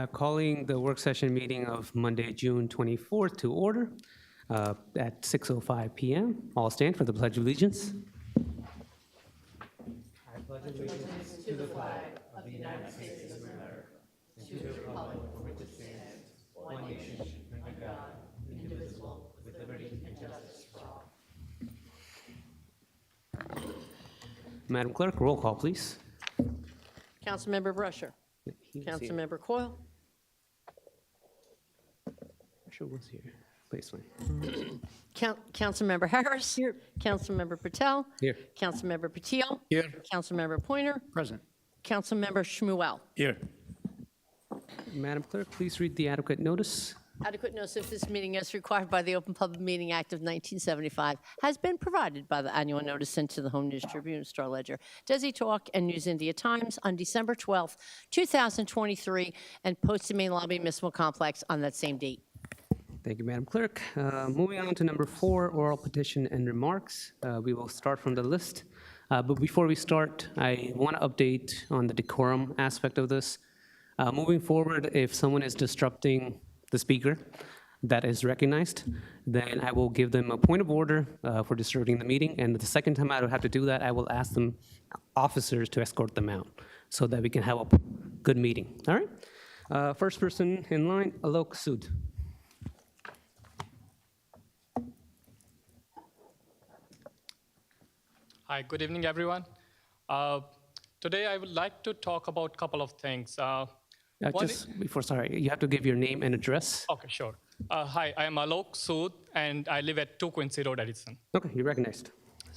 Calling the work session meeting of Monday, June 24th to order at 6:05 p.m. All stand for the Pledge of Allegiance. I pledge allegiance to the flag of the United States of America and to the republic for which it stands, one nation, under God, indivisible, with liberty and justice for all. Madam Clerk, roll call, please. Councilmember Brusher. Councilmember Coyle. Brusher was here. Please, Councilmember Harris. Here. Councilmember Patel. Here. Councilmember Patil. Here. Councilmember Pointer. Present. Councilmember Shmuel. Here. Madam Clerk, please read the adequate notice. Adequate notice of this meeting as required by the Open Public Meeting Act of 1975 has been provided by the annual notice sent to the Home News Tribune, Star Ledger, Desi Talk, and News India Times on December 12, 2023, and posted main lobby municipal complex on that same date. Thank you, Madam Clerk. Moving on to number 4, oral petition and remarks. We will start from the list. But before we start, I want to update on the decorum aspect of this. Moving forward, if someone is disrupting the speaker that is recognized, then I will give them a point of order for disrupting the meeting. And the second time I will have to do that, I will ask them officers to escort them out so that we can have a good meeting. All right? First person in line, Alok Sood. Hi, good evening, everyone. Today, I would like to talk about a couple of things. Sorry, you have to give your name and address. Okay, sure. Hi, I am Alok Sood, and I live at 2 Quincy Road, Edison. Okay, you're recognized.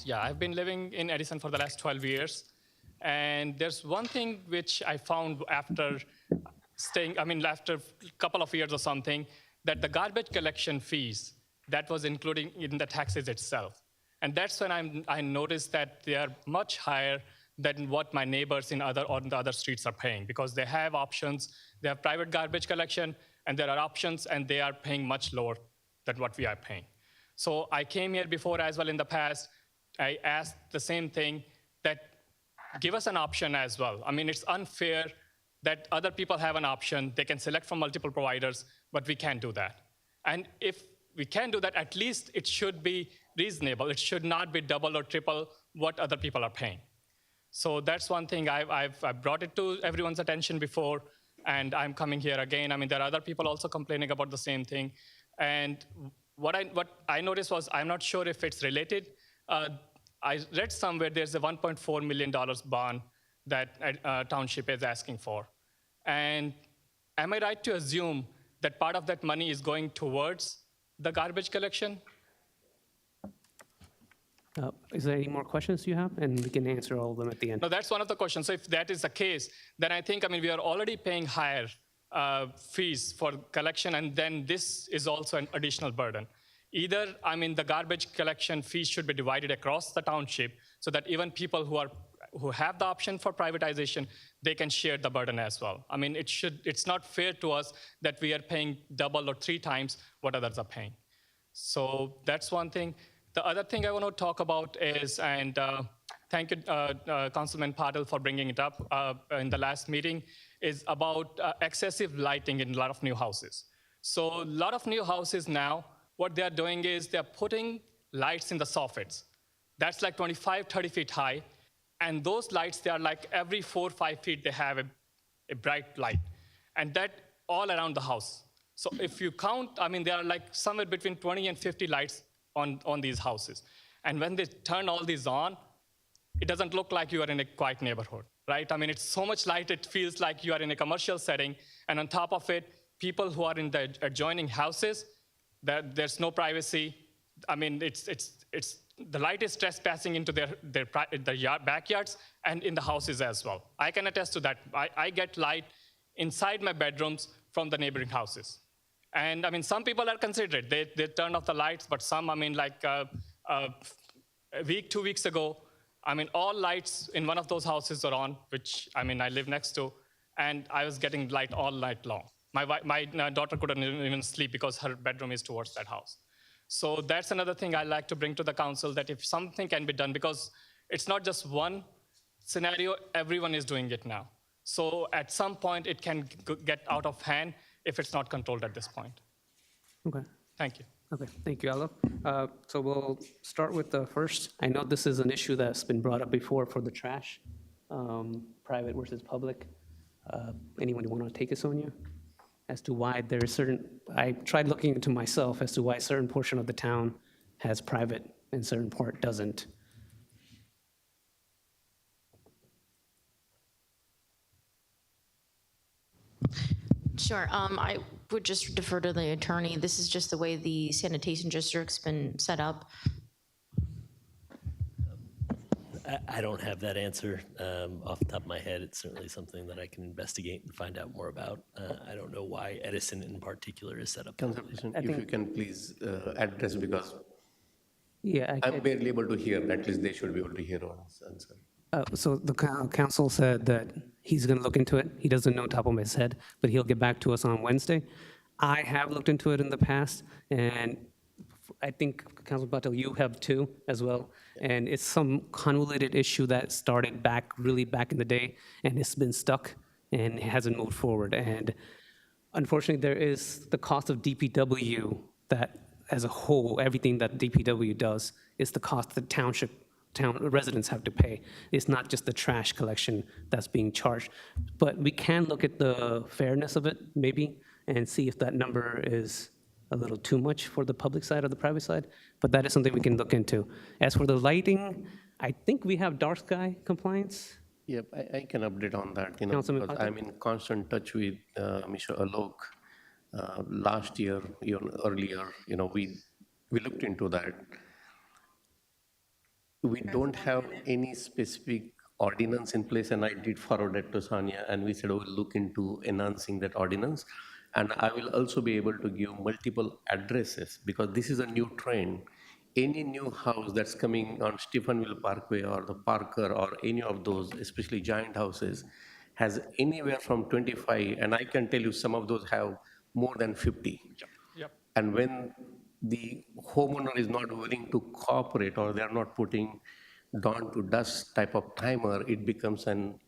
Yeah, I've been living in Edison for the last 12 years. And there's one thing which I found after after a couple of years or something, that the garbage collection fees, that was including in the taxes itself. And that's when I noticed that they are much higher than what my neighbors on the other streets are paying, because they have options. They have private garbage collection, and there are options, and they are paying much lower than what we are paying. So I came here before as well in the past. I asked the same thing, that give us an option as well. I mean, it's unfair that other people have an option. They can select from multiple providers, but we can't do that. And if we can do that, at least it should be reasonable. It should not be double or triple what other people are paying. So that's one thing I've brought it to everyone's attention before, and I'm coming here again. I mean, there are other people also complaining about the same thing. And what I noticed was, I'm not sure if it's related. I read somewhere there's a $1.4 million bond that township is asking for. And am I right to assume that part of that money is going towards the garbage collection? Is there any more questions you have? And we can answer all of them at the end. No, that's one of the questions. So if that is the case, then I think, we are already paying higher fees for collection, and then this is also an additional burden. Either, the garbage collection fees should be divided across the township so that even people who have the option for privatization, they can share the burden as well. It's not fair to us that we are paying double or 3 times what others are paying. So that's one thing. The other thing I want to talk about is, and thank you, Councilman Patil, for bringing it up in the last meeting, is about excessive lighting in a lot of new houses. So a lot of new houses now, what they're doing is they're putting lights in the soffits. That's like 25, 30 feet high. And those lights, they are like every 4 or 5 feet, they have a bright light. And that all around the house. So if you count, there are like somewhere between 20 and 50 lights on these houses. And when they turn all these on, it doesn't look like you are in a quiet neighborhood, right? It's so much light, it feels like you are in a commercial setting. And on top of it, people who are in the adjoining houses, there's no privacy. The light is trespassing into their backyards and in the houses as well. I can attest to that. I get light inside my bedrooms from the neighboring houses. And some people are considerate. They turn off the lights, but some, a week, 2 weeks ago, all lights in one of those houses are on, which I live next to, and I was getting light all night long. My daughter couldn't even sleep because her bedroom is towards that house. So that's another thing I like to bring to the council, that if something can be done, because it's not just one scenario, everyone is doing it now. So at some point, it can get out of hand if it's not controlled at this point. Okay. Thank you. Okay, thank you, Alok. So we'll start with the first. I know this is an issue that's been brought up before for the trash, private versus public. Anyone want to take it, Sonia? As to why there is certain, I tried looking into myself as to why a certain portion of the town has private and certain part doesn't. Sure. I would just defer to the attorney. This is just the way the sanitation district's been set up. I don't have that answer off the top of my head. It's certainly something that I can investigate and find out more about. I don't know why Edison in particular is set up. Council President, if you can please address, because Yeah, I'm barely able to hear, at least they should be able to hear our answer. so the council said that he's going to look into it. He doesn't know top of his head, but he'll get back to us on Wednesday. I have looked into it in the past, and I think, Councilor Patel, you have too, as well. And it's some convoluted issue that started really back in the day, and it's been stuck, and it hasn't moved forward. And unfortunately, there is the cost of DPW that, as a whole, everything that DPW does is the cost the town residents have to pay. It's not just the trash collection that's being charged. But we can look at the fairness of it, maybe, and see if that number is a little too much for the public side or the private side, but that is something we can look into. As for the lighting, I think we have dark sky compliance. Yep, I can update on that, Councilman because Patel? I'm in constant touch with Mr. Alok. Last year, even earlier, we looked into that. We don't have any specific ordinance in place, and I did forward that to Sanya, and we said we'll look into enhancing that ordinance. And I will also be able to give multiple addresses, because this is a new trend. Any new house that's coming on Stephenville Parkway or the Parker or any of those, especially giant houses, has anywhere from 25, and I can tell you some of those have more than 50. Yep. And when the homeowner is not willing to cooperate, or they're not putting dawn to dusk type of timer, it becomes an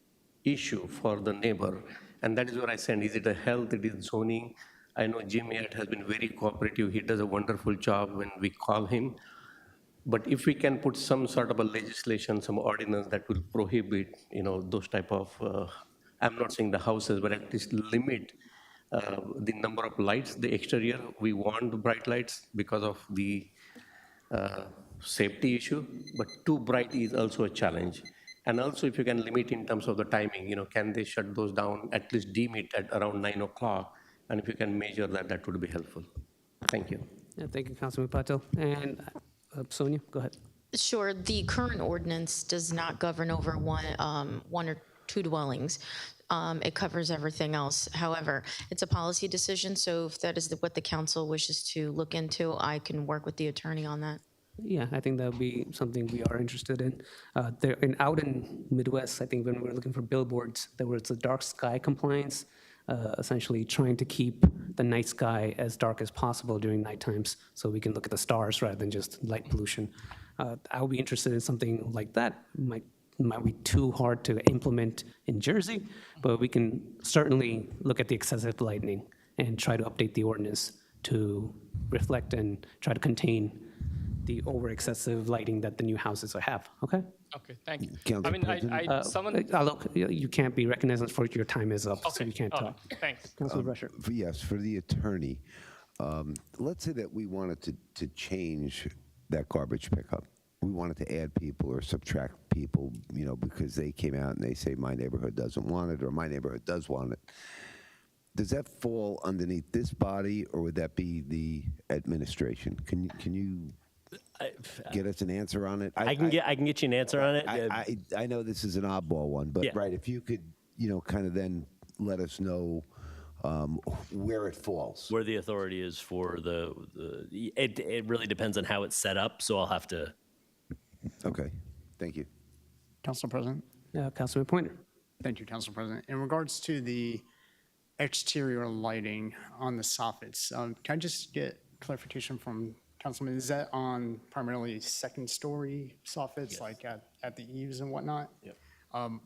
issue for the neighbor. And that is where I said, is it a health, it is zoning? I know Jim Yatt has been very cooperative. He does a wonderful job when we call him. But if we can put some sort of a legislation, some ordinance that will prohibit, those type of, I'm not saying the houses, but at least limit the number of lights, the exterior. We want bright lights because of the safety issue, but too bright is also a challenge. And also, if you can limit in terms of the timing, can they shut those down, at least dim it at around 9 o'clock? And if you can measure that, that would be helpful. Thank you. Yeah, thank you, Councilman Patel. And Sonia, go ahead. Sure. The current ordinance does not govern over one or two dwellings. It covers everything else. However, it's a policy decision, so if that is what the council wishes to look into, I can work with the attorney on that. Yeah, I think that would be something we are interested in. Out in Midwest, I think when we were looking for billboards, there was a dark sky compliance, essentially trying to keep the night sky as dark as possible during night times so we can look at the stars rather than just light pollution. I would be interested in something like that. Might be too hard to implement in Jersey, but we can certainly look at the excessive lighting and try to update the ordinance to reflect and try to contain the over-excessive lighting that the new houses have, okay? Okay, thank you. Council I mean, someone. Alok, you can't be recognized for your time is up, so Okay, you can't all talk. right, thanks. Councilor Rusher. Yes, for the attorney, let's say that we wanted to change that garbage pickup. We wanted to add people or subtract people, because they came out and they say my neighborhood doesn't want it or my neighborhood does want it. Does that fall underneath this body, or would that be the administration? Can you get us an answer on it? I can get you an answer on it. I know this is an oddball one, but Yeah. right, if you could, kind of then let us know where it falls. Where the authority is for it really depends on how it's set up. So I'll have to. Okay, thank you. Council President. Councilman Pointer. Thank you, Council President. In regards to the exterior lighting on the soffits, can I just get clarification from Councilman? Is that on primarily second-story soffits, like at the eaves and whatnot? Yep.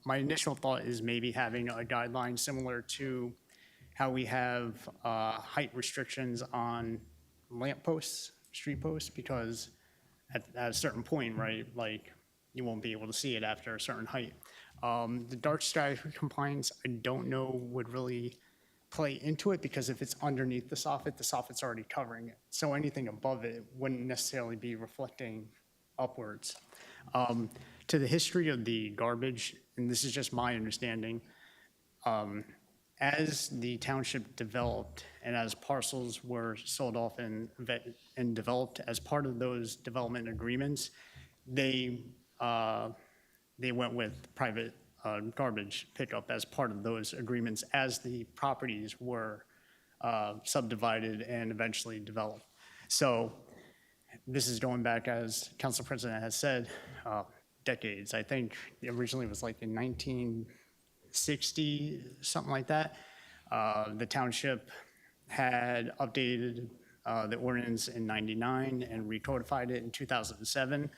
My initial thought is maybe having a guideline similar to how we have height restrictions on lamp posts, street posts, because at a certain point, right, like you won't be able to see it after a certain height. The dark sky compliance, I don't know would really play into it because if it's underneath the soffit's already covering it. So anything above it wouldn't necessarily be reflecting upwards. To the history of the garbage, and this is just my understanding, as the township developed and as parcels were sold off and developed as part of those development agreements, they went with private garbage pickup as part of those agreements as the properties were subdivided and eventually developed. So this is going back, as Council President has said, decades. I think originally it was like in 1960, something like that. The township had updated the ordinance in 99 and recodified it in 2007.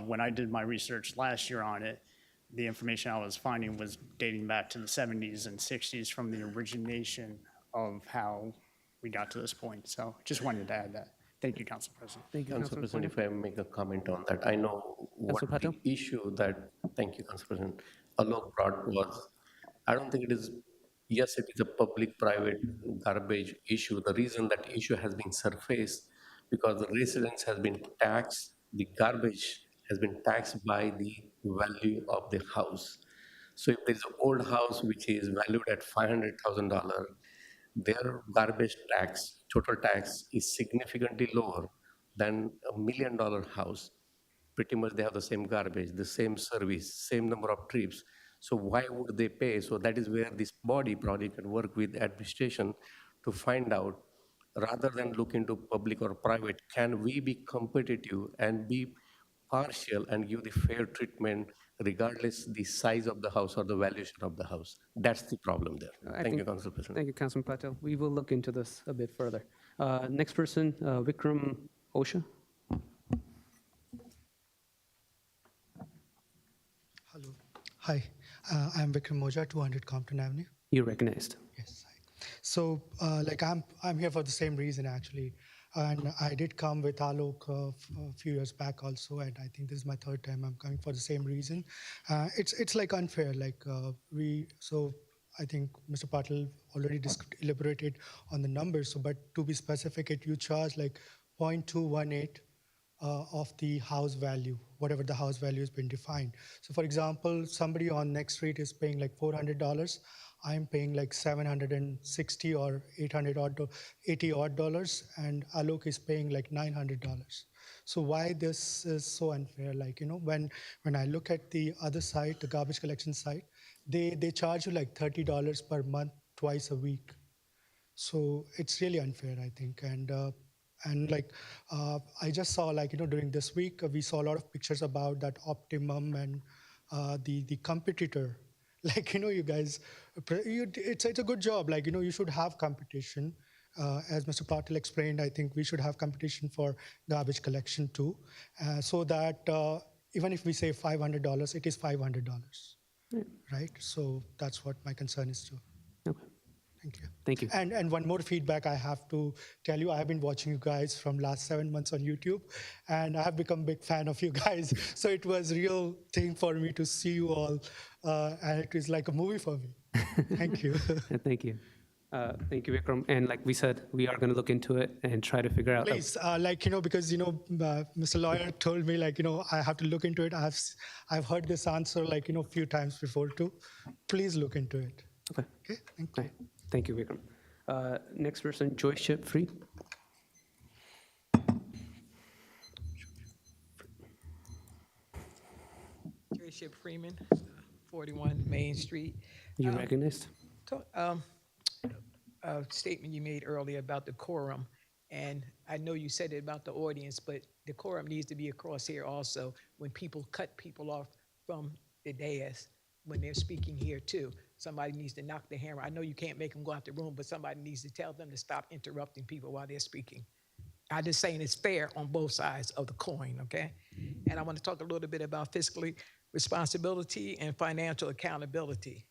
When I did my research last year on it, the information I was finding was dating back to the 70s and 60s from the origination of how we got to this point. So just wanted to add that. Thank you, Council President. Thank you, Council Councilman President, if I make a comment on that, I know what Patel? the issue that, thank you, Council President, Alok brought was, I don't think it is, yes, it is a public-private garbage issue. The reason that issue has been surfaced because the residents has been taxed, the garbage has been taxed by the value of the house. So if there's an old house which is valued at $500,000, their garbage tax, total tax is significantly lower than $1 million house. Pretty much they have the same garbage, the same service, same number of trips. So why would they pay? So that is where this body probably can work with administration to find out, rather than look into public or private, can we be competitive and be partial and give the fair treatment regardless the size of the house or the valuation of the house? That's the problem there. Thank you, Council President. Thank you, Councilman Patel. We will look into this a bit further. Next person, Vikram Osha. Hello. Hi, I'm Vikram Moja, 200 Compton Avenue. You're recognized. Yes. Hi. So, I'm here for the same reason actually, and I did come with Alok a few years back also, and I think this is my third time I'm coming for the same reason. It's like unfair. So I think Mr. Patel already elaborated on the numbers. So, but to be specific, you charge like 0.218. Of the house value, whatever the house value has been defined. So for example, somebody on next street is paying like $400. I'm paying like $760 or $80 odd, and Alok is paying like $900. So why this is so unfair? Like, when I look at the other side, the garbage collection side, they charge you like $30 per month, twice a week. So it's really unfair, I think. And I just saw, during this week, we saw a lot of pictures about that Optimum and the competitor. You guys, it's a good job. You should have competition. As Mr. Patel explained, I think we should have competition for garbage collection too, so that even if we say $500, it is $500, right? So that's what my concern is too. Okay. Thank you. Thank you. And one more feedback I have to tell you, I have been watching you guys from last 7 months on YouTube, and I have become a big fan of you guys. So it was a real thing for me to see you all, and it was like a movie for me. Thank you. Thank you. Thank you, Vikram. And like we said, we are going to look into it and try to figure out. Please, because, Mr. Lawyer told me, I have to look into it. I've heard this answer, a few times before too. Please look into it. Okay. Okay, thank All you. right. Thank you, Vikram. Next person, Joyce Ship Free. Ship Freeman, 41 Main Street. You recognized? A statement you made earlier about the quorum, and I know you said it about the audience, but the quorum needs to be across here also when people cut people off from the dais when they're speaking here too. Somebody needs to knock the hammer. I know you can't make them go out the room, but somebody needs to tell them to stop interrupting people while they're speaking. I'm just saying it's fair on both sides of the coin, okay? And I want to talk a little bit about fiscally. responsibility, and financial accountability.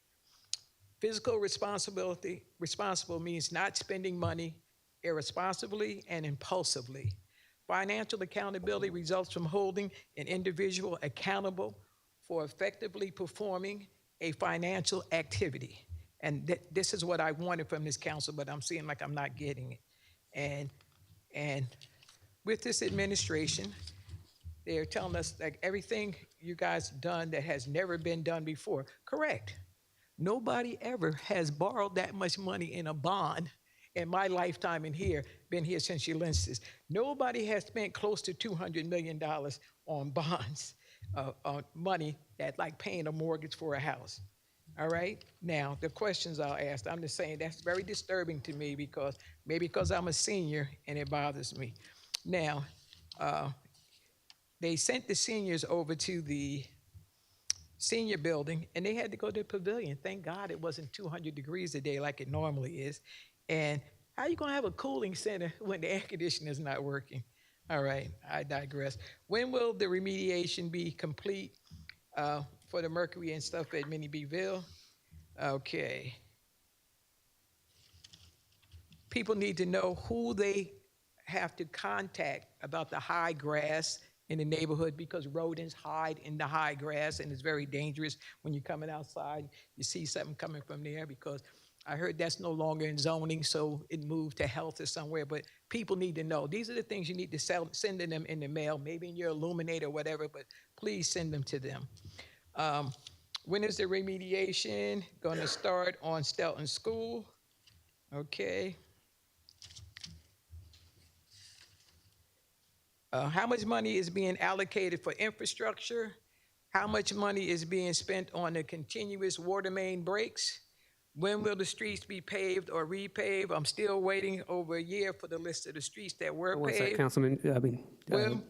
Fiscal responsible means not spending money irresponsibly and impulsively. Financial accountability results from holding an individual accountable for effectively performing a financial activity. And this is what I wanted from this council, but I'm seeing like I'm not getting it. And with this administration, they're telling us like everything you guys done that has never been done before. Correct. Nobody ever has borrowed that much money in a bond in my lifetime in here, been here since Ulysses. Nobody has spent close to $200 million on bonds, on money that like paying a mortgage for a house. All right? Now, the questions I'll ask, I'm just saying that's very disturbing to me because maybe because I'm a senior and it bothers me. Now, they sent the seniors over to the senior building and they had to go to the pavilion. Thank God it wasn't 200 degrees a day like it normally is. And how are you gonna have a cooling center when the air conditioner is not working? All right, I digress. When will the remediation be complete for the mercury and stuff at Minnie Beville? Okay. People need to know who they have to contact about the high grass in the neighborhood because rodents hide in the high grass and it's very dangerous when you're coming outside. You see something coming from there because I heard that's no longer in zoning, so it moved to health or somewhere, but people need to know. These are the things you need to send them in the mail, maybe in your Illuminate or whatever, but please send them to them. When is the remediation going to start on Stelton School? Okay. How much money is being allocated for infrastructure? How much money is being spent on the continuous water main breaks? When will the streets be paved or repaved? I'm still waiting over a year for the list of the streets that were One sec, paved. Councilman,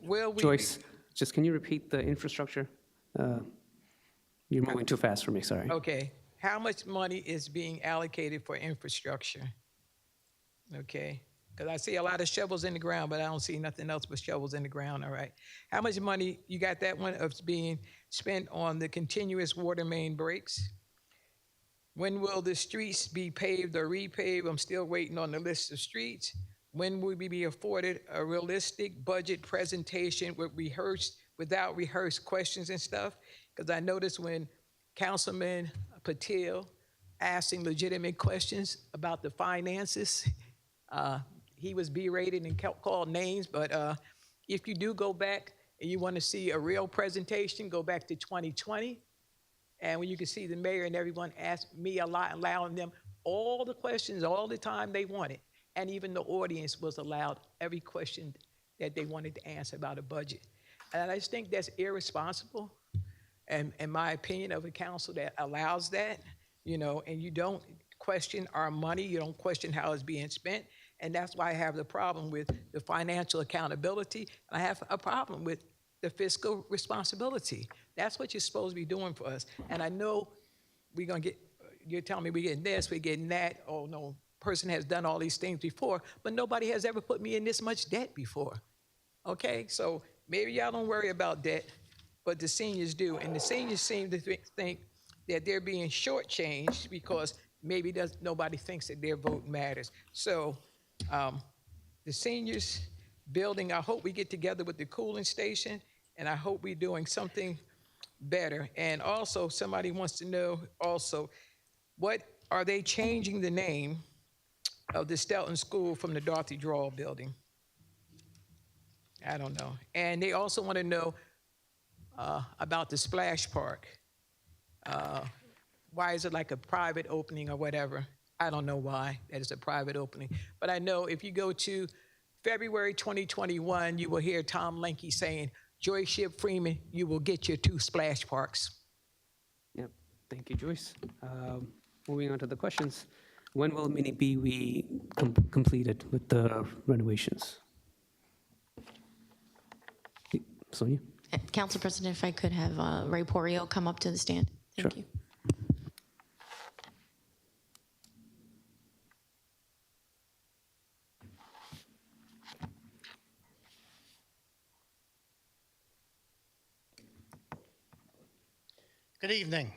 Will we Joyce, just can you repeat the infrastructure? You're moving too fast for me, sorry. Okay. How much money is being allocated for infrastructure? Okay. Because I see a lot of shovels in the ground, but I don't see nothing else but shovels in the ground. All right. How much money, you got that one, of being spent on the continuous water main breaks? When will the streets be paved or repaved? I'm still waiting on the list of streets. When will we be afforded a realistic budget presentation without rehearsed questions and stuff? Because I noticed when Councilman Patel asking legitimate questions about the finances, he was berated and called names, but if you do go back and you want to see a real presentation, go back to 2020. And when you can see the mayor and everyone ask me a lot, allowing them all the questions all the time they wanted. And even the audience was allowed every question that they wanted to answer about a budget. And I just think that's irresponsible, and in my opinion, of a council that allows that, and you don't question our money, you don't question how it's being spent. And that's why I have the problem with the financial accountability. And I have a problem with the fiscal responsibility. That's what you're supposed to be doing for us. And I know you're telling me we're getting this, we're getting that. Oh, no, person has done all these things before, but nobody has ever put me in this much debt before. Okay, so maybe y'all don't worry about debt, but the seniors do. And the seniors seem to think that they're being shortchanged because maybe nobody thinks that their vote matters. So the seniors building, I hope we get together with the cooling station, and I hope we're doing something better. And also, somebody wants to know also, what are they changing the name of the Stelton School from the Dorothy Drawl building? I don't know. And they also want to know about the splash park. Why is it like a private opening or whatever? I don't know why that is a private opening. But I know if you go to February 2021, you will hear Tom Lenke saying, Joyce Ship Freeman, you will get your 2 splash parks. Yep, thank you, Joyce. Moving on to the questions. When will Mini B be completed with the renovations? Sonia? Council President, if I could have Ray Porio come up to the stand. Thank Sure. you. Good evening.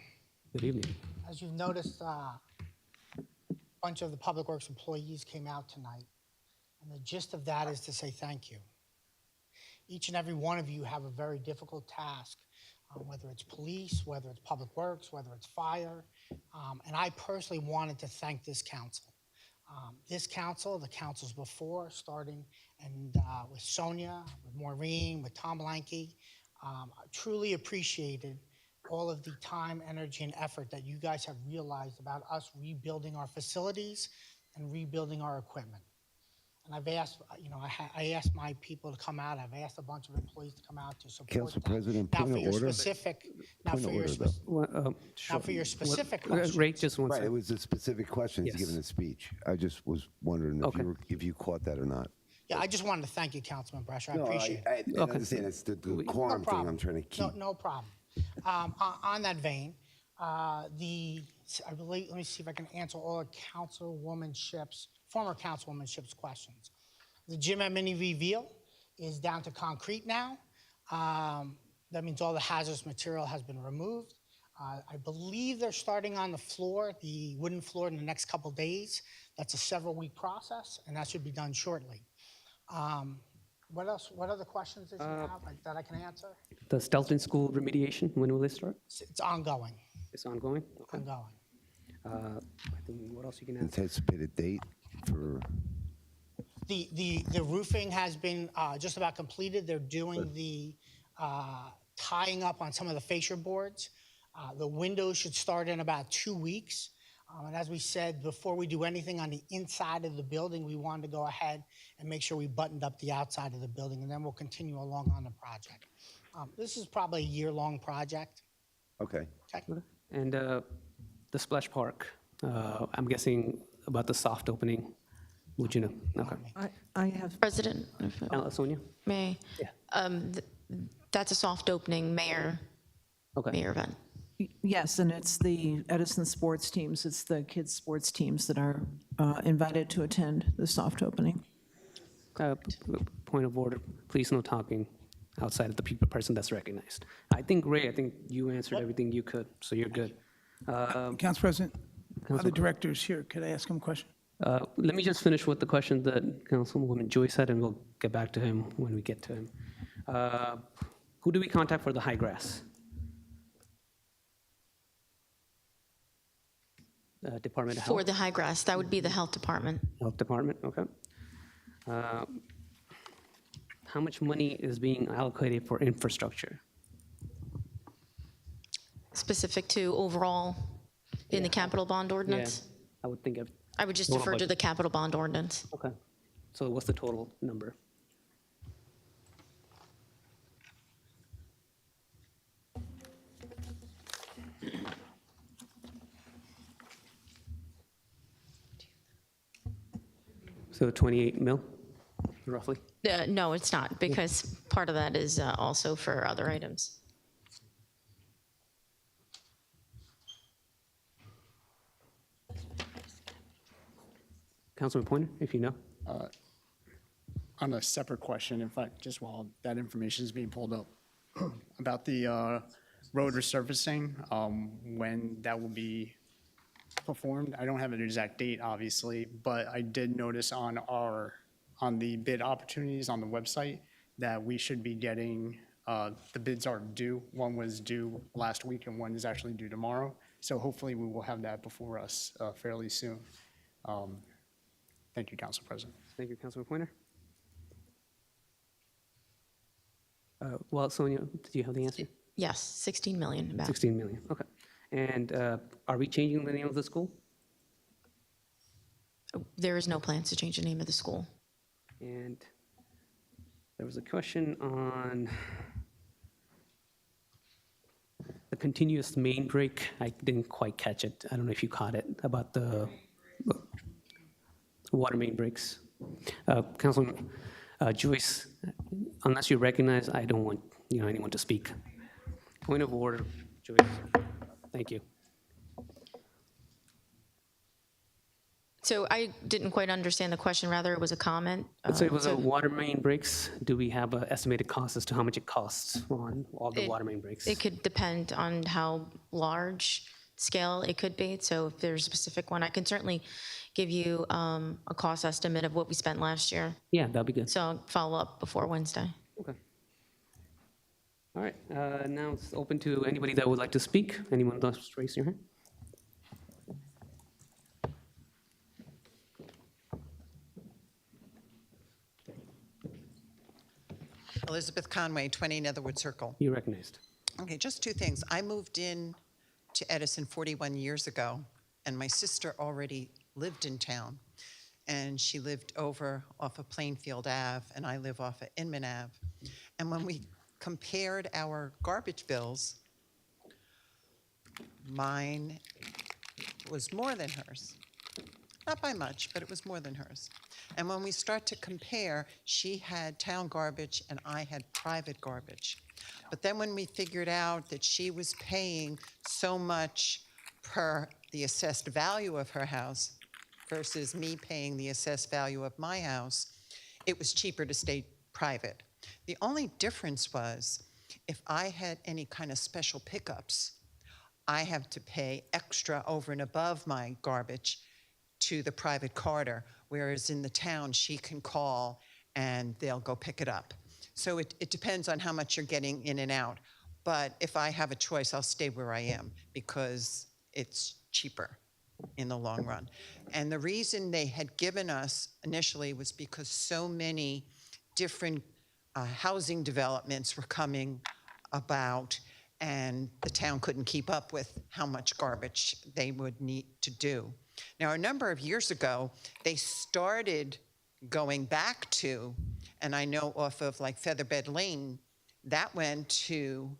Good evening. As you've noticed, a bunch of the Public Works employees came out tonight, and the gist of that is to say thank you. Each and every one of you have a very difficult task, whether it's police, whether it's Public Works, whether it's fire, and I personally wanted to thank this council. This council, the councils before, starting and with Sonia, with Maureen, with Tom Lanke, truly appreciated all of the time, energy, and effort that you guys have realized about us rebuilding our facilities and rebuilding our equipment. And I've asked, I asked my people to come out. I've asked a bunch of employees to come out to support Council that. President, Now point for of your order. specific, now Point for of your, order, spec- Well, now sure. for your specific Ray, question. just one Right, it second. was a specific question. He's Yes. giving a speech. I just was wondering if Okay. if you caught that or not. Yeah, I just wanted to thank you, Councilman Brescher. I No, appreciate it. I understand. It's the quorum thing I'm trying to keep. No problem. On that vein, I believe, let me see if I can answer all of former councilwomanship's questions. The gym at Mini Reveal is down to concrete now. That means all the hazardous material has been removed. I believe they're starting on the floor, the wooden floor, in the next couple days. That's a several-week process, and that should be done shortly. What else? What other questions did you have that I can answer? The Stelton School remediation, when will they start? It's ongoing. It's ongoing? Okay. Ongoing. I think, what else you can answer? Anticipated date for, The roofing has been just about completed. They're doing the tying up on some of the fascia boards. The windows should start in about 2 weeks. And as we said, before we do anything on the inside of the building, we wanted to go ahead and make sure we buttoned up the outside of the building, and then we'll continue along on the project. This is probably a year-long project. okay. Okay? And the splash park, I'm guessing about the soft opening. Would you know? Okay. I have, President, if Sonia? may, that's a soft opening mayor event. yes, and it's the Edison sports teams, it's the kids' sports teams that are invited to attend the soft opening. Point of order, please no talking outside of the person that's recognized. I think, Ray, you answered everything you could, so you're good. Council President, other directors here, could I ask him a question? Let me just finish with the question that Councilwoman Joyce had, and we'll get back to him when we get to him. Who do we contact for the high grass? Department of Health? For the high grass, that would be the health department. Health Department, okay. How much money is being allocated for infrastructure? Specific to overall in the capital bond ordinance? I would think of, I would just Total defer to budget. the capital bond ordinance. okay. So what's the total number? So 28 mil, roughly? No, it's not, because part of that is also for other items. Councilman Pointer, if you know? On a separate question, in fact, just while that information is being pulled up, about the road resurfacing, when that will be performed. I don't have an exact date, obviously, but I did notice on the bid opportunities on the website that we should be getting, the bids are due. One was due last week and one is actually due tomorrow. So hopefully we will have that before us fairly soon. Thank you, Council President. Thank you, Councilman Pointer. Well, Sonia, do you have the answer? Yes, 16 million about. 16 million, okay. And are we changing the name of the school? There is no plans to change the name of the school. And there was a question on the continuous main break. I didn't quite catch it. I don't know if you caught it, about the water main breaks. Councilman Joyce, unless you recognize, I don't want anyone to speak. Point of order, Joyce. Thank you. So I didn't quite understand the question, rather it was a comment. Let's say it was a water main breaks. Do we have an estimated cost as to how much it costs on all the water main breaks? It could depend on how large scale it could be. So if there's a specific one, I can certainly give you a cost estimate of what we spent last year. Yeah, that'd be good. So I'll follow up before Wednesday. Okay. All right, now it's open to anybody that would like to speak. Anyone just raise your hand? Elizabeth Conway, 20 Netherwood Circle. You're recognized. Okay, just two things. I moved in to Edison 41 years ago, and my sister already lived in town. And she lived over off of Plainfield Ave, and I live off of Inman Ave. And when we compared our garbage bills, mine was more than hers. Not by much, but it was more than hers. And when we start to compare, she had town garbage and I had private garbage. But then when we figured out that she was paying so much per the assessed value of her house versus me paying the assessed value of my house, it was cheaper to stay private. The only difference was if I had any kind of special pickups, I have to pay extra over and above my garbage to the private carter, whereas in the town, she can call and they'll go pick it up. So it depends on how much you're getting in and out. But if I have a choice, I'll stay where I am because it's cheaper in the long run. And the reason they had given us initially was because so many different housing developments were coming about and the town couldn't keep up with how much garbage they would need to do. Now, a number of years ago, they started going back to, and I know off of like Featherbed Lane, that went to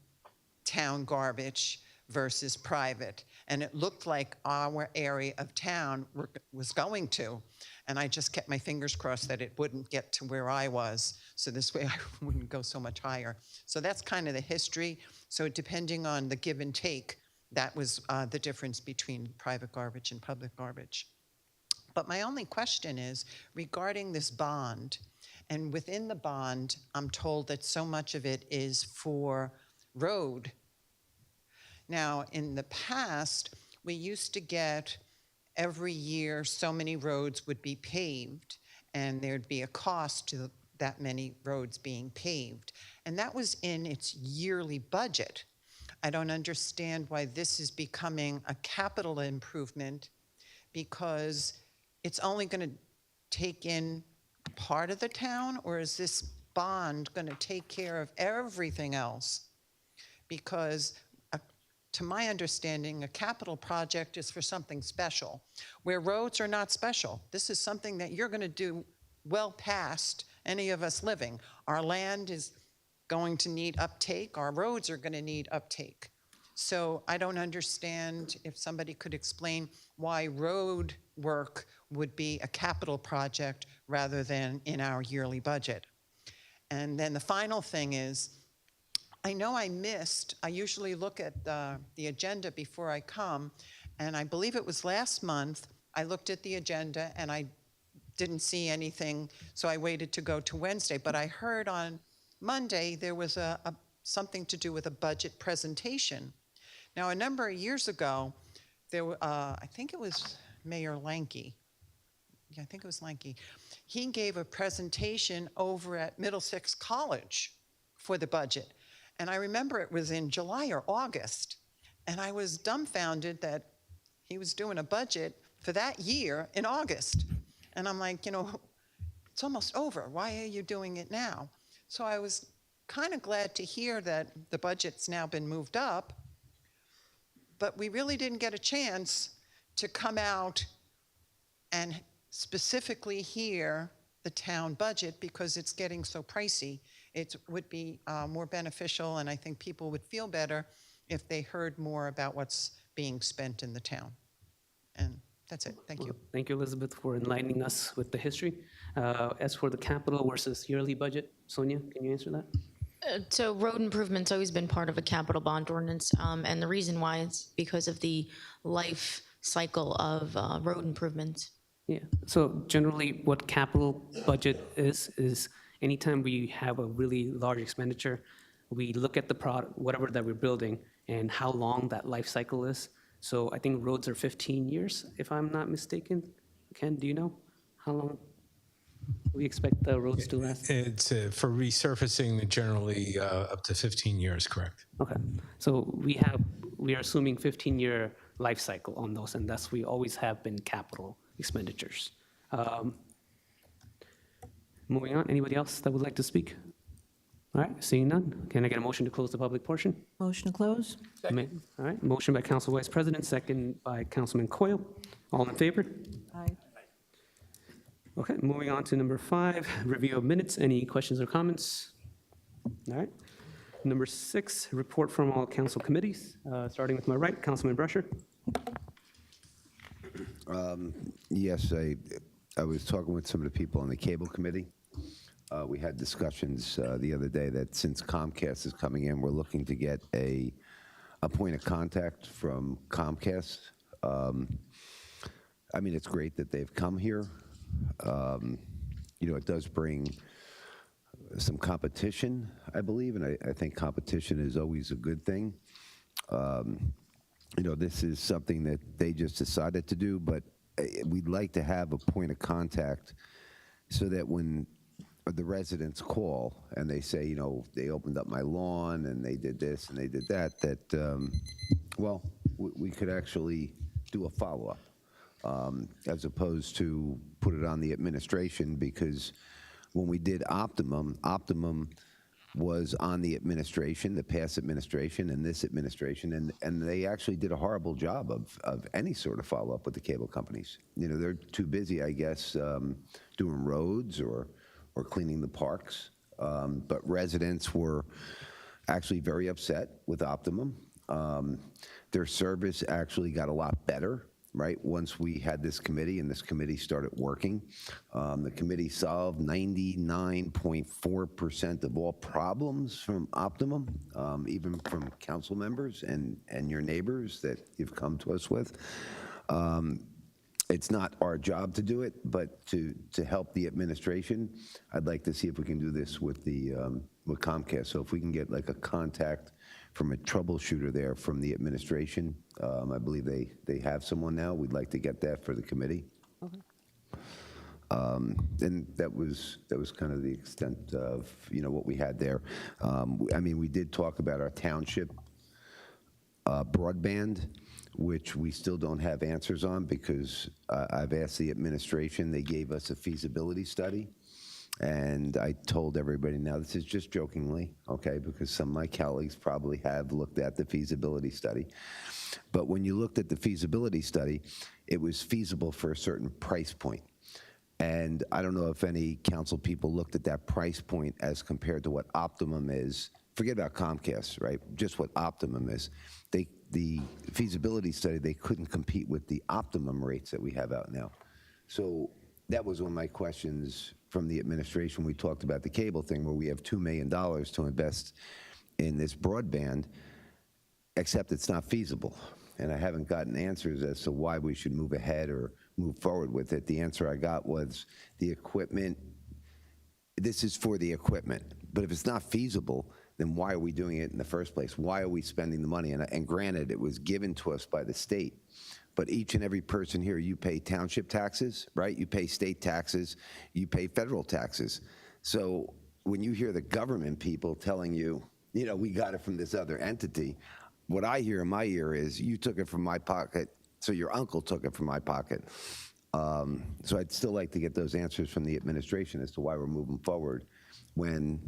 town garbage versus private. And it looked like our area of town was going to. And I just kept my fingers crossed that it wouldn't get to where I was. So this way I wouldn't go so much higher. So that's kind of the history. So depending on the give and take, that was the difference between private garbage and public garbage. But my only question is regarding this bond, and within the bond, I'm told that so much of it is for road. Now, in the past, we used to get every year so many roads would be paved, and there'd be a cost to that many roads being paved. And that was in its yearly budget. I don't understand why this is becoming a capital improvement because it's only going to take in part of the town, or is this bond going to take care of everything else? Because to my understanding, a capital project is for something special, where roads are not special. This is something that you're going to do well past any of us living. Our land is going to need uptake. Our roads are going to need uptake. So I don't understand if somebody could explain why road work would be a capital project rather than in our yearly budget. And then the final thing is, I know I usually look at the agenda before I come, and I believe it was last month, I looked at the agenda and I didn't see anything, so I waited to go to Wednesday. But I heard on Monday there was something to do with a budget presentation. Now, a number of years ago, I think it was Mayor Lanke. Yeah, I think it was Lanke. He gave a presentation over at Middlesex College for the budget. And I remember it was in July or August. And I was dumbfounded that he was doing a budget for that year in August. And I'm like, it's almost over. Why are you doing it now? So I was kind of glad to hear that the budget's now been moved up. But we really didn't get a chance to come out and specifically hear the town budget because it's getting so pricey. It would be more beneficial, and I think people would feel better if they heard more about what's being spent in the town. And that's it. Thank you. Thank you, Elizabeth, for enlightening us with the history. As for the capital versus yearly budget, Sonia, can you answer that? So road improvement's always been part of a capital bond ordinance, and the reason why is because of the life cycle of road improvements. Yeah, so generally what capital budget is anytime we have a really large expenditure, we look at the product, whatever that we're building, and how long that life cycle is. So I think roads are 15 years, if I'm not mistaken. Ken, do you know how long we expect the roads to last? It's for resurfacing, generally up to 15 years, correct? Okay, so we are assuming 15-year life cycle on those, and thus we always have been capital expenditures. Moving on, anybody else that would like to speak? All right, seeing none, can I get a motion to close the public portion? Motion to close? All right, motion by Council Vice President, second by Councilman Coyle. All in favor? Aye. Okay, moving on to number 5, review of minutes. Any questions or comments? All right. Number 6, report from all council committees. Starting with my right, Councilman Brusher. Yes, I was talking with some of the people on the cable committee. We had discussions the other day that since Comcast is coming in, we're looking to get a point of contact from Comcast. I mean, it's great that they've come here. You know, it does bring some competition, I believe, and I think competition is always a good thing. You know, this is something that they just decided to do, but we'd like to have a point of contact so that when the residents call and they say, you know, they opened up my lawn and they did this and they did that, well, we could actually do a follow-up. As opposed to put it on the administration, because when we did Optimum was on the administration, the past administration and this administration, and they actually did a horrible job of any sort of follow-up with the cable companies. You know, they're too busy, I guess, doing roads or cleaning the parks, but residents were actually very upset with Optimum. Their service actually got a lot better, right? Once we had this committee and this committee started working, the committee solved 99.4% of all problems from Optimum, even from council members and your neighbors that you've come to us with. It's not our job to do it, but to help the administration, I'd like to see if we can do this with with Comcast. So if we can get like a contact from a troubleshooter there from the administration, I believe they have someone now. We'd like to get that for the committee. Okay. And that was kind of the extent of, you know, what we had there. I mean, we did talk about our township broadband, which we still don't have answers on because I've asked the administration. They gave us a feasibility study. And I told everybody, now this is just jokingly, okay, because some of my colleagues probably have looked at the feasibility study. But when you looked at the feasibility study, it was feasible for a certain price point. And I don't know if any council people looked at that price point as compared to what Optimum is. Forget about Comcast, right? Just what Optimum is. The feasibility study, they couldn't compete with the Optimum rates that we have out now. So that was one of my questions from the administration. We talked about the cable thing where we have $2 million to invest in this broadband, except it's not feasible. And I haven't gotten answers as to why we should move ahead or move forward with it. The answer I got was the equipment, this is for the equipment. But if it's not feasible, then why are we doing it in the first place? Why are we spending the money? And granted, it was given to us by the state. But each and every person here, you pay township taxes, right? You pay state taxes, you pay federal taxes. So when you hear the government people telling you, you know, we got it from this other entity, what I hear in my ear is, you took it from my pocket, so your uncle took it from my pocket. So I'd still like to get those answers from the administration as to why we're moving forward when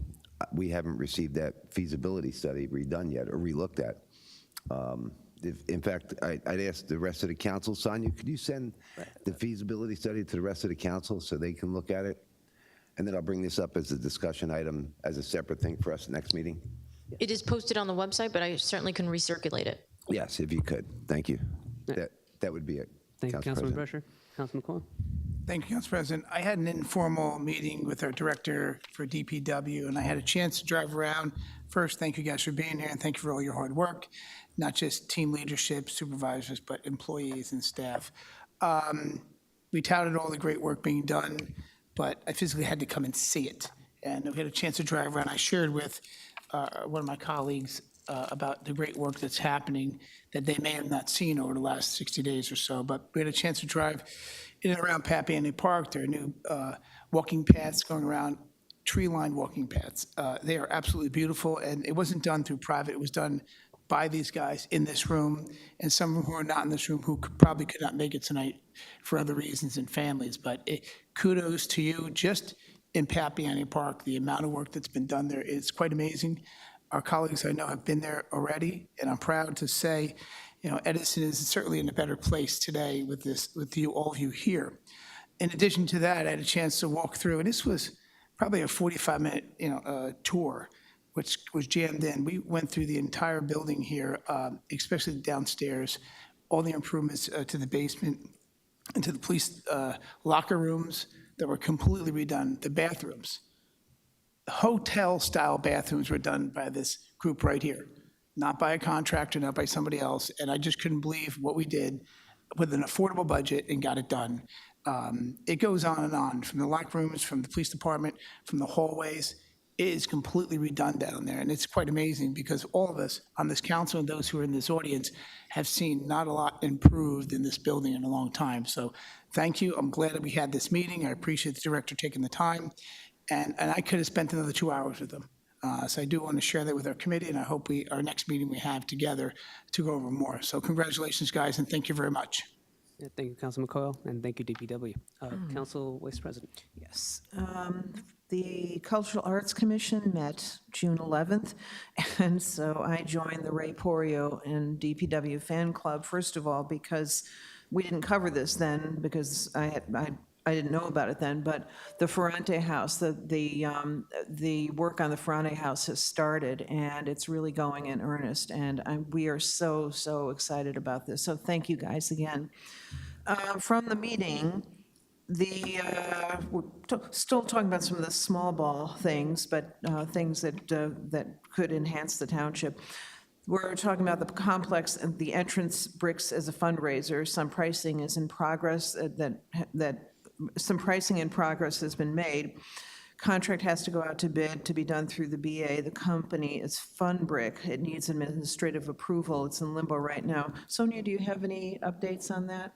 we haven't received that feasibility study redone yet or relooked at. In fact, I'd ask the rest of the council, Sonia, could you send the feasibility study to the rest of the council so they can look at it? And then I'll bring this up as a discussion item as a separate thing for us next meeting. It is posted on the website, but I certainly can recirculate it. Yes, if you could. Thank you. That would be it. Thank you, Councilman Brusher. Councilman Coyle. Thank you, Council President. I had an informal meeting with our director for DPW, and I had a chance to drive around. First, thank you guys for being here, and thank you for all your hard work, not just team leadership, supervisors, but employees and staff. We touted all the great work being done, but I physically had to come and see it. And we had a chance to drive around. I shared with one of my colleagues about the great work that's happening that they may have not seen over the last 60 days or so. But we had a chance to drive in and around Papiani Park. There are new walking paths going around, tree-lined walking paths. They are absolutely beautiful, and it wasn't done through private. It was done by these guys in this room, and some of them who are not in this room who probably could not make it tonight for other reasons and families. But kudos to you. Just in Papiani Park, the amount of work that's been done there is quite amazing. Our colleagues I know have been there already, and I'm proud to say, Edison is certainly in a better place today with all of you here. In addition to that, I had a chance to walk through, and this was probably a 45-minute tour, which was jammed in. We went through the entire building here, especially downstairs, all the improvements to the basement and to the police locker rooms that were completely redone, the bathrooms. Hotel-style bathrooms were done by this group right here, not by a contractor, not by somebody else, and I just couldn't believe what we did with an affordable budget and got it done. It goes on and on, from the locker rooms, from the police department, from the hallways. It is completely redone down there, and it's quite amazing because all of us on this council and those who are in this audience have seen not a lot improved in this building in a long time. So thank you. I'm glad that we had this meeting. I appreciate the director taking the time, and I could have spent another 2 hours with them. So I do want to share that with our committee, and I hope our next meeting we have together to go over more. So congratulations, guys, and thank you very much. Yeah, thank you, Councilman Coyle, and thank you, DPW. Council Vice President. Yes. The Cultural Arts Commission met June 11th, and so I joined the Ray Porio and DPW fan club, first of all, because we didn't cover this then, because I didn't know about it then, but the Ferrante House, the work on the Ferrante House has started, and it's really going in earnest, and we are so, so excited about this. So thank you guys again. From the meeting, we're still talking about some of the small ball things, but things that could enhance the township. We're talking about the complex and the entrance bricks as a fundraiser. Some pricing is in progress, some pricing in progress has been made. Contract has to go out to bid to be done through the BA. The company is Funbrick. It needs administrative approval. It's in limbo right now. Sonia, do you have any updates on that?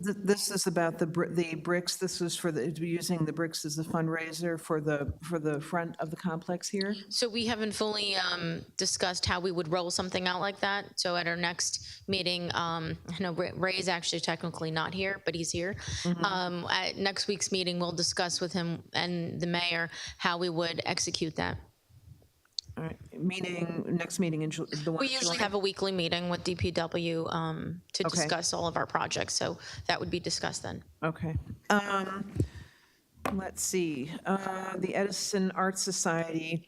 This is about the bricks. This is using the bricks as a fundraiser for the front of the complex here. So we haven't fully discussed how we would roll something out like that. So at our next meeting, I know Ray is actually technically not here, but he's here. At next week's meeting, we'll discuss with him and the mayor how we would execute that. All right, next meeting in the one. We usually have a weekly meeting with DPW to discuss all of our projects, so that would be discussed then. Okay. Let's see. The Edison Art Society,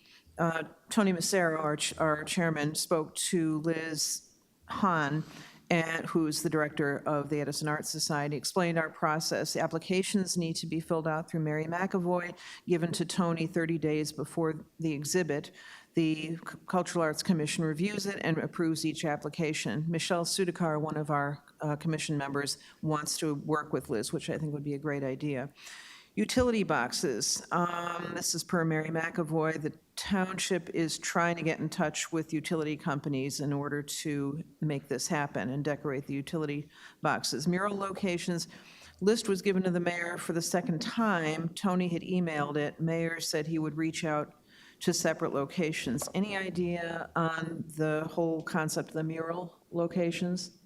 Tony Massaro, our chairman, spoke to Liz Hahn, who's the director of the Edison Art Society, explained our process. The applications need to be filled out through Mary McAvoy, given to Tony 30 days before the exhibit. The Cultural Arts Commission reviews it and approves each application. Michelle Sudikar, one of our commission members, wants to work with Liz, which I think would be a great idea. Utility boxes. This is per Mary McAvoy. The township is trying to get in touch with utility companies in order to make this happen and decorate the utility boxes. Mural locations. List was given to the mayor for the second time. Tony had emailed it. Mayor said he would reach out to separate locations. Any idea on the whole concept of the mural locations?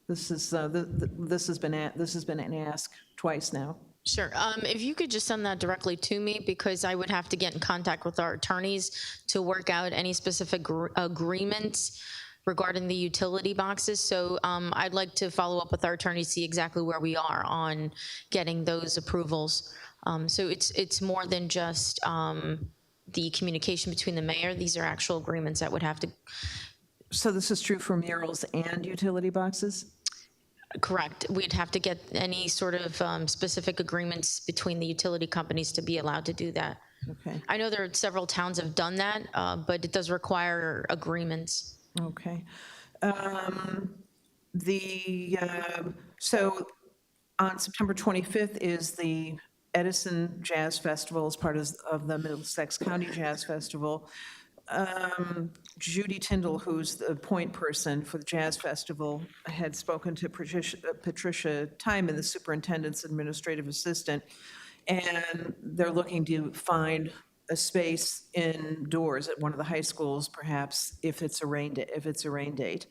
This has been asked twice now. Sure. If you could just send that directly to me, because I would have to get in contact with our attorneys to work out any specific agreements regarding the utility boxes. So I'd like to follow up with our attorneys, see exactly where we are on getting those approvals. So it's more than just the communication between the mayor. These are actual agreements that would have to. So this is true for murals and utility boxes? Correct. We'd have to get any sort of specific agreements between the utility companies to be allowed to do that. Okay. I know there are several towns have done that, but it does require agreements. Okay. So on September 25th is the Edison Jazz Festival as part of the Middlesex County Jazz Festival. Judy Tyndall, who's the point person for the Jazz Festival, had spoken to Patricia Timon, the superintendent's administrative assistant, and they're looking to find a space indoors at one of the high schools, perhaps, if it's a rain date.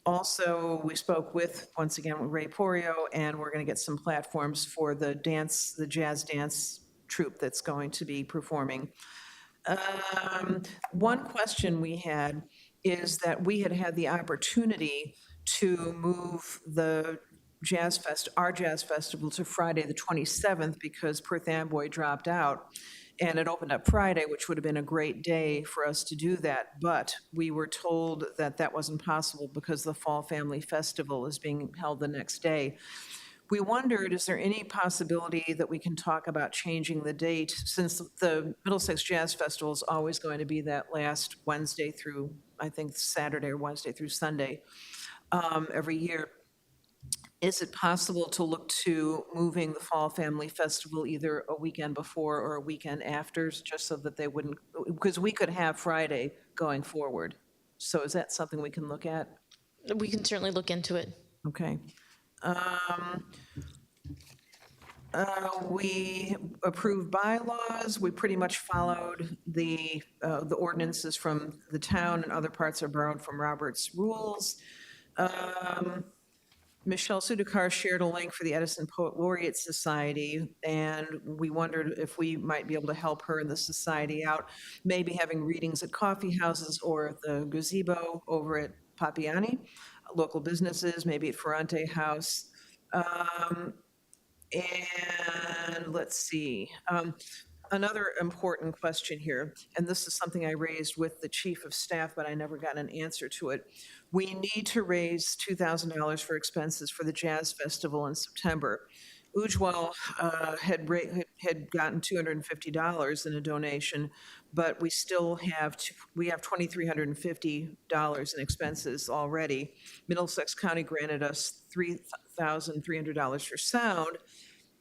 Also, we spoke once again, with Ray Porio, and we're going to get some platforms for the jazz dance troupe that's going to be performing. One question we had is that we had the opportunity to move our Jazz Festival to Friday the 27th because Perth Amboy dropped out. And it opened up Friday, which would have been a great day for us to do that. But we were told that that wasn't possible because the Fall Family Festival is being held the next day. We wondered, is there any possibility that we can talk about changing the date, since the Middlesex Jazz Festival is always going to be that last Wednesday through, I think, Saturday or Wednesday through Sunday every year. Is it possible to look to moving the Fall Family Festival either a weekend before or a weekend after, just so that they wouldn't, because we could have Friday going forward. So is that something we can look at? We can certainly look into it. Okay. We approved bylaws. We pretty much followed the ordinances from the town, and other parts are borrowed from Robert's rules. Michelle Sudakar shared a link for the Edison Poet Laureate Society, and we wondered if we might be able to help her and the society out, maybe having readings at coffee houses or the gazebo over at Papiani, local businesses, maybe at Ferrante House. And let's see. Another important question here, and this is something I raised with the chief of staff, but I never got an answer to it. We need to raise $2,000 for expenses for the Jazz Festival in September. Ujwal had gotten $250 in a donation, but we still have $2,350 in expenses already. Middlesex County granted us $3,300 for sound.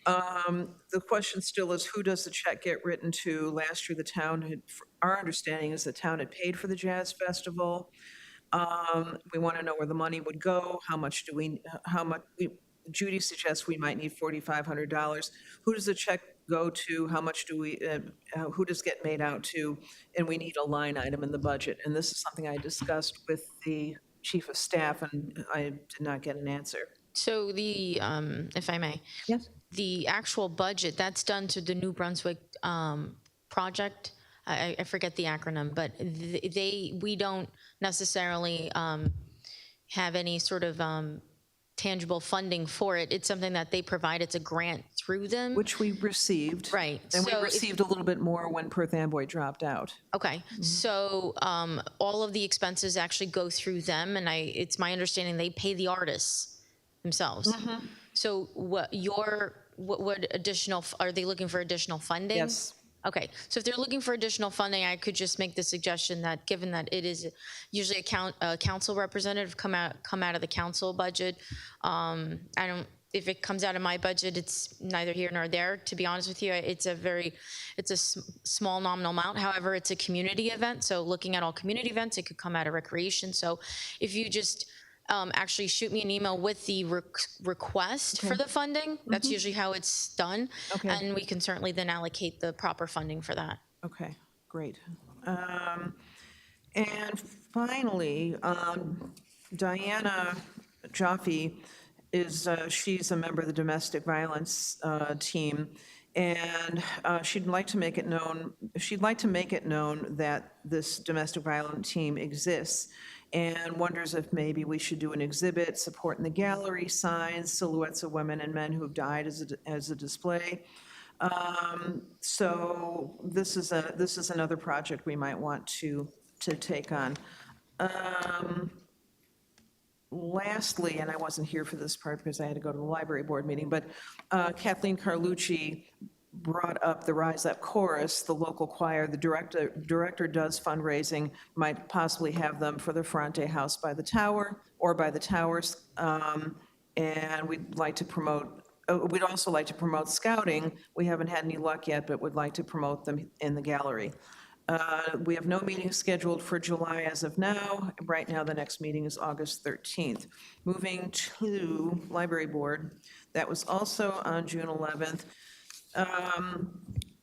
The question still is, who does the check get written to? Last year, the town our understanding is the town had paid for the Jazz Festival. We want to know where the money would go. Judy suggests we might need $4,500. Who does the check go to? How much who does it get made out to? And we need a line item in the budget. And this is something I discussed with the chief of staff, and I did not get an answer. So if I may. Yes. The actual budget, that's done to the New Brunswick project. I forget the acronym, but we don't necessarily have any sort of tangible funding for it. It's something that they provide. It's a grant through them. Which we received. Right. And we received a little bit more when Perth Amboy dropped out. Okay. So all of the expenses actually go through them, and it's my understanding they pay the artists themselves. Mm-hmm. So what additional, are they looking for additional funding? Yes. Okay, so if they're looking for additional funding, I could just make the suggestion that, given that it is usually a council representative come out of the council budget, if it comes out of my budget, it's neither here nor there. To be honest with you, it's a small nominal amount. However, it's a community event, so looking at all community events, it could come out of recreation. So if you just actually shoot me an email with the request for the funding. That's usually how it's done. Okay. And we can certainly then allocate the proper funding for that. Okay, great. And finally, Diana Jaffe she's a member of the domestic violence team, and she'd like to make it known that this domestic violence team exists, and wonders if maybe we should do an exhibit, support in the gallery, signs, silhouettes of women and men who have died as a display. So this is another project we might want to take on. Lastly, and I wasn't here for this part because I had to go to the library board meeting, but Kathleen Carlucci brought up the Rise Up Chorus, the local choir. The director does fundraising, might possibly have them for the Ferrante House by the Tower or by the Towers. And we'd like to promote, we'd also like to promote scouting. We haven't had any luck yet, but would like to promote them in the gallery. We have no meetings scheduled for July as of now. Right now, the next meeting is August 13th. Moving to Library Board, that was also on June 11th.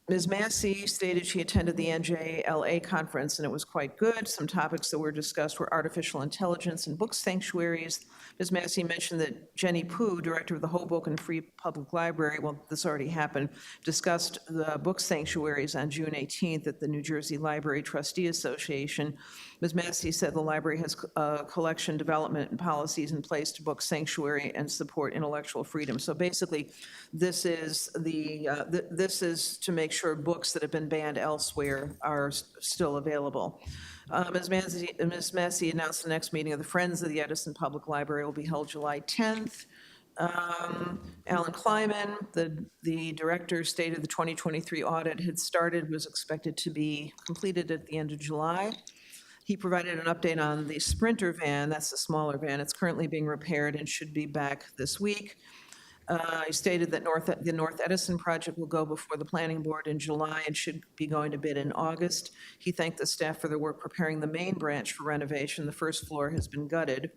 Ms. Massey stated she attended the NJLA conference, and it was quite good. Some topics that were discussed were artificial intelligence and book sanctuaries. Ms. Massey mentioned that Jenny Poo, director of the Hoboken Free Public Library, well, this already happened, discussed the book sanctuaries on June 18th at the New Jersey Library Trustee Association. Ms. Massey said the library has collection development and policies in place to book sanctuary and support intellectual freedom. So basically, this is this is to make sure books that have been banned elsewhere are still available. Ms. Massey announced the next meeting of the Friends of the Edison Public Library will be held July 10th. Alan Kleiman, the director, stated the 2023 audit had started, was expected to be completed at the end of July. He provided an update on the Sprinter van, that's the smaller van. It's currently being repaired and should be back this week. He stated that the North Edison project will go before the planning board in July and should be going to bid in August. He thanked the staff for their work preparing the main branch for renovation. The first floor has been gutted.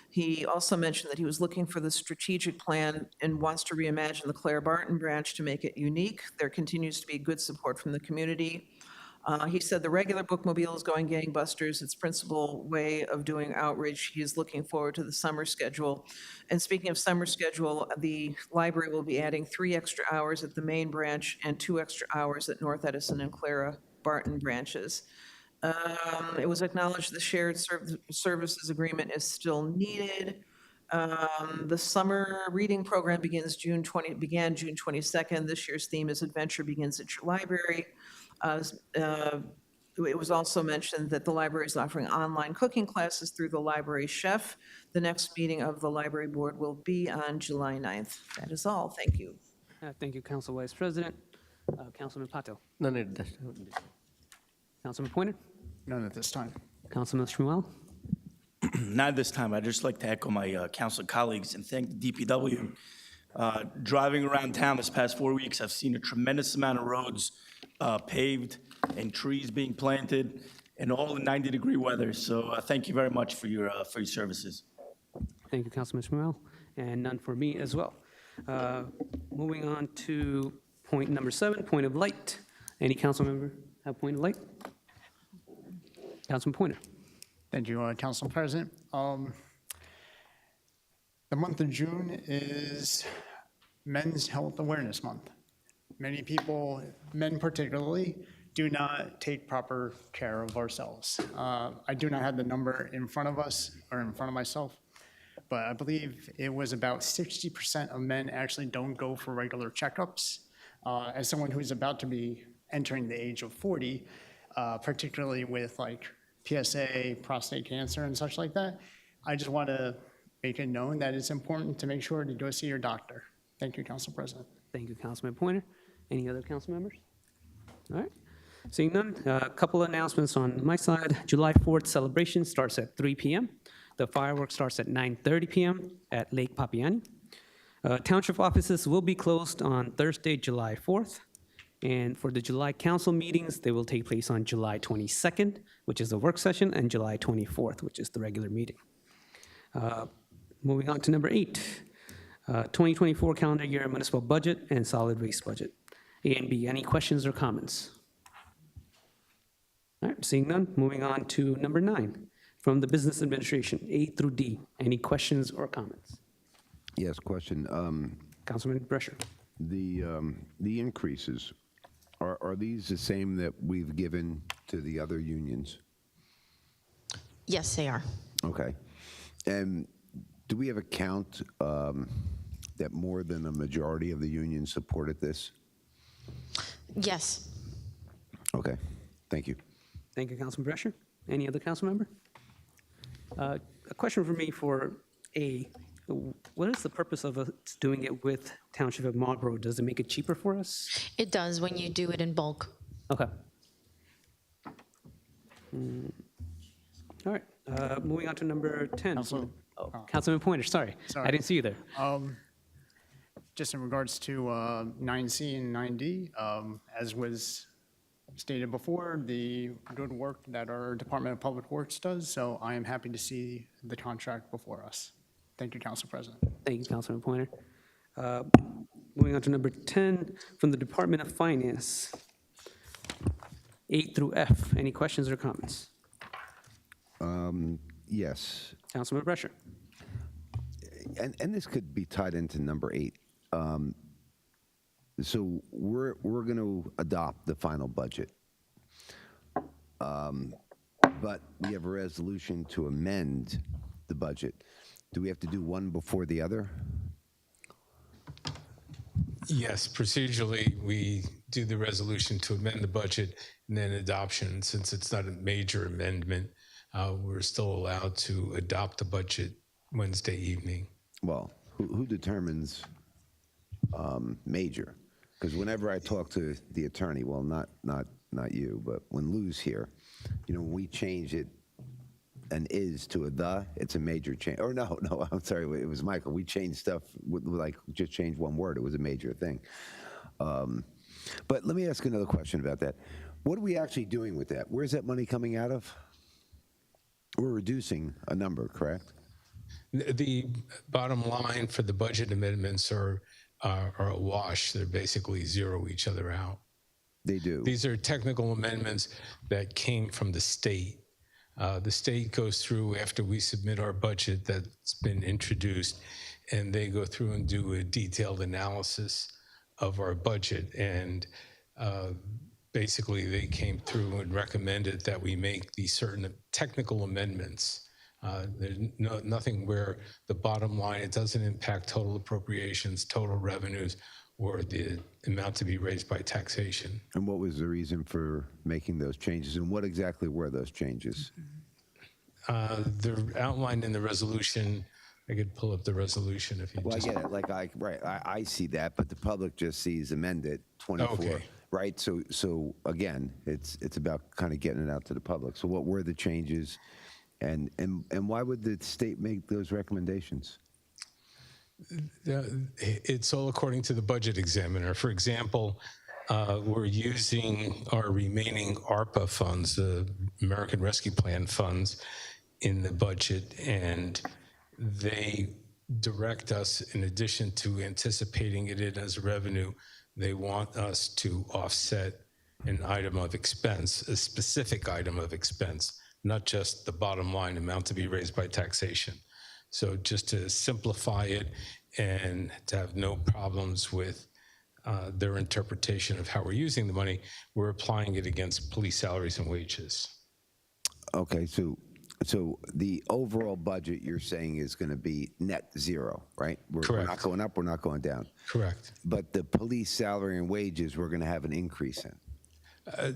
He also mentioned that he was looking for the strategic plan and wants to reimagine the Claire Barton branch to make it unique. There continues to be good support from the community. He said the regular bookmobile is going gangbusters. Its principal way of doing outreach. He is looking forward to the summer schedule. And speaking of summer schedule, the library will be adding 3 extra hours at the main branch and 2 extra hours at North Edison and Clara Barton branches. It was acknowledged the shared services agreement is still needed. The summer reading program began June 22nd. This year's theme is Adventure Begins at Your Library. It was also mentioned that the library is offering online cooking classes through the library chef. The next meeting of the library board will be on July 9th. That is all. Thank you. Thank you, Council Vice President. Councilman Patel. None at this. Councilman Pointer. None at this time. Councilman Shmuel. Not this time. I'd just like to echo my council colleagues and thank the DPW. Driving around town this past 4 weeks, I've seen a tremendous amount of roads paved and trees being planted and all in 90-degree weather. So thank you very much for your services. Thank you, Councilman Shmuel, and none for me as well. Moving on to point number 7, point of light. Any council member have point of light? Councilman Pointer. Thank you, Council President. The month of June is Men's Health Awareness Month. Many people, men particularly, do not take proper care of ourselves. I do not have the number in front of us or in front of myself, but I believe it was about 60% of men actually don't go for regular checkups. As someone who's about to be entering the age of 40, particularly with like PSA, prostate cancer, and such like that, I just want to make it known that it's important to make sure to go see your doctor. Thank you, Council President. Thank you, Councilman Pointer. Any other council members? All right. Seeing none, a couple of announcements on my side. July 4th celebration starts at 3 p.m. The fireworks starts at 9:30 p.m. at Lake Papiani. Township offices will be closed on Thursday, July 4th. And for the July council meetings, they will take place on July 22nd, which is the work session, and July 24th, which is the regular meeting. Moving on to number 8, 2024 calendar year municipal budget and solid waste budget. A and B, any questions or comments? All right, seeing none, moving on to number 9, from the Business Administration, A through D. Any questions or comments? Yes, question. Councilman Brescher. The increases, are these the same that we've given to the other unions? Yes, they are. Okay. And do we have a count that more than a majority of the unions supported this? Yes. Okay. Thank you. Thank you, Councilman Brescher. Any other council member? A question for me for A. What is the purpose of us doing it with Township of Marlborough? Does it make it cheaper for us? It does when you do it in bulk. Okay. All right, moving on to number 10. Councilman Pointer, sorry. Sorry. I didn't see you there. Just in regards to 9C and 9D, as was stated before, the good work that our Department of Public Works does, so I am happy to see the contract before us. Thank you, Council President. Thank you, Councilman Pointer. Moving on to number 10, from the Department of Finance, 8 through F. Any questions or comments? Yes, Councilman Brescher. and this could be tied into number 8. So we're going to adopt the final budget, but we have a resolution to amend the budget. Do we have to do one before the other? Yes, procedurally, we do the resolution to amend the budget and then adoption. Since it's not a major amendment, we're still allowed to adopt the budget Wednesday evening. Well, who determines major? Because whenever I talk to the attorney, well, not you, but when Lou's here, when we change it an is to a the, it's a major change. Or no, I'm sorry, it was Michael. We changed stuff, like just changed one word. It was a major thing. But let me ask another question about that. What are we actually doing with that? Where's that money coming out of? We're reducing a number, correct? The bottom line for the budget amendments are a wash. They're basically zero each other out. They do. These are technical amendments that came from the state. The state goes through after we submit our budget that's been introduced, and they go through and do a detailed analysis of our budget. And basically, they came through and recommended that we make these certain technical amendments. There's nothing where the bottom line, it doesn't impact total appropriations, total revenues, or the amount to be raised by taxation. And what was the reason for making those changes? And what exactly were those changes? They're outlined in the resolution. I could pull up the resolution if you Well, just... I get it. I see that, but the public just sees amended 24. Okay. Right? So again, it's about kind of getting it out to the public. So what were the changes? And why would the state make those recommendations? It's all according to the budget examiner. For example, we're using our remaining ARPA funds, the American Rescue Plan funds, in the budget, and they direct us, in addition to anticipating it as revenue, they want us to offset an item of expense, a specific item of expense, not just the bottom line amount to be raised by taxation. So just to simplify it and to have no problems with their interpretation of how we're using the money, we're applying it against police salaries and wages. Okay, so the overall budget you're saying is going to be net zero, right? We're not going up, we're not going down. Correct. But the police salary and wages, we're going to have an increase in.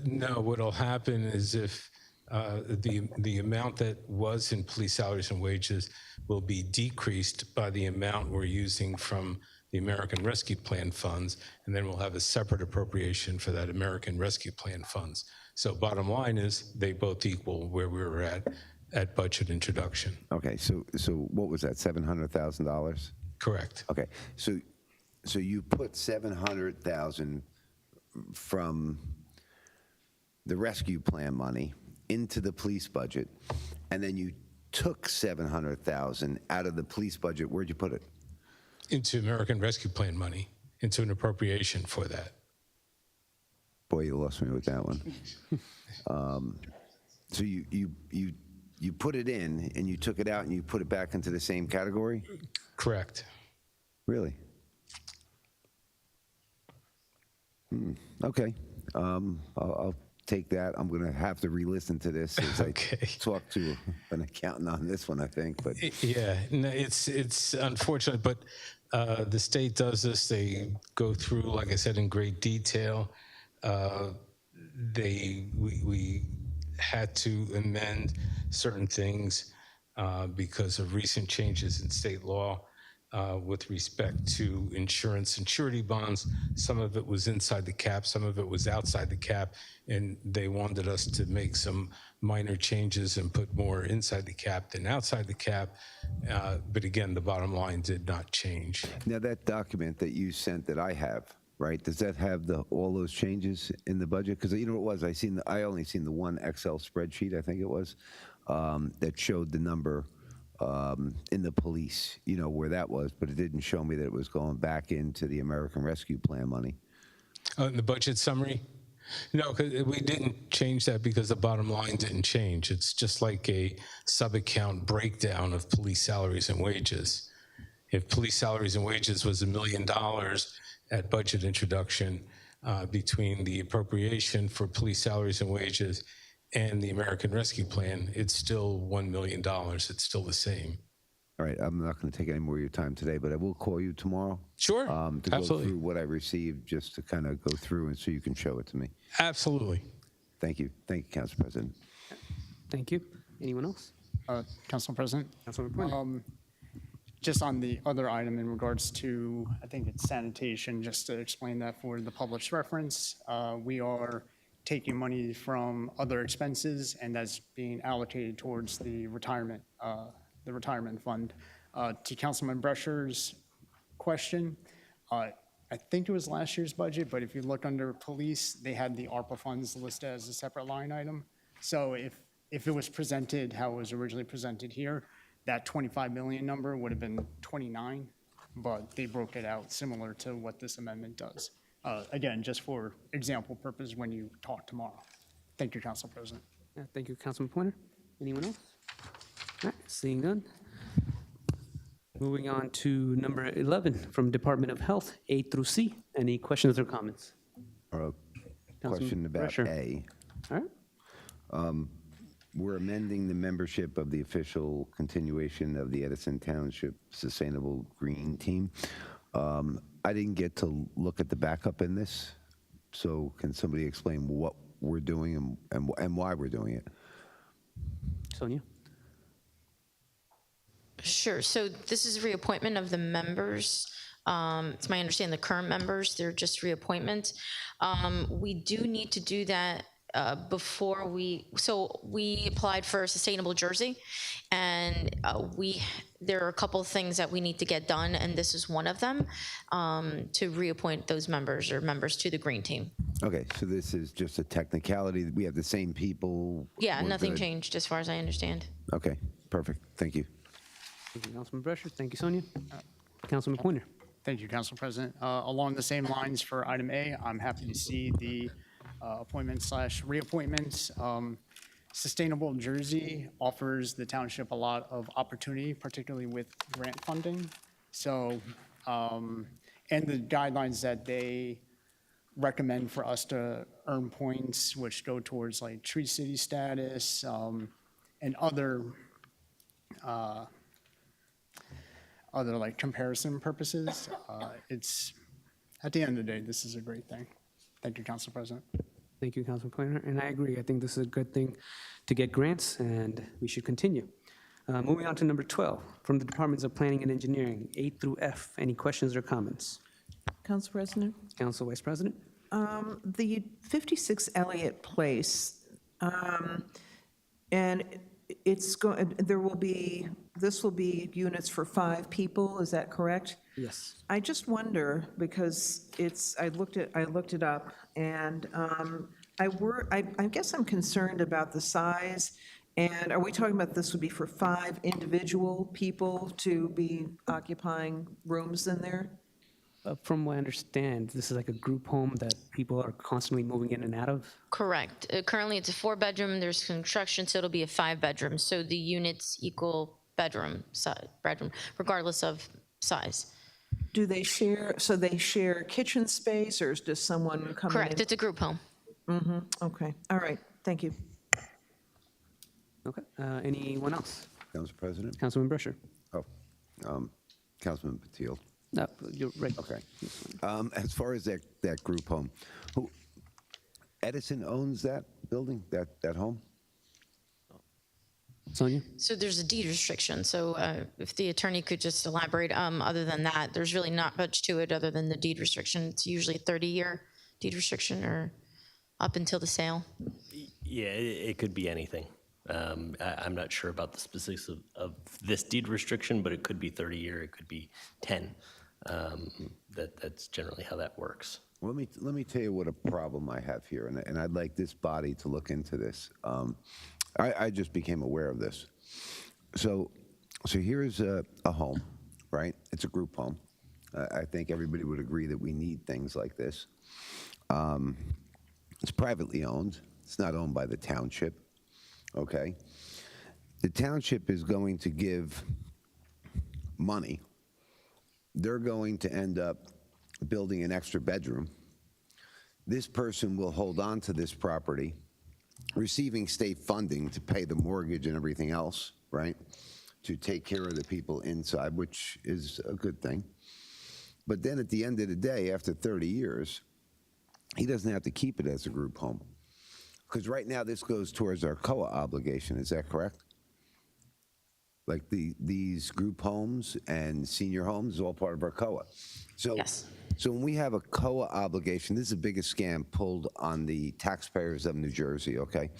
No, what'll happen is if the amount that was in police salaries and wages will be decreased by the amount we're using from the American Rescue Plan funds, and then we'll have a separate appropriation for that American Rescue Plan funds. So bottom line is they both equal where we were at budget introduction. Okay, so what was that, $700,000? Correct. Okay, so you put $700,000 from the rescue plan money into the police budget, and then you took $700,000 out of the police budget. Where'd you put it? Into American Rescue Plan money, into an appropriation for that. Boy, you lost me with that one. So you put it in, and you took it out, and you put it back into the same category? Correct. Really? Okay. I'll take that. I'm going to have to re-listen to this as I talk to an accountant on this one, I think. But yeah, no, it's unfortunate, but the state does this. They go through, like I said, in great detail. We had to amend certain things because of recent changes in state law. with respect to insurance and surety bonds. Some of it was inside the cap, some of it was outside the cap, and they wanted us to make some minor changes and put more inside the cap than outside the cap. But again, the bottom line did not change. Now, that document that you sent that I have, right, does that have all those changes in the budget? Because you know what it was, I only seen the one Excel spreadsheet, I think it was, that showed the number in the police, where that was, but it didn't show me that it was going back into the American Rescue Plan money. In the budget summary? No, 'cause we didn't change that because the bottom line didn't change. It's just like a sub-account breakdown of police salaries and wages. If police salaries and wages was $1 million at budget introduction, between the appropriation for police salaries and wages and the American Rescue Plan, it's still $1 million. It's still the same. All right, I'm not going to take any more of your time today, but I will call you tomorrow. Sure, to absolutely. go through what I received, just to kind of go through and so you can show it to me. Absolutely. Thank you. Thank you, Council President. Thank you. Anyone else? Council President? Councilman Pointer. Just on the other item in regards to, I think it's sanitation, just to explain that for the public's reference, we are taking money from other expenses, and that's being allocated towards the retirement fund. To Councilman Brescher's question, I think it was last year's budget, but if you look under police, they had the ARPA funds listed as a separate line item. So if it was presented how it was originally presented here, that 25 million number would have been 29, but they broke it out similar to what this amendment does. Again, just for example purpose when you talk tomorrow. Thank you, Council President. Thank you, Councilman Pointer. Anyone else? All right, seeing none. Moving on to number 11 from Department of Health, A through C. Any questions or comments? Or a Councilman question about Brescher. A. All right. We're amending the membership of the official continuation of the Edison Township Sustainable Green Team. I didn't get to look at the backup in this, so can somebody explain what we're doing and why we're doing it? Sonia? Sure. So this is reappointment of the members. It's my understanding the current members, they're just reappointment. We do need to do that before we applied for a sustainable jersey, and there are a couple of things that we need to get done, and this is one of them, to reappoint those members or members to the green team. Okay, so this is just a technicality. We have the same people. Yeah, We're nothing good. changed as far as I understand. Okay, perfect. Thank you. Thank you, Councilman Brescher. Thank you, Sonia. Councilman Pointer. Thank you, Council President. Along the same lines for item A, I'm happy to see the appointment/reappointments. Sustainable Jersey offers the township a lot of opportunity, particularly with grant funding. So, and the guidelines that they recommend for us to earn points, which go towards like tree city status and other like comparison purposes. It's, at the end of the day, this is a great thing. Thank you, Council President. Thank you, Councilman Pointer. And I agree. I think this is a good thing to get grants, and we should continue. Moving on to number 12, from the Departments of Planning and Engineering, A through F. Any questions or comments? Council President? Council Vice President? The 56 Elliott Place, and this will be units for 5 people, is that correct? Yes. I just wonder, because I looked it up, and I guess I'm concerned about the size. And are we talking about this would be for 5 individual people to be occupying rooms in there? From what I understand, this is like a group home that people are constantly moving in and out of? Correct. Currently, it's a 4-bedroom. There's construction, so it'll be a 5-bedroom. So the units equal bedroom, regardless of size. Do they share, so they share kitchen space, or does someone come in? Correct. It's a group home. Mm-hmm. Okay. All right. Thank you. Okay. Anyone else? Council President? Councilman Brescher? Councilman Patil. No, you're right. Okay. As far as that group home, Edison owns that building, that home? Sonia? So there's a deed restriction, so if the attorney could just elaborate, other than that, there's really not much to it other than the deed restriction. It's usually a 30-year deed restriction or up until the sale. Yeah, it could be anything. I'm not sure about the specifics of this deed restriction, but it could be 30-year, it could be 10. That's generally how that works. Let me tell you what a problem I have here, and I'd like this body to look into this. I just became aware of this. So here's a home, right? It's a group home. I think everybody would agree that we need things like this. It's privately owned. It's not owned by the township, okay? The township is going to give money. They're going to end up building an extra bedroom. This person will hold on to this property, receiving state funding to pay the mortgage and everything else, right? To take care of the people inside, which is a good thing. But then at the end of the day, after 30 years, he doesn't have to keep it as a group home. Because right now this goes towards our COA obligation, is that correct? Like these group homes and senior homes is all part of our COA. So, Yes. So when we have a COA obligation, this is the biggest scam pulled on the taxpayers of New Jersey, okay?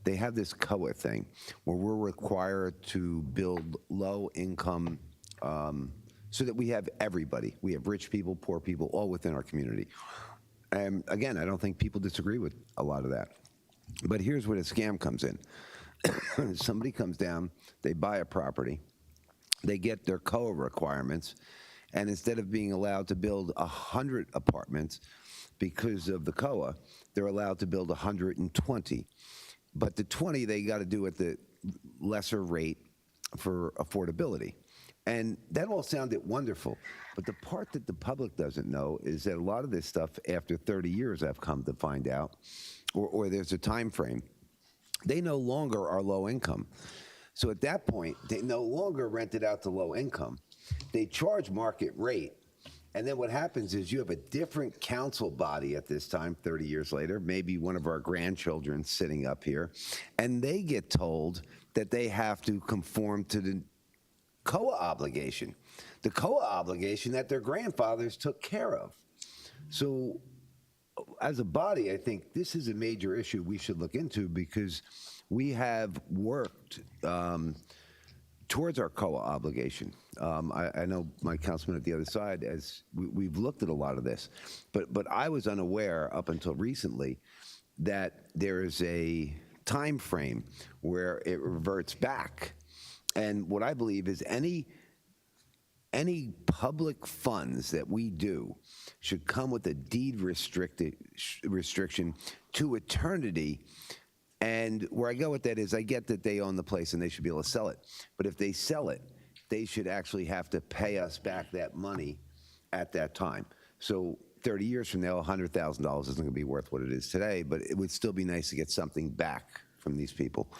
They have this COA thing where we're required to build low income so that we have everybody. We have rich people, poor people, all within our community. And again, I don't think people disagree with a lot of that. But here's where the scam comes in. Somebody comes down, they buy a property, they get their COA requirements, and instead of being allowed to build 100 apartments because of the COA, they're allowed to build 120. But the 20, they got to do at the lesser rate for affordability. And that all sounded wonderful. But the part that the public doesn't know is that a lot of this stuff, after 30 years, I've come to find out, or there's a time frame, they no longer are low income. So at that point, they no longer rent it out to low income. They charge market rate. And then what happens is you have a different council body at this time, 30 years later, maybe one of our grandchildren sitting up here, and they get told that they have to conform to the COA obligation, the COA obligation that their grandfathers took care of. So as a body, I think this is a major issue we should look into because we have worked towards our COA obligation. I know my councilman at the other side, as we've looked at a lot of this, but I was unaware up until recently that there is a time frame where it reverts back. And what I believe is any public funds that we do should come with a deed restriction to eternity. And where I go with that is I get that they own the place and they should be able to sell it. But if they sell it, they should actually have to pay us back that money at that time. So 30 years from now, $100,000 isn't going to be worth what it is today, but it would still be nice to get something back from these people.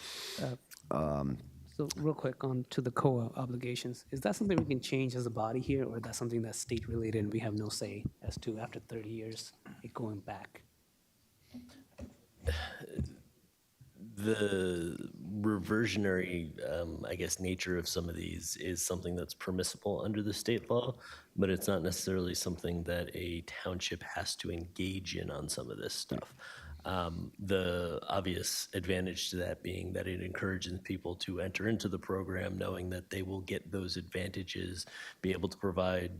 So real quick on to the COA obligations. Is that something we can change as a body here, or that's something that's state related and we have no say as to after 30 years it going back? The reversionary, I guess, nature of some of these is something that's permissible under the state law, but it's not necessarily something that a township has to engage in on some of this stuff. The obvious advantage to that being that it encourages people to enter into the program knowing that they will get those advantages, be able to provide,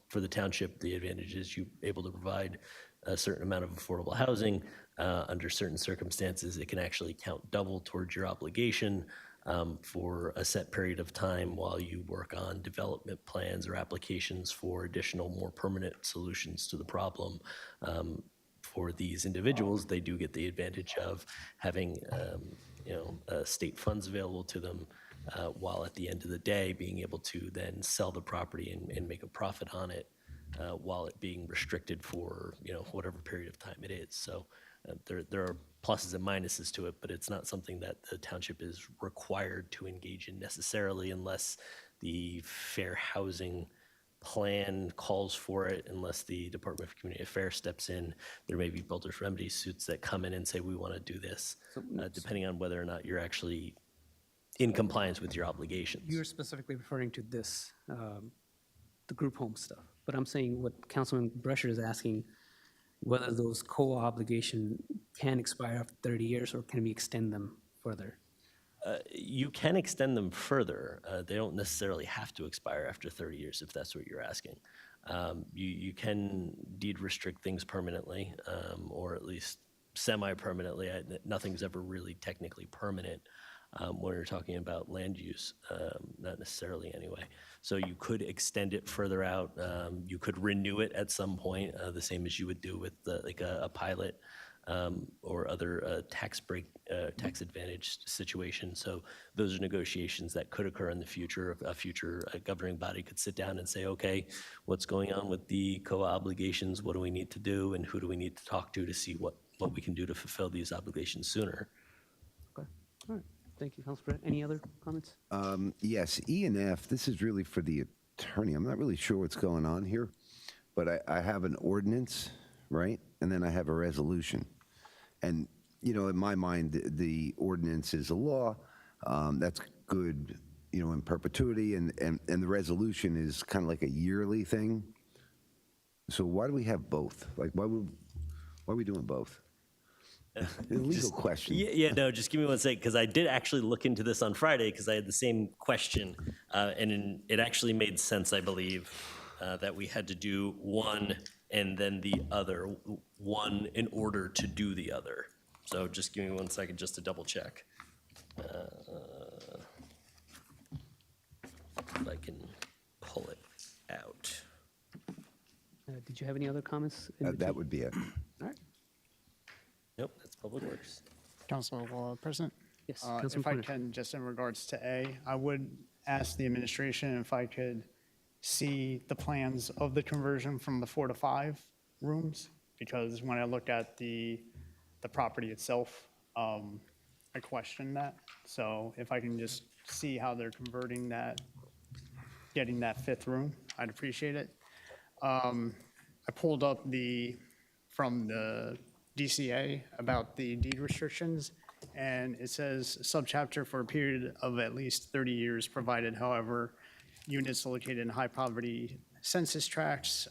for the township, the advantage is you're able to provide a certain amount of affordable housing. Under certain circumstances, it can actually count double towards your obligation for a set period of time while you work on development plans or applications for additional, more permanent solutions to the problem. For these individuals, they do get the advantage of having, state funds available to them, while at the end of the day, being able to then sell the property and make a profit on it, while it being restricted for, whatever period of time it is. So there are pluses and minuses to it, but it's not something that the township is required to engage in necessarily unless the fair housing plan calls for it, unless the Department of Community Affairs steps in. There may be builder's remedy suits that come in and say, we want to do this, depending on whether or not you're actually in compliance with your obligations. You're specifically referring to this, the group home stuff. But I'm saying what Councilman Brescher is asking, whether those co-obligation can expire after 30 years, or can we extend them further? You can extend them further. They don't necessarily have to expire after 30 years, if that's what you're asking. You can deed restrict things permanently, or at least semi-permanently. Nothing's ever really technically permanent when you're talking about land use, not necessarily anyway. So you could extend it further out. You could renew it at some point, the same as you would do with like a pilot or other tax advantage situation. So those are negotiations that could occur in the future. A future governing body could sit down and say, okay, what's going on with the COA obligations? What do we need to do? And who do we need to talk to see what we can do to fulfill these obligations sooner? Okay, all right. Thank you, Councilor Brett. Any other comments? Yes, E and F, this is really for the attorney. I'm not really sure what's going on here, but I have an ordinance, right? And then I have a resolution. And, you know, in my mind, the ordinance is a law. That's good, you know, in perpetuity. And the resolution is kind of like a yearly thing. So why do we have both? Like, why are we doing both? Legal question. Yeah, no, just give me one second, because I did actually look into this on Friday, because I had the same question, and it actually made sense, I believe, that we had to do one and then the other, one in order to do the other. So just give me 1 second just to double check. If I can pull it out. Did you have any other comments? That would be it. All right. Nope, that's Public Works. Council President? Yes, If Councilman I Pointer. can, just in regards to A, I would ask the administration if I could see the plans of the conversion from the 4 to 5 rooms, because when I looked at the property itself, I questioned that. So if I can just see how they're converting that, getting that 5th room, I'd appreciate it. I pulled up from the DCA about the deed restrictions, and it says subchapter for a period of at least 30 years, provided, however, units located in high poverty census tracts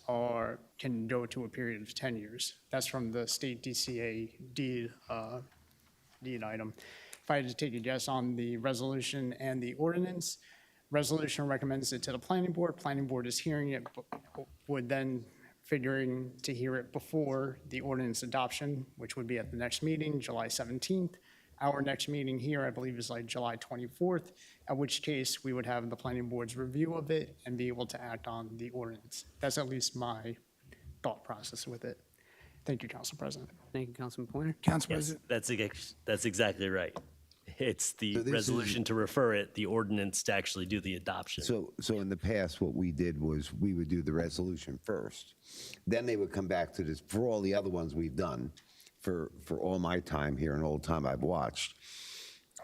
can go to a period of 10 years. That's from the state DCA deed item. If I had to take a guess on the resolution and the ordinance, resolution recommends it to the planning board is hearing it, would then figuring to hear it before the ordinance adoption, which would be at the next meeting, July 17th. Our next meeting here, I believe, is like July 24th, at which case we would have the planning board's review of it and be able to act on the ordinance. That's at least my thought process with it. Thank you, Council President. Thank you, Councilman Pointer. Council Yes, President, that's exactly right. It's the So this resolution to refer it, the ordinance to actually do the adoption. So in the past, what we did was we would do the resolution first. Then they would come back to this, for all the other ones we've done, for all my time here and all the time I've watched.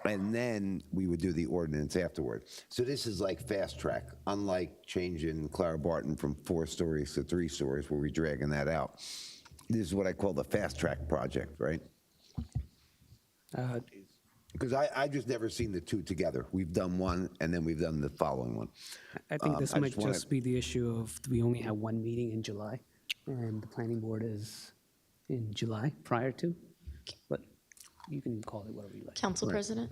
And then we would do the ordinance afterward. So this is like fast track, unlike changing Clara Barton from 4 stories to 3 stories where we're dragging that out. This is what I call the fast track project, right? Because I just never seen the two together. We've done one, and then we've done the following one. I think this I might just wanna- just be the issue of we only have one meeting in July, and the planning board is in July prior to, but you can call it whatever you like. Council President?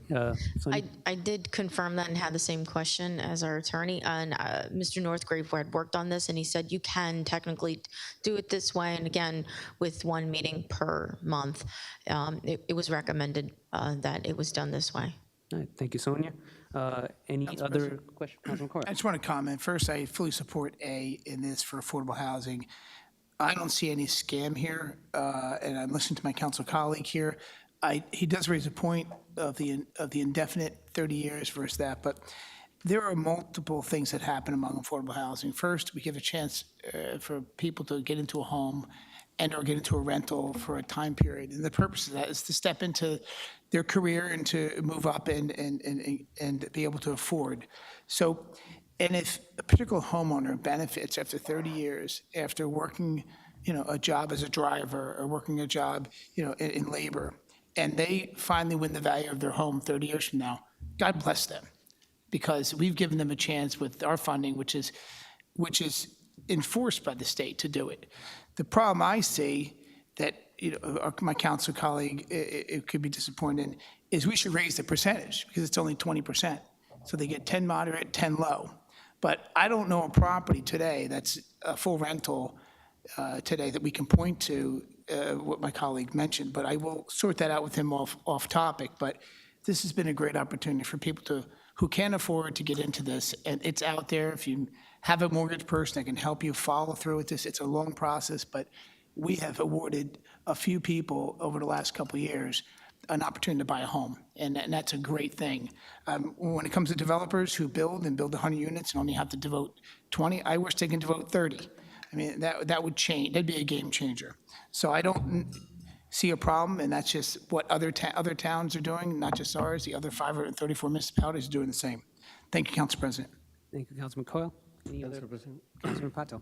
Sonia? I did confirm that and had the same question as our attorney, and Mr. Northgrave had worked on this, and he said you can technically do it this way, and again, with 1 meeting per month. It was recommended that it was done this way. All right, thank you, Sonia. Any other question, Councilman Coyle? I just want to comment. First, I fully support A in this for affordable housing. I don't see any scam here, and I'm listening to my council colleague here. He does raise a point of the indefinite 30 years versus that, but there are multiple things that happen among affordable housing. First, we give a chance for people to get into a home and or get into a rental for a time period. And the purpose of that is to step into their career and to move up and be able to afford. So, and if a particular homeowner benefits after 30 years, after working, a job as a driver or working a job, in labor, and they finally win the value of their home 30 years from now, God bless them, because we've given them a chance with our funding, which is enforced by the state to do it. The problem I see that, my council colleague, it could be disappointed in, is we should raise the percentage, because it's only 20%. So they get 10 moderate, 10 low. But I don't know a property today that's a full rental today that we can point to, what my colleague mentioned, but I will sort that out with him off topic. But this has been a great opportunity for people who can afford to get into this, and it's out there. If you have a mortgage person that can help you follow through with this, it's a long process, but we have awarded a few people over the last couple of years an opportunity to buy a home, and that's a great thing. When it comes to developers who build 100 units and only have to devote 20, I wish they can devote 30. I mean, that would change, that'd be a game changer. So I don't see a problem, and that's just what other towns are doing, not just ours. The other 534 municipalities are doing the same. Thank you, Council President. Thank you, Councilman Coyle. Any other? Councilman Patel.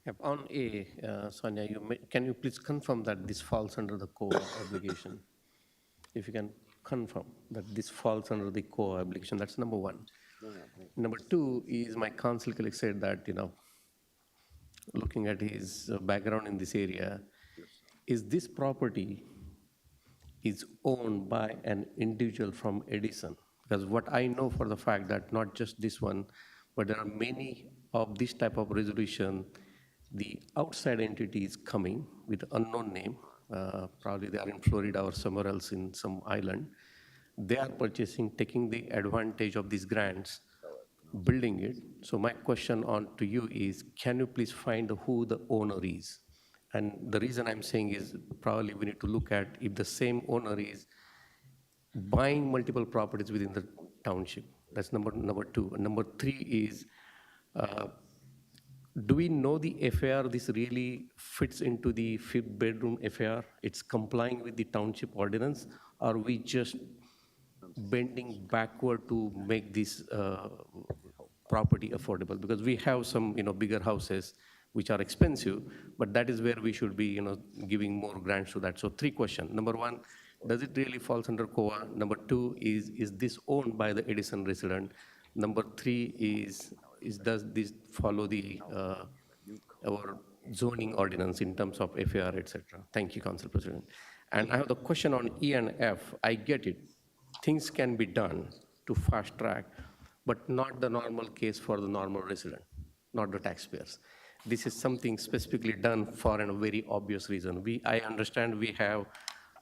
Yep. On A, Sonia, can you please confirm that this falls under the core obligation? If you can confirm that this falls under the core obligation, that's number one. Number two is my council colleague said that, looking at his background in this area, is this property is owned by an individual from Edison? Because what I know for the fact that not just this one, but there are many of this type of resolution, the outside entity is coming with unknown name, probably they are in Florida or somewhere else in some island. They are purchasing, taking the advantage of these grants, building it. So my question on to you is, can you please find who the owner is? And the reason I'm saying is probably we need to look at if the same owner is buying multiple properties within the township. That's number two. Number three is, do we know the FAR, this really fits into the 5th bedroom FAR? It's complying with the township ordinance, or are we just bending backward to make this property affordable? Because we have some, bigger houses which are expensive, but that is where we should be, giving more grants to that. So 3 questions. Number 1, does it really falls under COA? Number 2 is this owned by the Edison resident? Number 3 is does this follow the our zoning ordinance in terms of FAR, etc.? Thank you, Council President. And I have the question on E and F. I get it. Things can be done to fast track, but not the normal case for the normal resident, not the taxpayers. This is something specifically done for a very obvious reason. I understand we have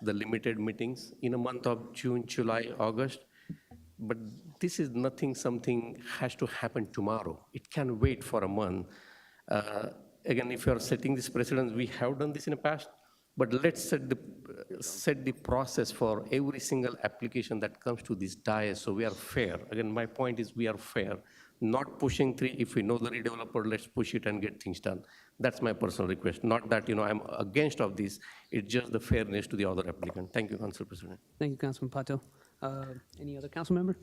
the limited meetings in a month of June, July, August, but this is something has to happen tomorrow. It can wait for a month. Again, if you are setting this precedent, we have done this in the past, but let's set the process for every single application that comes to this dais, so we are fair. Again, my point is we are fair, not pushing 3. If we know the redeveloper, let's push it and get things done. That's my personal request. Not that I'm against of this. It's just the fairness to the other applicant. Thank you, Council President. Thank you, Councilman Patel. Any other council member?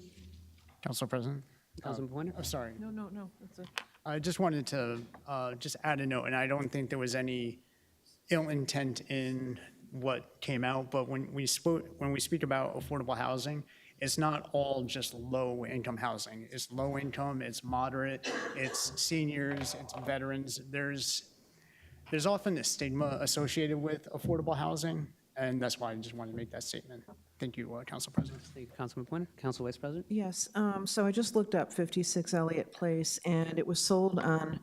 Council President? Councilman Pointer? Oh, sorry. No, that's it. I just wanted to just add a note, and I don't think there was any ill intent in what came out, but when we speak about affordable housing, it's not all just low-income housing. It's low-income, it's moderate, it's seniors, it's veterans. There's often a stigma associated with affordable housing, and that's why I just wanted to make that statement. Thank you, Council President. Thank you, Councilman Pointer. Council Vice President? Yes, so I just looked up 56 Elliott Place, and it was sold on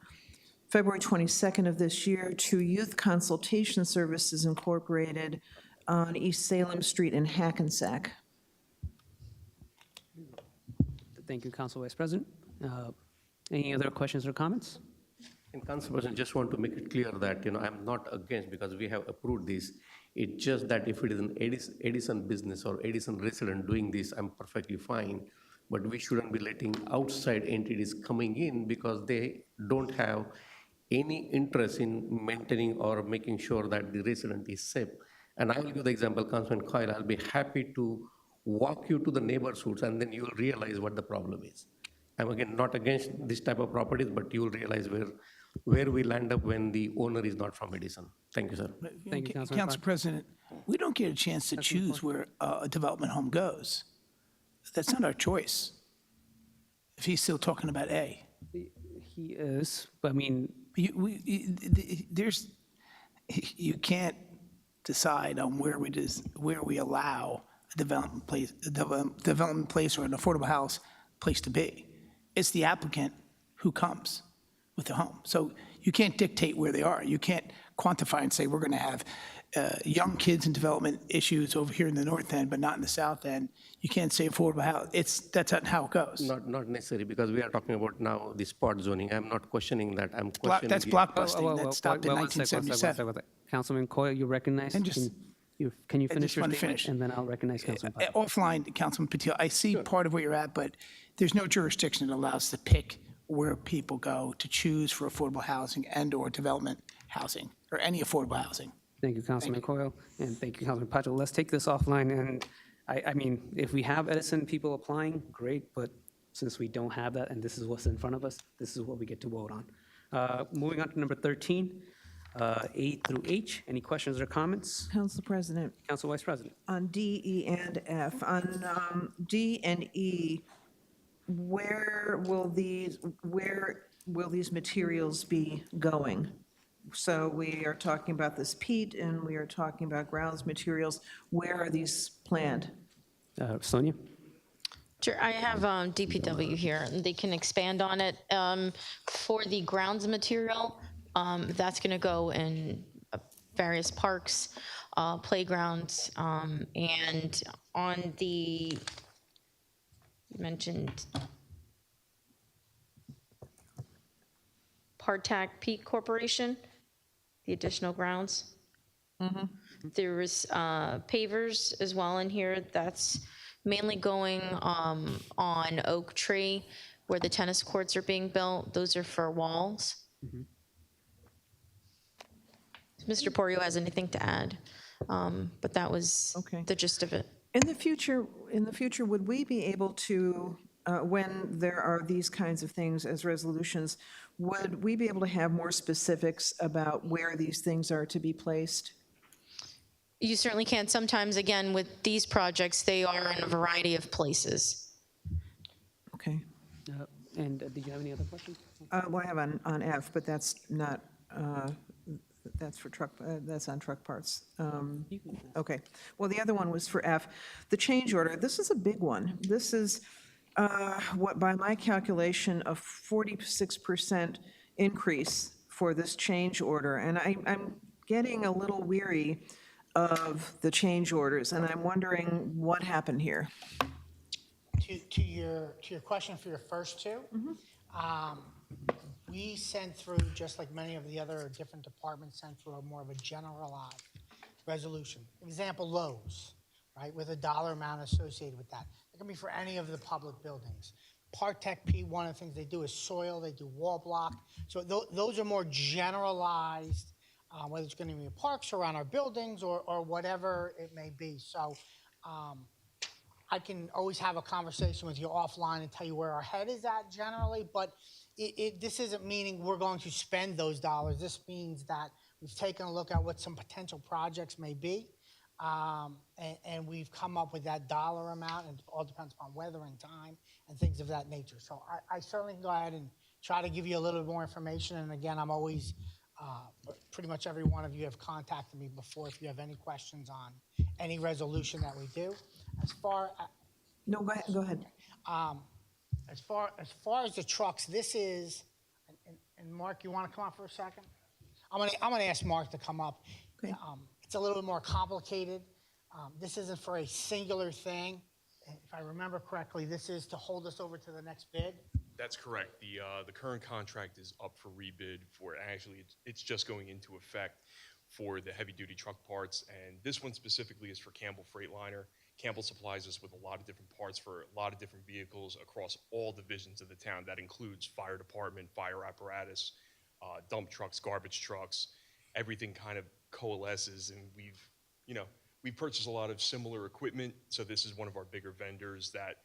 February 22nd of this year to Youth Consultation Services Incorporated on East Salem Street in Hackensack. Thank you, Council Vice President. Any other questions or comments? And Council President, just want to make it clear that, I'm not against because we have approved this. It's just that if it is an Edison business or Edison resident doing this, I'm perfectly fine. But we shouldn't be letting outside entities coming in because they don't have any interest in maintaining or making sure that the resident is safe. And I will give the example, Councilman Coyle, I'll be happy to walk you to the neighborhoods and then you will realize what the problem is. I'm again not against this type of properties, but you will realize where where we'll end up when the owner is not from Edison. Thank you, sir. Thank you, Councilman Council President, we don't get a chance to choose where a development home goes. That's not our choice. If he's still talking about A. He is, but I mean, You can't decide on where we allow a development place or an affordable house place to be. It's the applicant who comes with the home. So you can't dictate where they are. You can't quantify and say, we're going to have young kids and development issues over here in the north end, but not in the south end. You can't say affordable house. That's not how it goes. Not necessarily, because we are talking about now the spot zoning. I'm not questioning that. I'm questioning. That's blockbusting. That stopped in one sec, 1977. Councilman Coyle, you recognize? And just- Can you I finish just your wanna statement? finish. And then I'll recognize Councilman Patel. Offline, Councilman Patel, I see part of where you're at, but there's no jurisdiction that allows us to pick where people go to choose for affordable housing and/or development housing, or any affordable housing. Thank you, Councilman Coyle, and thank you, Councilman Patel. Let's take this offline, and I mean, if we have Edison people applying, great, but since we don't have that, and this is what's in front of us, this is what we get to vote on. Moving on to number 13, A through H. Any questions or comments? Council President, Council Vice President. on D, E, and F, on D and E, where will these materials be going? So we are talking about this peat, and we are talking about grounds materials. Where are these planned? Sonia? Sure, I have DPW here, and they can expand on it. For the grounds material, that's going to go in various parks, playgrounds, and on the, you mentioned Partac Peak Corporation, the additional grounds. There was pavers as well in here. That's mainly going on Oak Tree, where the tennis courts are being built. Those are for walls. Mr. Porio has anything to add, but that was the gist of it. In the future, would we be able to, when there are these kinds of things as resolutions, would we be able to have more specifics about where these things are to be placed? You certainly can. Sometimes, again, with these projects, they are in a variety of places. Okay. And did you have any other questions? Well, I have on F, but that's not, that's for truck, that's on truck parts. Okay. Well, the other one was for F. The change order, this is a big one. This is, what, by my calculation, a 46% increase for this change order. And I'm getting a little weary of the change orders, and I'm wondering what happened here. To your question for your first two, we sent through, just like many of the other different departments, sent through more of a generalized resolution. Example, Lowe's, right, with a dollar amount associated with that. It can be for any of the public buildings. Partech P, one of the things they do is soil, they do wall block. So those are more generalized, whether it's going to be in parks around our buildings or whatever it may be. So I can always have a conversation with you offline and tell you where our head is at generally, but this isn't meaning we're going to spend those dollars. This means that we've taken a look at what some potential projects may be, and we've come up with that dollar amount, and it all depends upon weather and time and things of that nature. So I certainly can go ahead and try to give you a little bit more information, and again, I'm always, pretty much every one of you have contacted me before if you have any questions on any resolution that we do. As far No, go ahead. as far as the trucks, this is, and Mark, you want to come up for a second? I'm gonna ask Mark to come up. Okay. It's a little bit more complicated. This isn't for a singular thing. If I remember correctly, this is to hold us over to the next bid. That's correct. The current contract is up for rebid for, actually, it's just going into effect for the heavy-duty truck parts, and this one specifically is for Campbell Freightliner. Campbell supplies us with a lot of different parts for a lot of different vehicles across all divisions of the town. That includes fire department, fire apparatus, dump trucks, garbage trucks. Everything kind of coalesces, and we've purchased a lot of similar equipment, so this is one of our bigger vendors that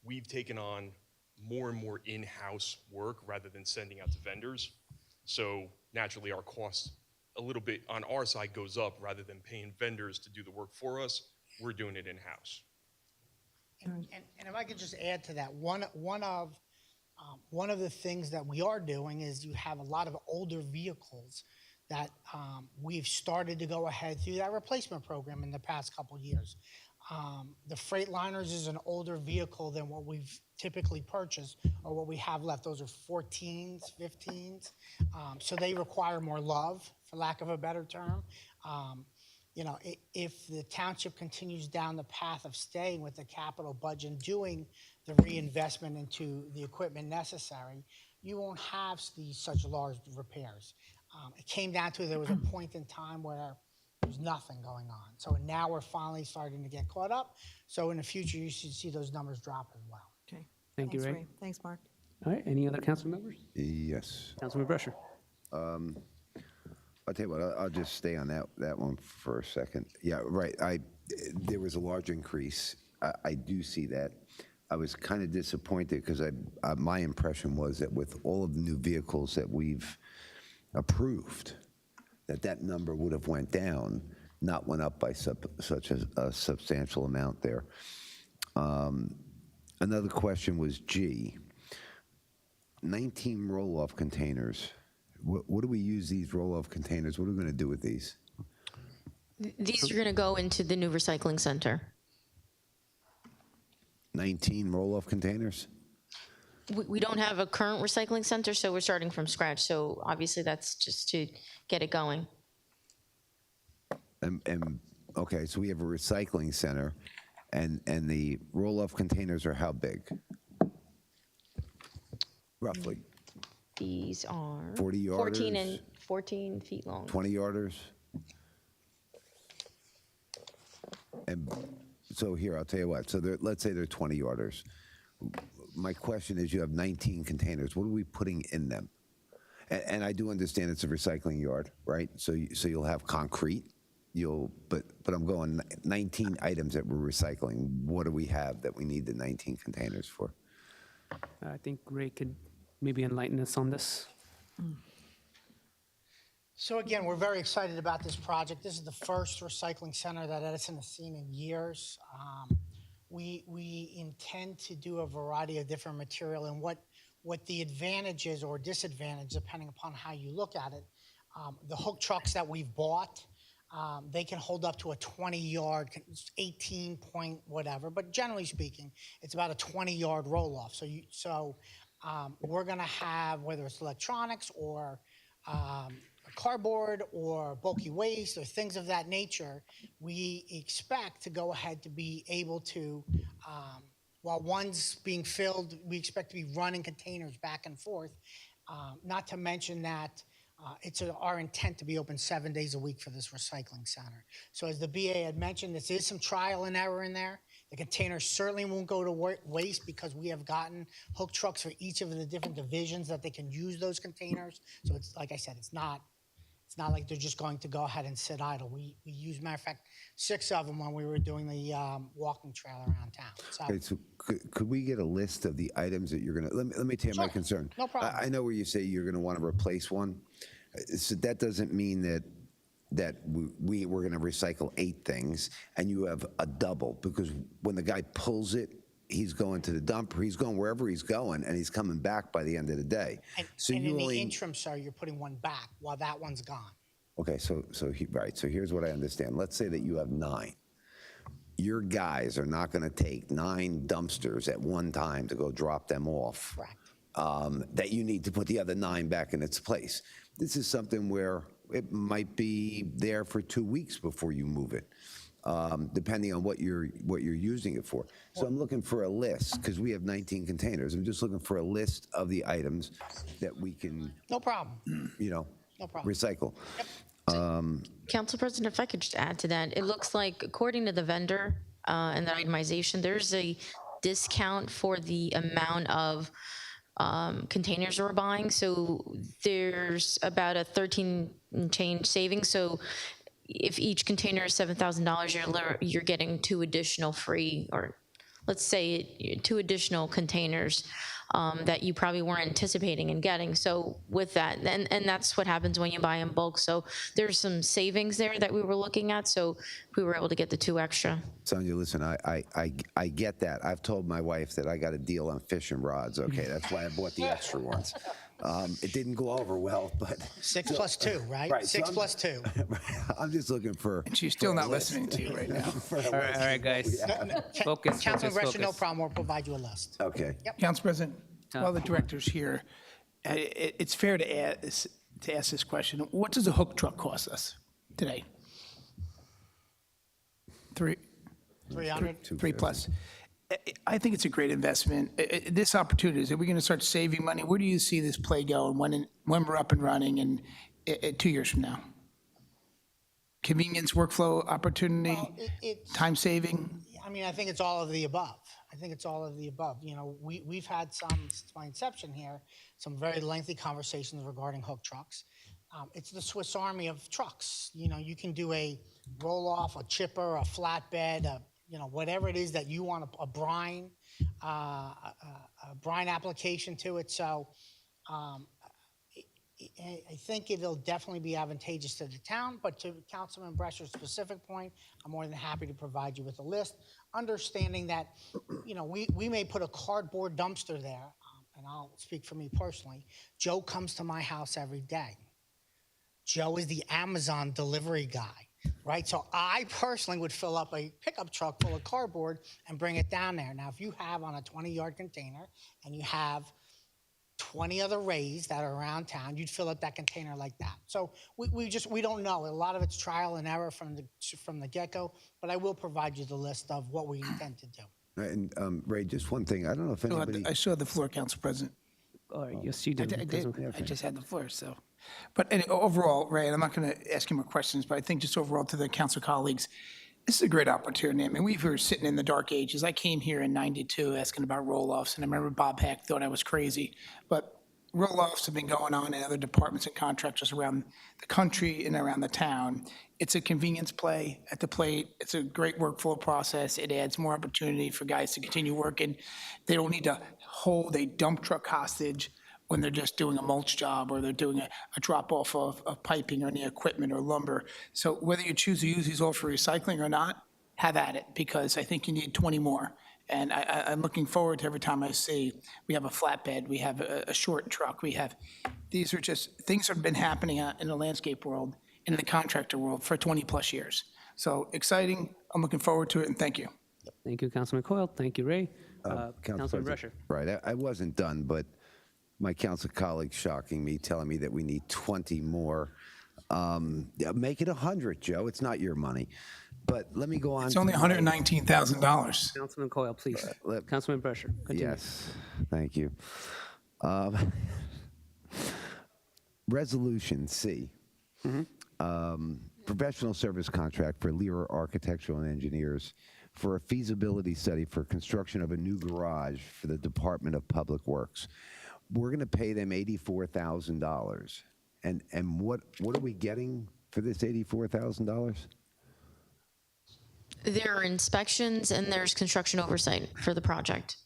we've taken on more and more in-house work rather than sending out to vendors. So naturally, our cost a little bit on our side goes up rather than paying vendors to do the work for us. We're doing it in-house. And if I could just add to that, one of the things that we are doing is you have a lot of older vehicles that we've started to go ahead through that replacement program in the past couple of years. The Freightliners is an older vehicle than what we've typically purchased or what we have left. Those are 14s, 15s. So they require more love, for lack of a better term. You know, if the township continues down the path of staying with the capital budget and doing the reinvestment into the equipment necessary, you won't have these such large repairs. It came down to there was a point in time where there was nothing going on. So now we're finally starting to get caught up. So in the future, you should see those numbers drop as well. Okay. Thank you, Thanks, Ray. Thanks, Mark. All right, any other council members? Yes. Councilman Brescher. I'll tell you what, I'll just stay on that one for a second. Yeah, right, there was a large increase. I do see that. I was kind of disappointed because my impression was that with all of the new vehicles that we've approved, that number would have went down, not went up by such a substantial amount there. Another question was G, 19 roll-off containers. What do we use these roll-off containers? What are we going to do with these? These are going to go into the new recycling center. 19 roll-off containers? We don't have a current recycling center, so we're starting from scratch. So obviously that's just to get it going. And okay, so we have a recycling center, and the roll-off containers are how big? Roughly? These are 40 yarders? 14 feet long. 20 yarders? And so here, I'll tell you what. So let's say they're 20 yarders. My question is, you have 19 containers. What are we putting in them? And I do understand it's a recycling yard, right? So you'll have concrete. But I'm going 19 items that we're recycling. What do we have that we need the 19 containers for? I think Ray could maybe enlighten us on this. So again, we're very excited about this project. This is the first recycling center that Edison has seen in years. We intend to do a variety of different material, and what the advantages or disadvantage, depending upon how you look at it, the hook trucks that we've bought, they can hold up to a 20-yard, 18 point whatever, but generally speaking, it's about a 20-yard roll-off. So we're going to have, whether it's electronics or cardboard or bulky waste or things of that nature, we expect to go ahead to be able to, while one's being filled, we expect to be running containers back and forth. Not to mention that it's our intent to be open 7 days a week for this recycling center. So as the BA had mentioned, this is some trial and error in there. The containers certainly won't go to waste because we have gotten hook trucks for each of the different divisions that they can use those containers. So it's, like I said, it's not like they're just going to go ahead and sit idle. We use, matter of fact, 6 of them when we were doing the walking trail around town. So, Okay, so could we get a list of the items that you're going to, let me tell you my concern. No problem. I know where you say you're going to want to replace one. So that doesn't mean that we're going to recycle 8 things and you have a double, because when the guy pulls it, he's going to the dumper, he's going wherever he's going, and he's coming back by the end of the day. So and you in the only, interim, sir, you're putting one back while that one's gone. okay, right, so here's what I understand. Let's say that you have 9. Your guys are not going to take 9 dumpsters at one time to go drop them off. Correct. That you need to put the other 9 back in its place. This is something where it might be there for 2 weeks before you move it, depending on what you're using it for. So I'm looking for a list, because we have 19 containers. I'm just looking for a list of the items that we can, No problem. No problem. recycle. Council President, if I could just add to that, it looks like according to the vendor and the itemization, there's a discount for the amount of containers we're buying. So there's about a 13 and change savings. So if each container is $7,000, you're getting 2 additional free, or let's say, 2 additional containers that you probably weren't anticipating and getting. So with that, and that's what happens when you buy in bulk. So there's some savings there that we were looking at, so we were able to get the 2 extra. Sonia, listen, I get that. I've told my wife that I got a deal on fishing rods, okay? That's why I bought the extra ones. It didn't go over well, but... 6 plus 2, right? Right, 6 so plus 2. I'm just looking for... And she's still not listening to you right now. All right, guys. Focus, Councilman focus, Brescher, no focus. problem, we'll provide you a list. Okay. Council President, while the director's here, it's fair to ask this question. What does a hook truck cost us today? 300? 3 plus. I think it's a great investment. This opportunity, are we going to start saving money? Where do you see this play going when we're up and running and 2 years from now? Convenience, workflow opportunity, time saving? I mean, I think it's all of the above. I think it's all of the above. You know, we've had some, since my inception here, some very lengthy conversations regarding hook trucks. It's the Swiss Army of trucks. You know, you can do a roll-off, a chipper, a flatbed, you know, whatever it is that you want, a brine application to it. So I think it'll definitely be advantageous to the town, but to Councilman Brescher's specific point, I'm more than happy to provide you with a list, understanding that, you know, we may put a cardboard dumpster there, and I'll speak for me personally. Joe comes to my house every day. Joe is the Amazon delivery guy, right? So I personally would fill up a pickup truck full of cardboard and bring it down there. Now, if you have on a 20-yard container and you have 20 other rays that are around town, you'd fill up that container like that. So we don't know. A lot of it's trial and error from the get-go, but I will provide you the list of what we intend to do. And Ray, just one thing. I don't know if anybody... I still have the floor, Council President. Yes, you did. I just had the floor, so. But overall, Ray, and I'm not going to ask you more questions, but I think just overall to the council colleagues, this is a great opportunity. I mean, we were sitting in the dark ages. I came here in '92 asking about roll-offs, and I remember Bob Heck thought I was crazy. But roll-offs have been going on in other departments and contractors around the country and around the town. It's a convenience play at the plate. It's a great workflow process. It adds more opportunity for guys to continue working. They don't need to hold a dump truck hostage when they're just doing a mulch job or they're doing a drop-off of piping or any equipment or lumber. So whether you choose to use these all for recycling or not, have at it, because I think you need 20 more. And I'm looking forward to every time I see we have a flatbed, we have a short truck, these are just things that have been happening in the landscape world, in the contractor world for 20 plus years. So exciting, I'm looking forward to it, and thank you. Thank you, Councilman Coyle. Thank you, Ray. President, Councilman Brescher. Right, I wasn't done, but my council colleagues shocking me, telling me that we need 20 more. Make it 100, Joe. It's not your money. But let me go on. It's only $119,000. Councilman Coyle, please. Councilman Brescher, continue. Yes, thank you. Resolution C. Professional service contract for Lear Architectural and Engineers for a feasibility study for construction of a new garage for the Department of Public Works. We're going to pay them $84,000. And what are we getting for this $84,000? There are inspections and there's construction oversight for the project.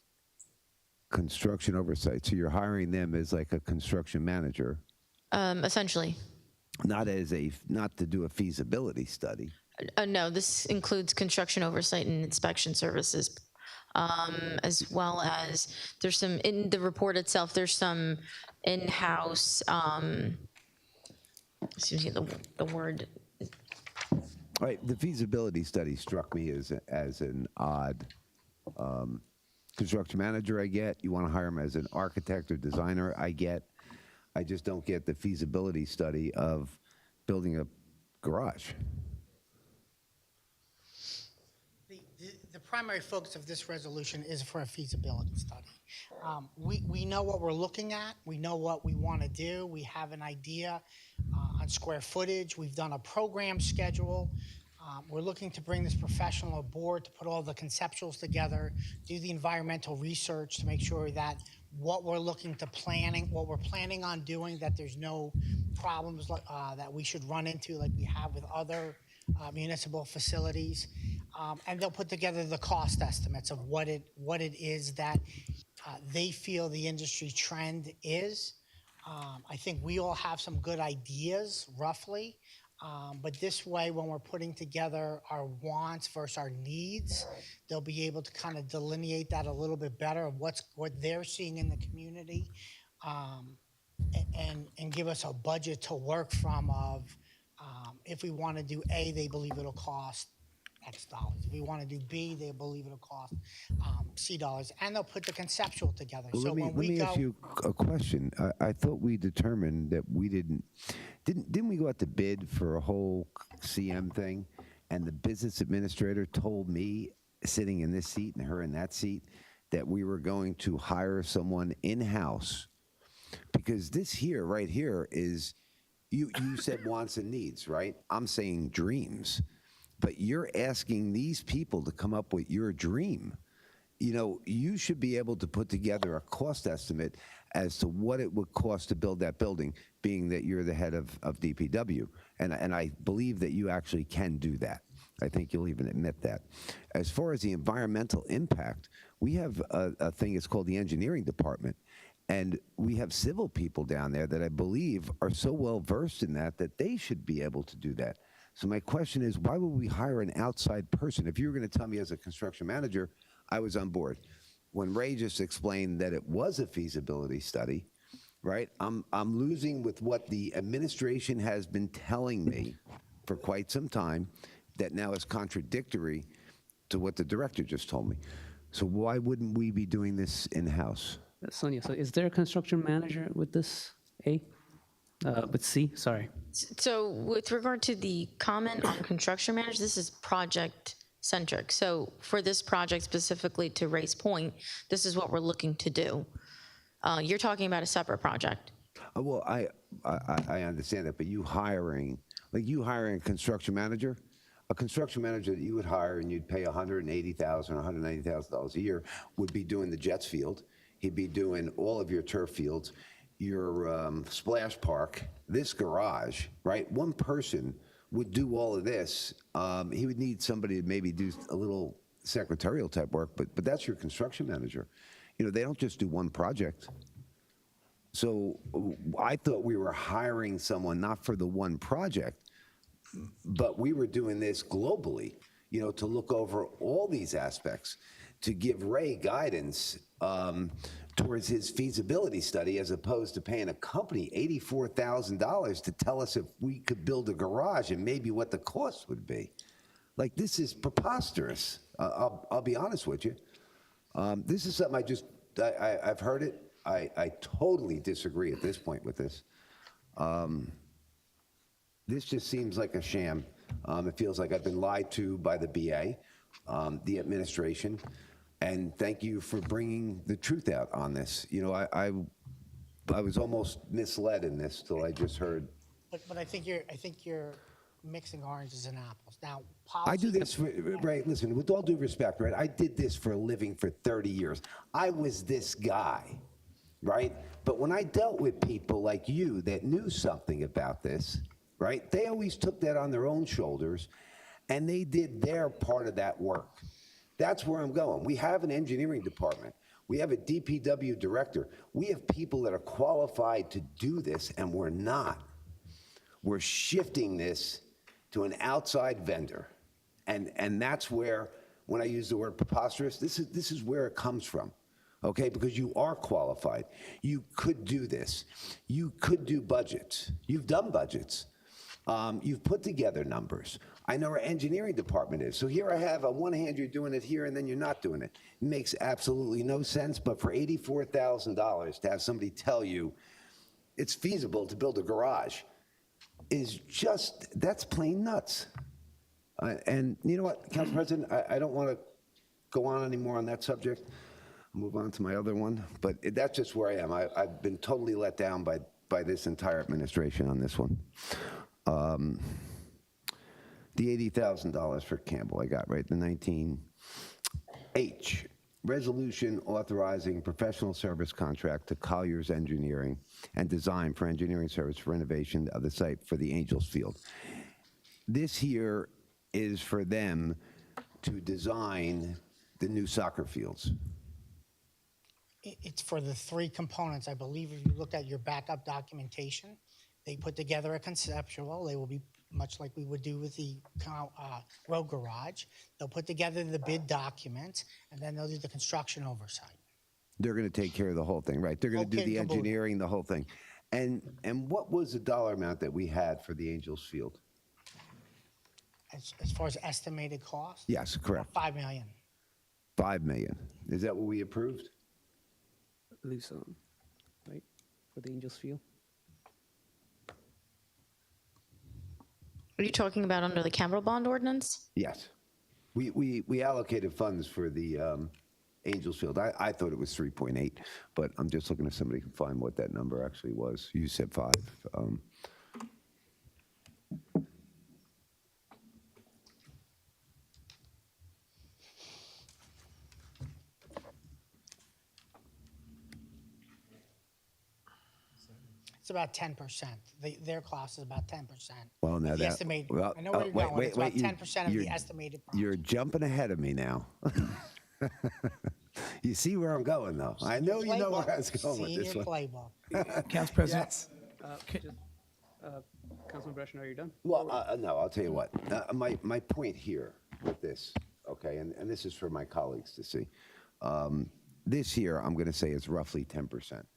Construction oversight. So you're hiring them as like a construction manager. Essentially. Not to do a feasibility study. No, this includes construction oversight and inspection services, as well as there's some, in the report itself, there's some in-house, excuse me, the word. All right, the feasibility study struck me as an odd construction manager. I get you want to hire him as an architect or designer. I get. I just don't get the feasibility study of building a garage. The primary focus of this resolution is for a feasibility study. We know what we're looking at. We know what we want to do. We have an idea on square footage. We've done a program schedule. We're looking to bring this professional aboard to put all the conceptuals together, do the environmental research to make sure that what we're planning on doing, that there's no problems that we should run into like we have with other municipal facilities. and they'll put together the cost estimates of what it is that they feel the industry trend is. I think we all have some good ideas, roughly, but this way, when we're putting together our wants versus our needs, they'll be able to kind of delineate that a little bit better of what they're seeing in the community, and give us a budget to work from of if we want to do A, they believe it'll cost X dollars. If we want to do B, they believe it'll cost C dollars, and they'll put the conceptual together. Well, So let me, when let we me go, ask you a question. I thought we determined that we didn't we go out to bid for a whole CM thing, and the business administrator told me, sitting in this seat and her in that seat, that we were going to hire someone in-house, because this here, right here, is, you said wants and needs, right? I'm saying dreams. But you're asking these people to come up with your dream. You know, you should be able to put together a cost estimate as to what it would cost to build that building, being that you're the head of DPW. And I believe that you actually can do that. I think you'll even admit that. As far as the environmental impact, we have a thing, it's called the engineering department. And we have civil people down there that I believe are so well versed in that they should be able to do that. So my question is, why would we hire an outside person? If you were going to tell me as a construction manager, I was on board. When Ray just explained that it was a feasibility study, right? I'm losing with what the administration has been telling me for quite some time that now is contradictory to what the director just told me. So why wouldn't we be doing this in-house? Sonia, so is there a construction manager with this A? With C, sorry. So with regard to the comment on construction managers, this is project centric. So for this project specifically, to Ray's point, this is what we're looking to do. You're talking about a separate project. Well, I understand that, but you hiring a construction manager, a construction manager that you would hire and you'd pay $180,000 or $190,000 a year would be doing the Jets field. He'd be doing all of your turf fields, your splash park, this garage, right? One person would do all of this. He would need somebody to maybe do a little secretarial type work, but that's your construction manager. You know, they don't just do one project. So I thought we were hiring someone not for the one project, but we were doing this globally, you know, to look over all these aspects, to give Ray guidance towards his feasibility study, as opposed to paying a company $84,000 to tell us if we could build a garage and maybe what the cost would be. Like, this is preposterous. I'll be honest with you. This is something I've heard it. I totally disagree at this point with this. This just seems like a sham. It feels like I've been lied to by the BA, the administration. And thank you for bringing the truth out on this. You know, I was almost misled in this till I just heard. but I think you're mixing oranges and apples. Now, I do this for, right, listen, with all due respect, right, I did this for a living for 30 years. I was this guy, right? But when I dealt with people like you that knew something about this, right, they always took that on their own shoulders and they did their part of that work. That's where I'm going. We have an engineering department. We have a DPW director. We have people that are qualified to do this, and we're not. We're shifting this to an outside vendor. And that's where, when I use the word preposterous, this is where it comes from, okay? Because you are qualified. You could do this. You could do budgets. You've done budgets. You've put together numbers. I know our engineering department is. So here I have, on one hand, you're doing it here, and then you're not doing it. It makes absolutely no sense, but for $84,000 to have somebody tell you it's feasible to build a garage is just, that's plain nuts. And you know what, Council President, I don't want to go on anymore on that subject. I'll move on to my other one, but that's just where I am. I've been totally let down by this entire administration on this one. The $80,000 for Campbell, I got right, the 19H. Resolution authorizing professional service contract to Collier's Engineering and Design for engineering service for renovation of the site for the Angels Field. This here is for them to design the new soccer fields? It's for the three components. I believe if you look at your backup documentation, they put together a conceptual. They will be much like we would do with the road garage. They'll put together the bid document, and then they'll do the construction oversight. They're going to take care of the whole thing, right? They're going to do Okay, the Kabul. engineering, the whole thing. And what was the dollar amount that we had for the Angels Field? As far as estimated cost, Yes, correct. 5 million. 5 million. Is that what we approved? I believe so, right, for the Angels Field? Are you talking about under the capital bond ordinance? Yes. We allocated funds for the Angels Field. I thought it was 3.8, but I'm just looking if somebody can find what that number actually was. You said 5. It's about 10%. Their cost is about 10%. Well, now The that. estimated- Well, I know where you're wait, going. wait, It's about wait, 10% of the you're- estimated project. You're jumping ahead of me now. You see where I'm going, though. I know you know where I was going with this Senior one. playbook. Council President? Yes. Councilman Brescian, are you done? Well, no, I'll tell you what. My point here with this, okay, and this is for my colleagues to see. This year, I'm going to say it's roughly 10%.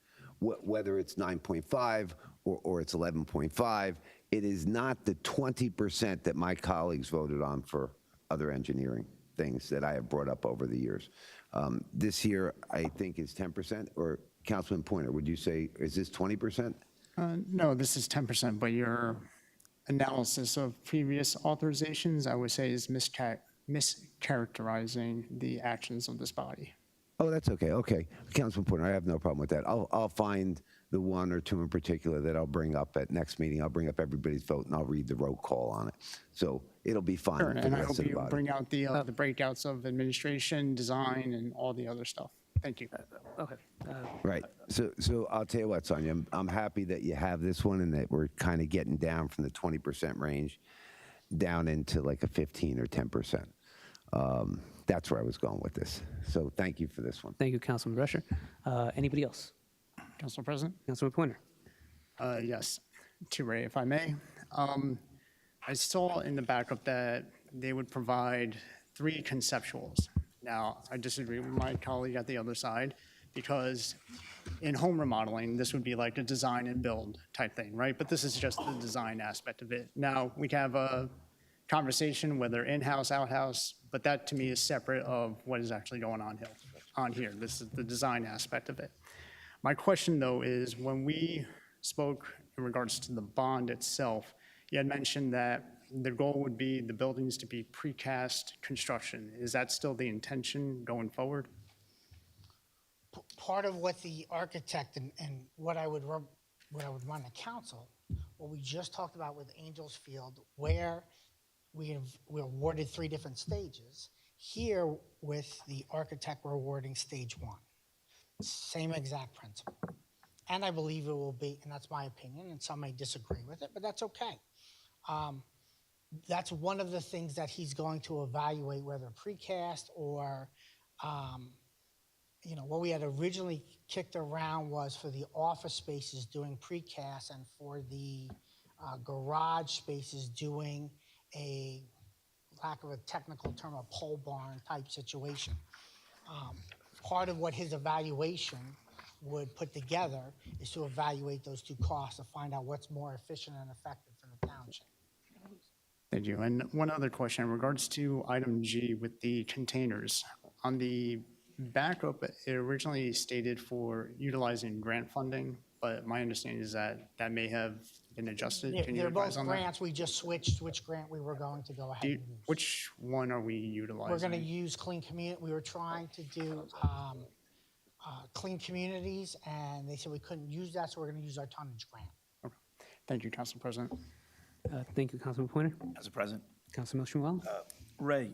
Whether it's 9.5 or it's 11.5, it is not the 20% that my colleagues voted on for other engineering things that I have brought up over the years. This year, I think is 10%, or Councilman Pointer, would you say, is this 20%? No, this is 10%, but your analysis of previous authorizations, I would say, is mischaracterizing the actions of this body. Oh, that's okay. Okay, Councilman Pointer, I have no problem with that. I'll find the one or two in particular that I'll bring up at next meeting. I'll bring up everybody's vote and I'll read the roll call on it. So it'll be fine Sure, for the and I rest hope of the you body. bring out the breakouts of administration, design, and all the other stuff. Thank you. Okay. Right. So I'll tell you what, Sonia, I'm happy that you have this one and that we're kind of getting down from the 20% range down into like a 15 or 10%. That's where I was going with this. So thank you for this one. Thank you, Councilman Brescian. Anybody else? Council President? Councilman Pointer? Yes, to Ray, if I may. I saw in the backup that they would provide 3 conceptuals. Now, I disagree with my colleague at the other side because in home remodeling, this would be like a design and build type thing, right? But this is just the design aspect of it. Now, we can have a conversation whether in-house, out-house, but that to me is separate of what is actually going on here. This is the design aspect of it. My question, though, is when we spoke in regards to the bond itself, you had mentioned that the goal would be the buildings to be precast construction. Is that still the intention going forward? Part of what the architect and what I would run the council, what we just talked about with Angels Field, where we're awarded 3 different stages. Here with the architect, we're awarding stage 1. Same exact principle. And I believe it will be, and that's my opinion, and some may disagree with it, but that's okay. That's one of the things that he's going to evaluate, whether precast or, what we had originally kicked around was for the office spaces doing precast and for the garage spaces doing a, lack of a technical term, a pole barn type situation. Part of what his evaluation would put together is to evaluate those 2 costs to find out what's more efficient and effective for the township. Thank you. And one other question in regards to item G with the containers. On the backup, it originally stated for utilizing grant funding, but my understanding is that that may have been adjusted. Can you They're advise both on that? grants. We just switched which grant we were going to go ahead and use. Which one are we utilizing? We're going to use Clean Community. We were trying to do Clean Communities, and they said we couldn't use that, so we're going to use our tonnage grant. Okay. Thank you, Council President. Thank you, Councilman Pointer. Council President. Councilman Shmuel? Ray,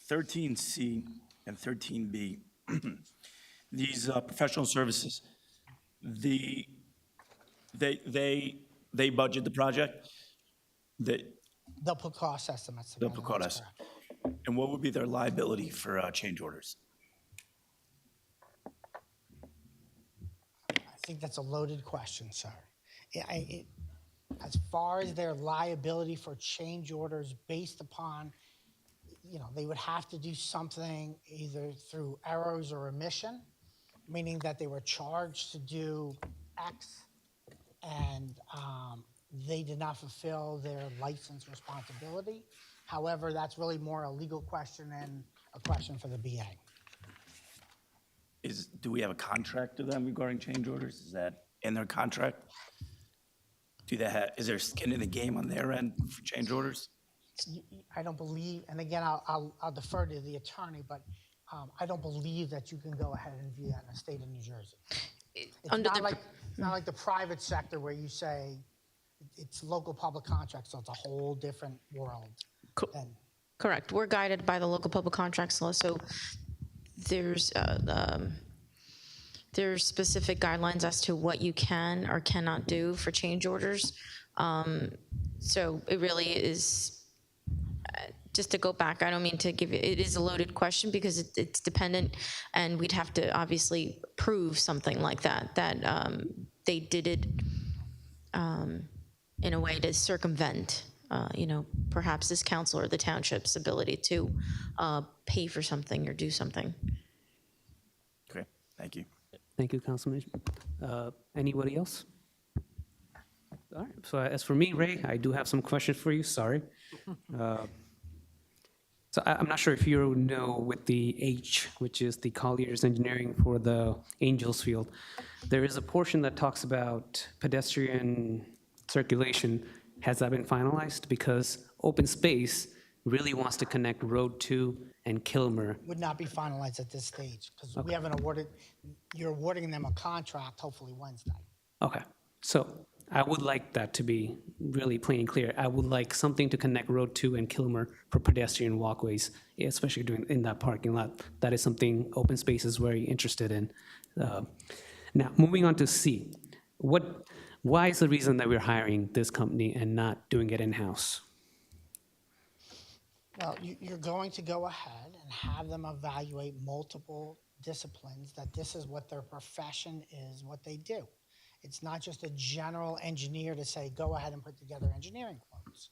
13C and 13B, these professional services, they budget the project? They'll put cost estimates They'll together. put That's cost. correct. And what would be their liability for change orders? I think that's a loaded question, sir. As far as their liability for change orders based upon, they would have to do something either through errors or omission, meaning that they were charged to do X and they did not fulfill their license responsibility. However, that's really more a legal question than a question for the BA. Do we have a contract with them regarding change orders? Is that in their contract? Is there skin in the game on their end for change orders? I don't believe, and again, I'll defer to the attorney, but I don't believe that you can go ahead and do that in the state of New Jersey. It's not like the private sector where you say it's local public contracts, so it's a whole different world. Correct. We're guided by the local public contracts law, so there's specific guidelines as to what you can or cannot do for change orders. So it really is, just to go back, I don't mean to give it is a loaded question because it's dependent, and we'd have to obviously prove something like that they did it in a way to circumvent, perhaps this council or the township's ability to pay for something or do something. Okay, thank you. Thank you, Councilman. Anybody else? All right, so as for me, Ray, I do have some questions for you, sorry. So I'm not sure if you know with the H, which is the Collier's Engineering for the Angels Field, there is a portion that talks about pedestrian circulation. Has that been finalized? Because open space really wants to connect Road 2 and Kilmer. Would not be finalized at this stage because we haven't awarded, you're awarding them a contract hopefully Wednesday. Okay, so I would like that to be really plain and clear. I would like something to connect Road 2 and Kilmer for pedestrian walkways, especially in that parking lot. That is something open space is very interested in. Now, moving on to C. Why is the reason that we're hiring this company and not doing it in-house? Well, you're going to go ahead and have them evaluate multiple disciplines, that this is what their profession is, what they do. It's not just a general engineer to say, go ahead and put together engineering quotes.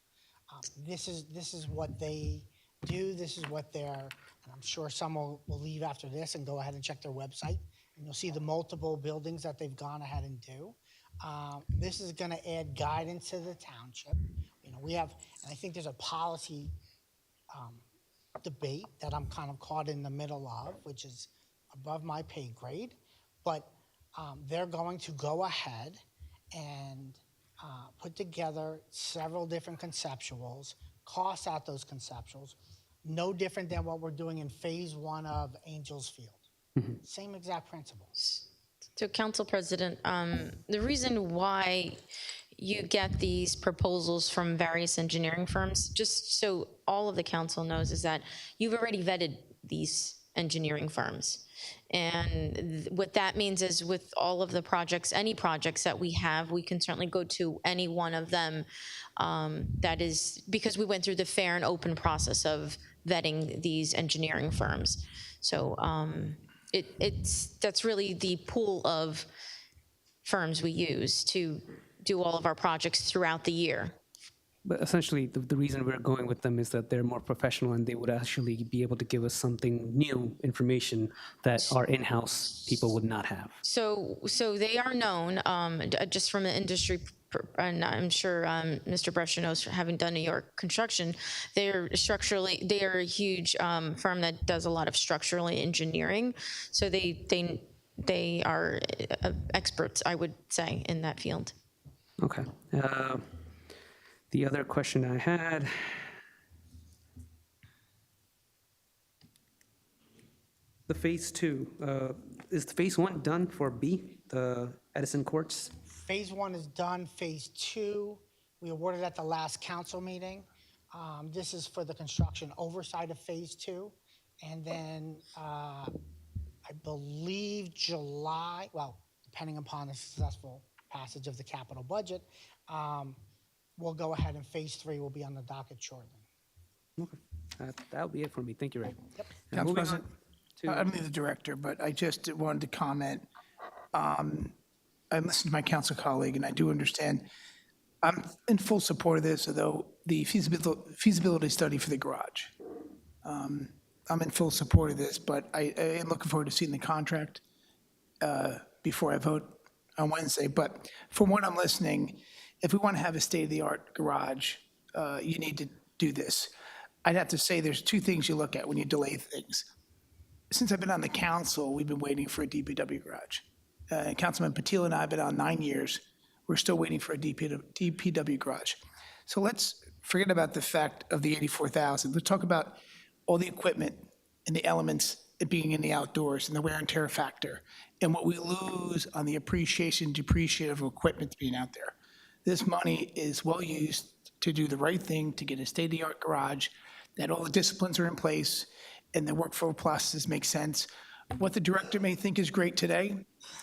This is what they do, this is what they're, and I'm sure some will leave after this and go ahead and check their website, and you'll see the multiple buildings that they've gone ahead and do. This is gonna add guidance to the township. We have, and I think there's a policy debate that I'm kind of caught in the middle of, which is above my pay grade, but they're going to go ahead and put together several different conceptuals, cost out those conceptuals, no different than what we're doing in phase 1 of Angels Field. Same exact principles. So, Council President, the reason why you get these proposals from various engineering firms, just so all of the council knows, is that you've already vetted these engineering firms. And what that means is with all of the projects, any projects that we have, we can certainly go to any one of them. That is because we went through the fair and open process of vetting these engineering firms. So that's really the pool of firms we use to do all of our projects throughout the year. But essentially, the reason we're going with them is that they're more professional and they would actually be able to give us something new information that our in-house people would not have. So they are known, just from the industry, and I'm sure Mr. Brescia knows, having done New York construction, they are a huge firm that does a lot of structural engineering. So they are experts, I would say, in that field. Okay. The other question I had, the phase 2, is phase 1 done for B, the Edison courts? Phase 1 is done. Phase 2, we awarded at the last council meeting. This is for the construction oversight of phase 2. And then I believe July, well, depending upon the successful passage of the capital budget, we'll go ahead and phase 3 will be on the docket shortly. Okay. That'll be it for me. Thank you, Ray. Council Moving on President, to- I'm the director, but I just wanted to comment. I listened to my council colleague, and I do understand. I'm in full support of this, although the feasibility study for the garage. I'm in full support of this, but I am looking forward to seeing the contract before I vote on Wednesday. But from what I'm listening, if we want to have a state-of-the-art garage, you need to do this. I'd have to say there's two things you look at when you delay things. Since I've been on the council, we've been waiting for a DPW garage. Councilman Patil and I have been on 9 years. We're still waiting for a DPW garage. So let's forget about the fact of the 84,000. Let's talk about all the equipment and the elements it being in the outdoors and the wear and tear factor and what we lose on the depreciation of equipment being out there. This money is well used to do the right thing, to get a state-of-the-art garage, that all the disciplines are in place and the workflow processes make sense. What the director may think is great today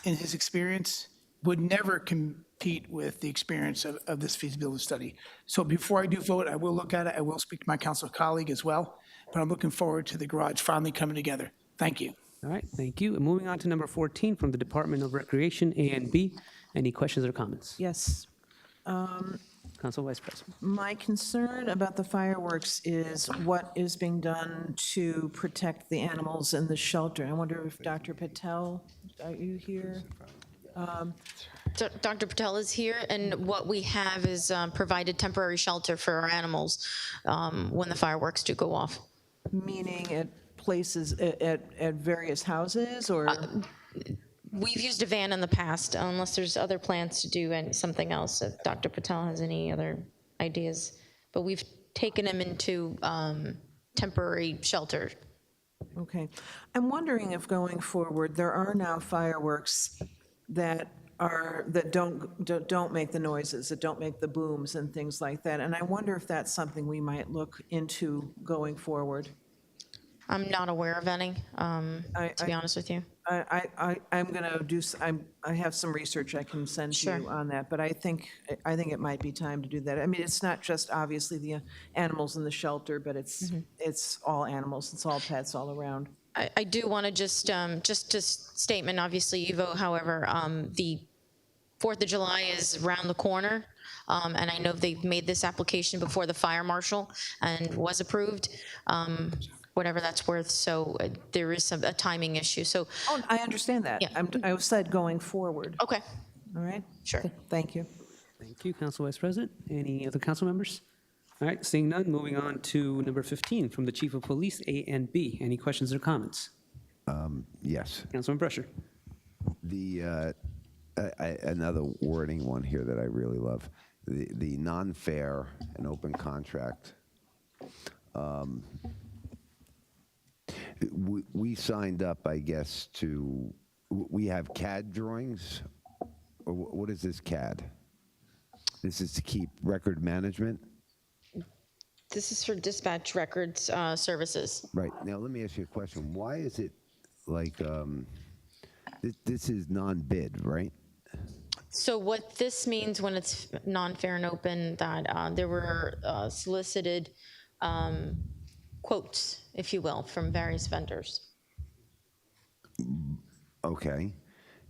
in his experience would never compete with the experience of this feasibility study. So before I do vote, I will look at it. I will speak to my council colleague as well, but I'm looking forward to the garage finally coming together. Thank you. All right, thank you. And moving on to number 14 from the Department of Recreation, A and B. Any questions or comments? Yes. Council Vice President. My concern about the fireworks is what is being done to protect the animals in the shelter. I wonder if Dr. Patel, are you here? Dr. Patel is here, and what we have is provided temporary shelter for our animals when the fireworks do go off. Meaning at places, at various houses, or? We've used a van in the past, unless there's other plans to do something else, if Dr. Patel has any other ideas. But we've taken them into temporary shelter. Okay. I'm wondering if going forward, there are now fireworks that don't make the noises, that don't make the booms and things like that. And I wonder if that's something we might look into going forward. I'm not aware of any, to be honest with you. I'm going to do, I have some research I can send to you on that, but I think it might be time to do that. I mean, it's not just obviously the animals in the shelter, but it's all animals, it's all pets all around. I do want to just a statement, obviously you vote, however, the 4th of July is around the corner, and I know they've made this application before the fire marshal and was approved. Whatever that's worth, so there is a timing issue, so. Oh, I understand that. Yeah. I said going forward. Okay. All right? Sure. Thank you. Thank you, Council Vice President. Any other council members? All right, seeing none, moving on to number 15 from the Chief of Police, A and B. Any questions or comments? Yes. Councilman Brusher. Another wording one here that I really love, the non-fair and open contract. We signed up, I guess, we have CAD drawings, or what is this CAD? This is to keep record management? This is for dispatch records services. Right. Now, let me ask you a question. Why is it like, this is non-bid, right? So what this means when it's non-fair and open, that there were solicited quotes, if you will, from various vendors. Okay.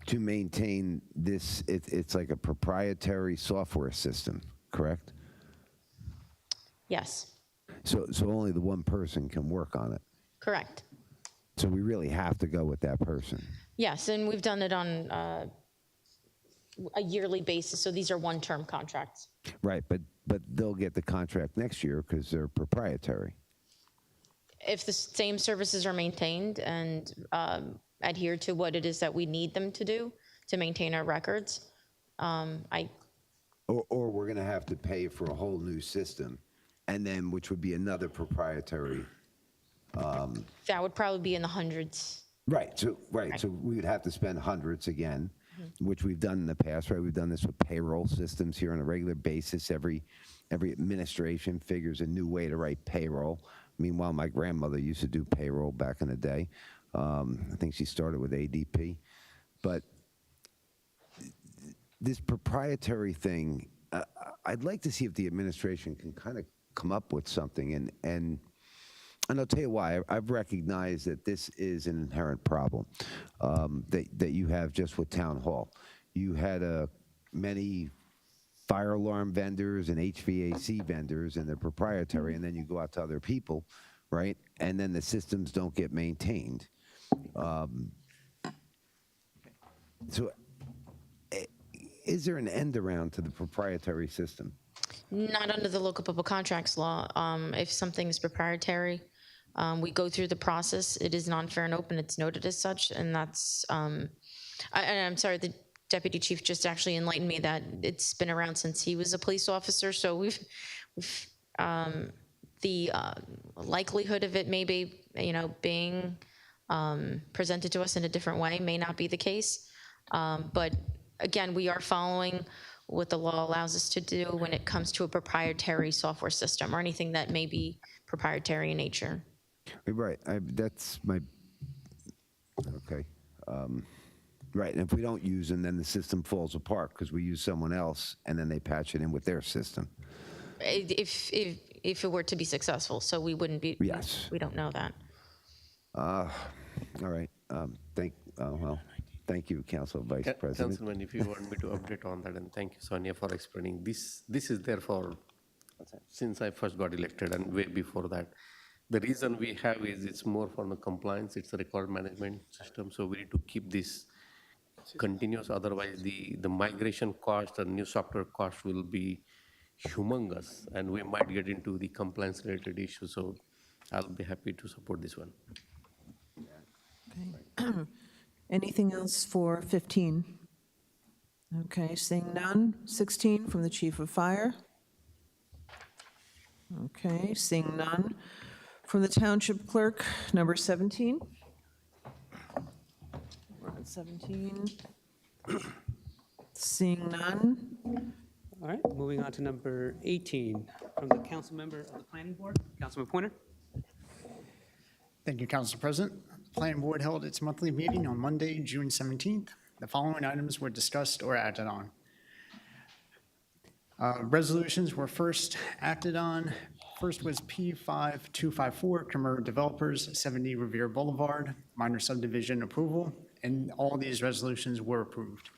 To maintain this, it's like a proprietary software system, correct? Yes, So only the one person can work on it. correct. So we really have to go with that person. Yes, and we've done it on a yearly basis, so these are one-term contracts. Right, but they'll get the contract next year because they're proprietary. If the same services are maintained and adhere to what it is that we need them to do to maintain our records, Or we're going to have to pay for a whole new system, and then, which would be another proprietary. that would probably be in the hundreds. Right, so we would have to spend hundreds again, which we've done in the past, right? We've done this with payroll systems here on a regular basis. Every administration figures a new way to write payroll. Meanwhile, my grandmother used to do payroll back in the day. I think she started with ADP. But this proprietary thing, I'd like to see if the administration can kind of come up with something. And And I'll tell you why. I've recognized that this is an inherent problem that you have just with Town Hall. You had many fire alarm vendors and HVAC vendors, and they're proprietary, and then you go out to other people, right? And then the systems don't get maintained. So is there an end around to the proprietary system? Not under the local public contracts law. If something is proprietary, we go through the process. It is non-fair and open. It's noted as such, and that's. And I'm sorry, the deputy chief just actually enlightened me that it's been around since he was a police officer. So we've the likelihood of it maybe being presented to us in a different way may not be the case. But again, we are following what the law allows us to do when it comes to a proprietary software system or anything that may be proprietary in nature. Right. That's my. Okay. Right. And if we don't use them, then the system falls apart because we use someone else, and then they patch it in with their system. If it were to be successful, so we wouldn't be. Yes. We don't know that. All right. Thank you, Council Vice President. Councilman, if you want me to update on that, and thank you, Sonia, for explaining. This is there for, since I first got elected and way before that. The reason we have is it's more for the compliance, it's a record management system, so we need to keep this continuous, otherwise the migration cost and new software cost will be humongous, and we might get into the compliance related issues, so I'll be happy to support this one. Okay. Anything else for 15? Okay, seeing none. 16 from the Chief of Fire. Okay, seeing none. From the Township Clerk, number 17. We're at 17. Seeing none. All right, moving on to number 18 from the council member of the Planning Board, Councilman Pointer. Thank you, Council President. The Planning Board held its monthly meeting on Monday, June 17th. The following items were discussed or acted on. Resolutions were first acted on. First was P5254, Commercial Developers, 70 Revere Boulevard, minor subdivision approval, and all these resolutions were approved.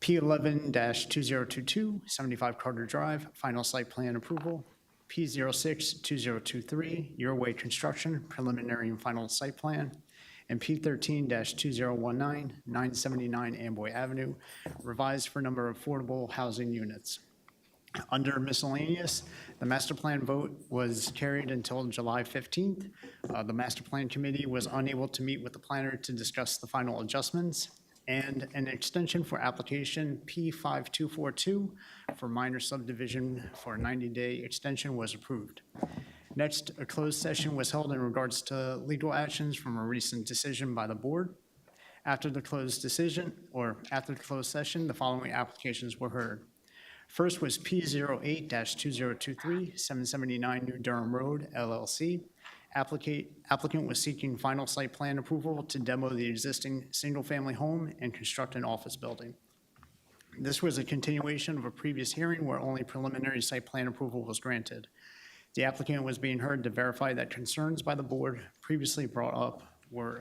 P11-2022, 75 Carter Drive, final site plan approval. P06-2023, Your Way Construction, preliminary and final site plan. And P13-2019, 979 Amboy Avenue, revised for number of affordable housing units. Under miscellaneous, the master plan vote was carried until July 15th. The master plan committee was unable to meet with the planner to discuss the final adjustments, and an extension for application P5242 for minor subdivision for a 90-day extension was approved. Next, a closed session was held in regards to legal actions from a recent decision by the board. After the closed session, the following applications were heard. First was P08-2023, 779 New Durham Road, LLC. Applicant was seeking final site plan approval to demo the existing single-family home and construct an office building. This was a continuation of a previous hearing where only preliminary site plan approval was granted. The applicant was being heard to verify that concerns by the board previously brought up were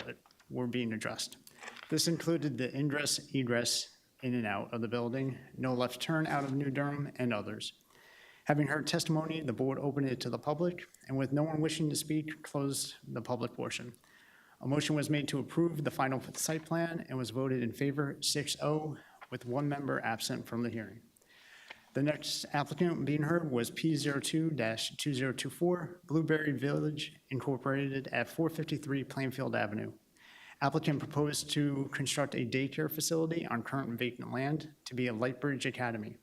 being addressed. This included the ingress, egress, in and out of the building, no left turn out of New Durham, and others. Having heard testimony, the board opened it to the public, and with no one wishing to speak, closed the public portion. A motion was made to approve the final site plan and was voted in favor 6-0, with one member absent from the hearing. The next applicant being heard was P02-2024, Blueberry Village Incorporated at 453 Plainfield Avenue. Applicant proposed to construct a daycare facility on current vacant land to be a Lightbridge Academy.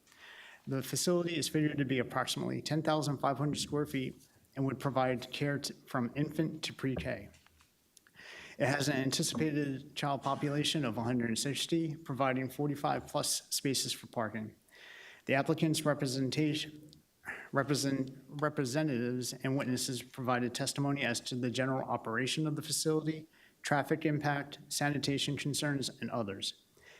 The facility is figured to be approximately 10,500 square feet and would provide care from infant to pre-K. It has an anticipated child population of 160, providing 45 plus spaces for parking. The applicant's representatives and witnesses provided testimony as to the general operation of the facility, traffic impact, sanitation concerns, and others.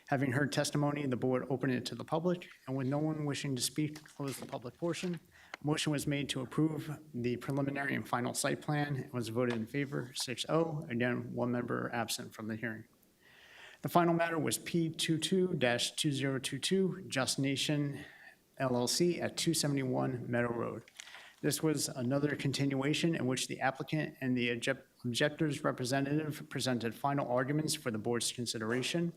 Having heard testimony, the board opened it to the public, and with no one wishing to speak, closed the public portion. Motion was made to approve the preliminary and final site plan. It was voted in favor, 6-0. Again, one member absent from the hearing. The final matter was P22-2022, Just Nation LLC at 271 Meadow Road. This was another continuation in which the applicant and the objector's representative presented final arguments for the board's consideration.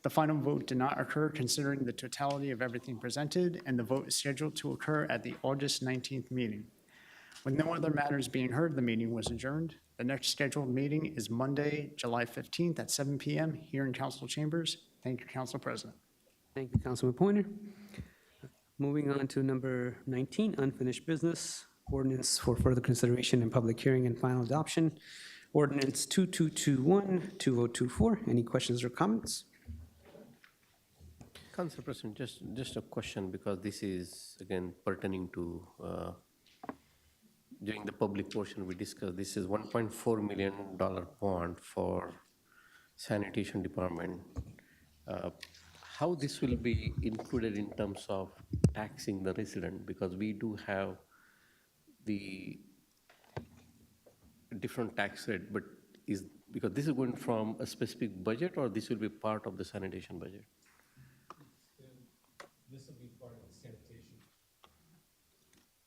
The final vote did not occur considering the totality of everything presented, and the vote is scheduled to occur at the August 19th meeting. With no other matters being heard, the meeting was adjourned. The next scheduled meeting is Monday, July 15th at 7 p.m. here in council chambers. Thank you, Council President. Thank you, Councilman Pointer. Moving on to number 19, unfinished business, ordinance for further consideration and public hearing and final adoption. Ordinance 2221-2024. Any questions or comments? Council President, just a question, because this is again pertaining to, during the public portion we discussed, this is $1.4 million bond for Sanitation Department. How this will be included in terms of taxing the resident, because we do have the different tax rate, but because this is going from a specific budget, or this will be part of the sanitation budget? This will be part of the sanitation.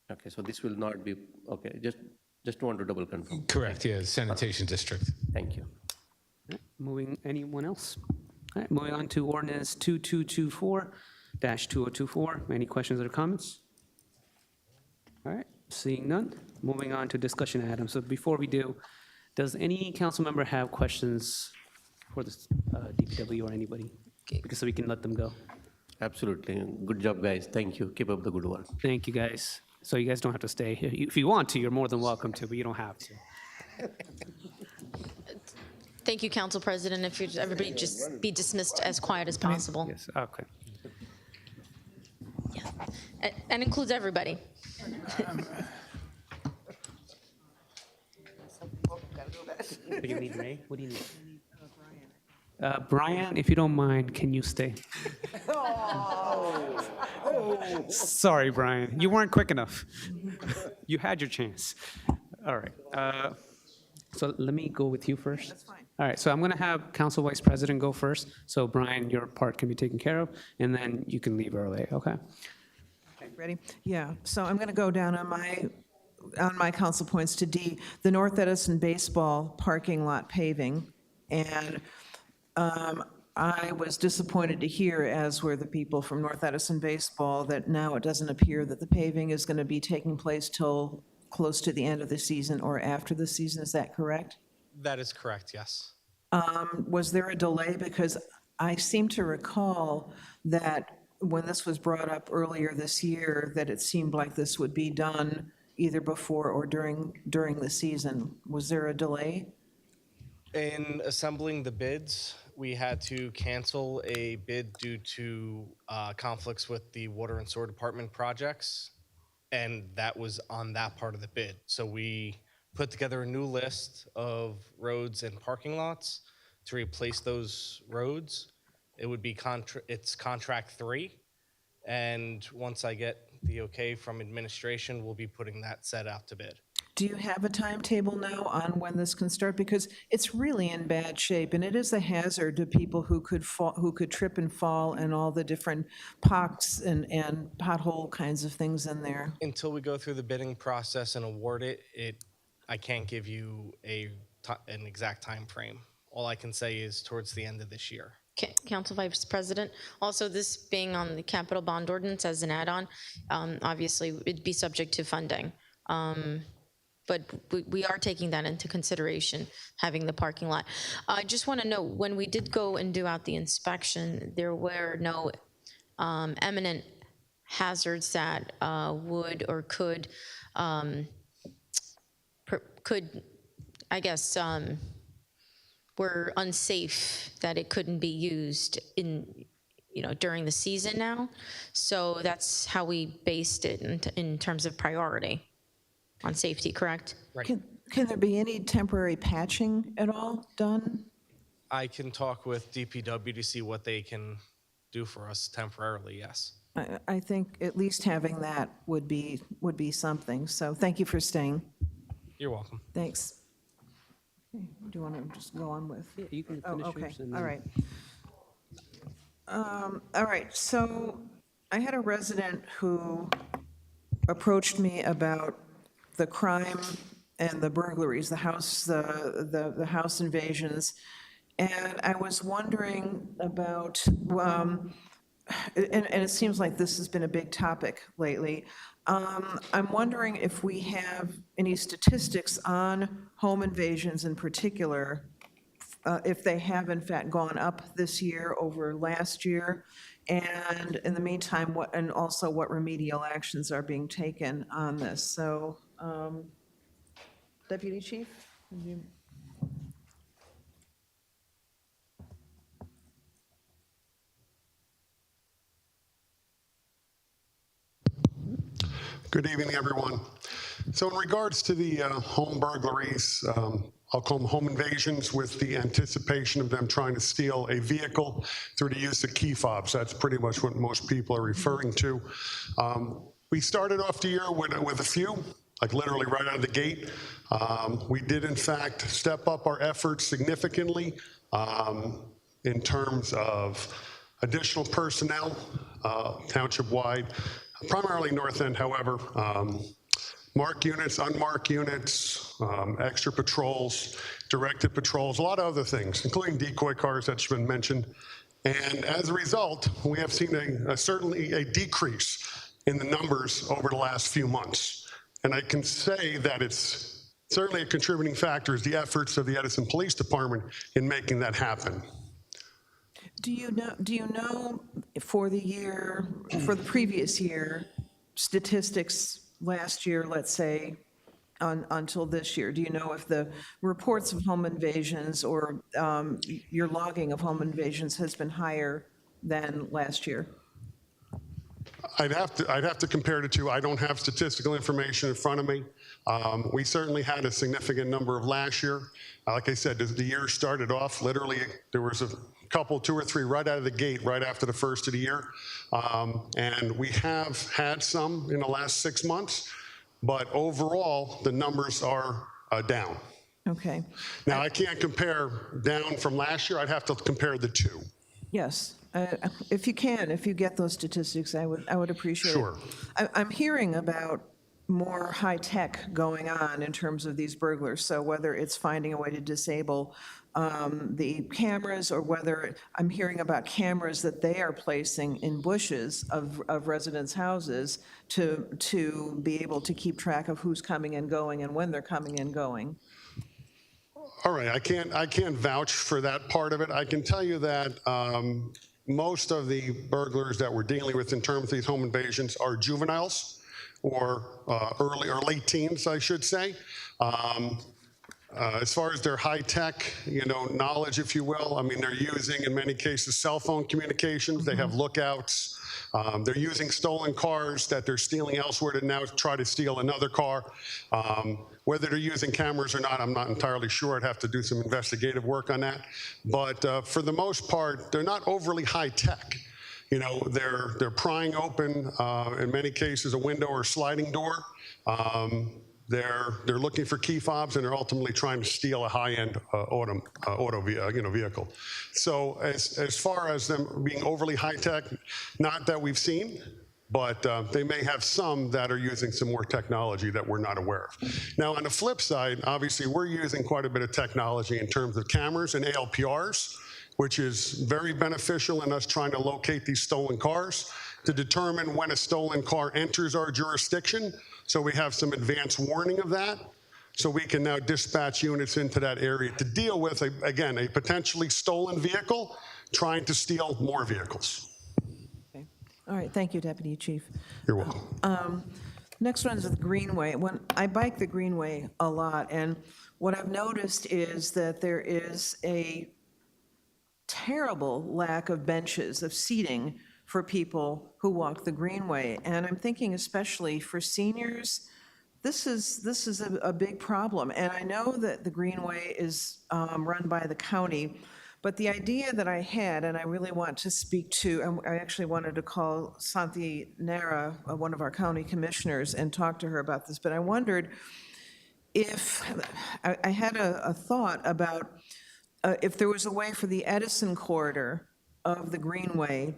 Okay, so this will not be, okay, just want to double confirm. Correct, yeah, sanitation district. Thank you. Anyone else? All right, moving on to ordinance 2224-2024. Any questions or comments? All right, seeing none, moving on to discussion items. So before we do, does any council member have questions for the DPW or anybody? Because so we can let them go. Absolutely. Good job, guys. Thank you. Keep up the good work. Thank you, guys. So you guys don't have to stay here. If you want to, you're more than welcome to, but you don't have to. Thank you, Council President. If you'd everybody just be dismissed as quiet as possible. Yes, okay. And includes everybody. What do you need, Ray? What do you need? Brian, if you don't mind, can you stay? Sorry, Brian. You weren't quick enough. You had your chance. All right. So let me go with you first. That's fine. All right. So I'm going to have Council Vice President go first. So Brian, your part can be taken care of, and then you can leave early. Okay. Okay, ready? Yeah. So I'm going to go down on my council points to D, the North Edison baseball parking lot paving, and I was disappointed to hear, as were the people from North Edison Baseball, that now it doesn't appear that the paving is going to be taking place till close to the end of the season or after the season. Is that correct? That is correct, yes. Was there a delay? Because I seem to recall that when this was brought up earlier this year, that it seemed like this would be done either before or during the season. Was there a delay? In assembling the bids, we had to cancel a bid due to conflicts with the water and sewer department projects, and that was on that part of the bid. So we put together a new list of roads and parking lots to replace those roads. It would be it's contract 3, and once I get the okay from administration, we'll be putting that set out to bid. Do you have a timetable now on when this can start? Because it's really in bad shape, and it is a hazard to people who could fall, who could trip and fall, and all the different pocks and pothole kinds of things in there. Until we go through the bidding process and award it, I can't give you an exact time frame. All I can say is towards the end of this year. Okay, Council Vice President. Also, this being on the capital bond ordinance as an add-on, obviously it'd be subject to funding. But we are taking that into consideration, having the parking lot. I just want to know, when we did go and do out the inspection, there were no imminent hazards that would or could, I guess, were unsafe, that it couldn't be used during the season now. So that's how we based it in terms of priority. On safety, correct? Right. Can there be any temporary patching at all done? I can talk with DPW to see what they can do for us temporarily, yes. I think at least having that would be something. So thank you for staying. You're welcome. Thanks. Okay, do you want to just go on with? Yeah, you can Oh, finish okay, yours and all then- right. All right, so I had a resident who approached me about the crime and the burglaries, the house invasions, and I was wondering about, and it seems like this has been a big topic lately. I'm wondering if we have any statistics on home invasions in particular, if they have in fact gone up this year over last year, and in the meantime, and also what remedial actions are being taken on this. So, Deputy Chief? would you- Good evening, everyone. So in regards to the home burglaries, I'll call them home invasions with the anticipation of them trying to steal a vehicle through the use of key fobs. That's pretty much what most people are referring to. We started off the year with a few, like literally right out of the gate. We did in fact step up our efforts significantly in terms of additional personnel, township-wide, primarily North End, however. Marked units, unmarked units, extra patrols, directed patrols, a lot of other things, including decoy cars that's been mentioned. And as a result, we have seen certainly a decrease in the numbers over the last few months. And I can say that it's certainly a contributing factor is the efforts of the Edison Police Department in making that happen. Do you know for the previous year, statistics last year, let's say, until this year? Do you know if the reports of home invasions or your logging of home invasions has been higher than last year? I'd have to compare the two. I don't have statistical information in front of me. We certainly had a significant number of last year. Like I said, the year started off, literally, there was a couple, 2 or 3 right out of the gate, right after the first of the year. And we have had some in the last 6 months, but overall, the numbers are down. Okay. Now, I can't compare down from last year. I'd have to compare the two. Yes. If you get those statistics, I would appreciate it. Sure. I'm hearing about more high tech going on in terms of these burglars. So whether it's finding a way to disable the cameras, or whether I'm hearing about cameras that they are placing in bushes of residents' houses to be able to keep track of who's coming and going and when they're coming and going. All right, I can't vouch for that part of it. I can tell you that most of the burglars that we're dealing with in terms of these home invasions are juveniles or early or late teens, I should say. As far as their high-tech, knowledge, if you will, I mean, they're using, in many cases, cell phone communications. They have lookouts. They're using stolen cars that they're stealing elsewhere to now try to steal another car. Whether they're using cameras or not, I'm not entirely sure. I'd have to do some investigative work on that. But for the most part, they're not overly high-tech. They're prying open, in many cases, a window or sliding door. They're looking for key fobs, and they're ultimately trying to steal a high-end auto vehicle. So as far as them being overly high-tech, not that we've seen, but they may have some that are using some more technology that we're not aware of. Now, on the flip side, obviously, we're using quite a bit of technology in terms of cameras and ALPRs, which is very beneficial in us trying to locate these stolen cars, to determine when a stolen car enters our jurisdiction. So we have some advance warning of that. So we can now dispatch units into that area to deal with, again, a potentially stolen vehicle trying to steal more vehicles. Okay. All right, thank you, Deputy Chief. You're welcome. Next one is the Greenway. When I bike the Greenway a lot, and what I've noticed is that there is a terrible lack of benches, of seating for people who walk the Greenway. And I'm thinking especially for seniors, this is a big problem. And I know that the Greenway is run by the county, But the idea that I had, and I really want to speak to, and I actually wanted to call Santi Nara, one of our county commissioners, and talk to her about this, but I wondered if, I had a thought about if there was a way for the Edison corridor of the Greenway,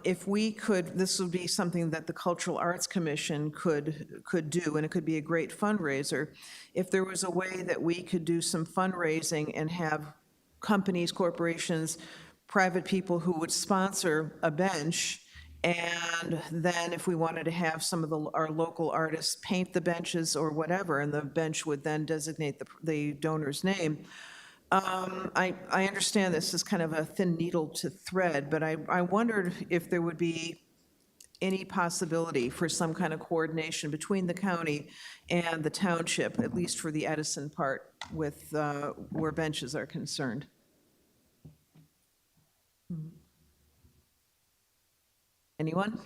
if we could, this would be something that the Cultural Arts Commission could do, and it could be a great fundraiser, if there was a way that we could do some fundraising and have companies, corporations, private people who would sponsor a bench, and then if we wanted to have some of our local artists paint the benches or whatever, and the bench would then designate the donor's name. I understand this is kind of a thin needle to thread, but I wondered if there would be any possibility for some kind of coordination between the county and the township, at least for the Edison part, with where benches are concerned. Anyone?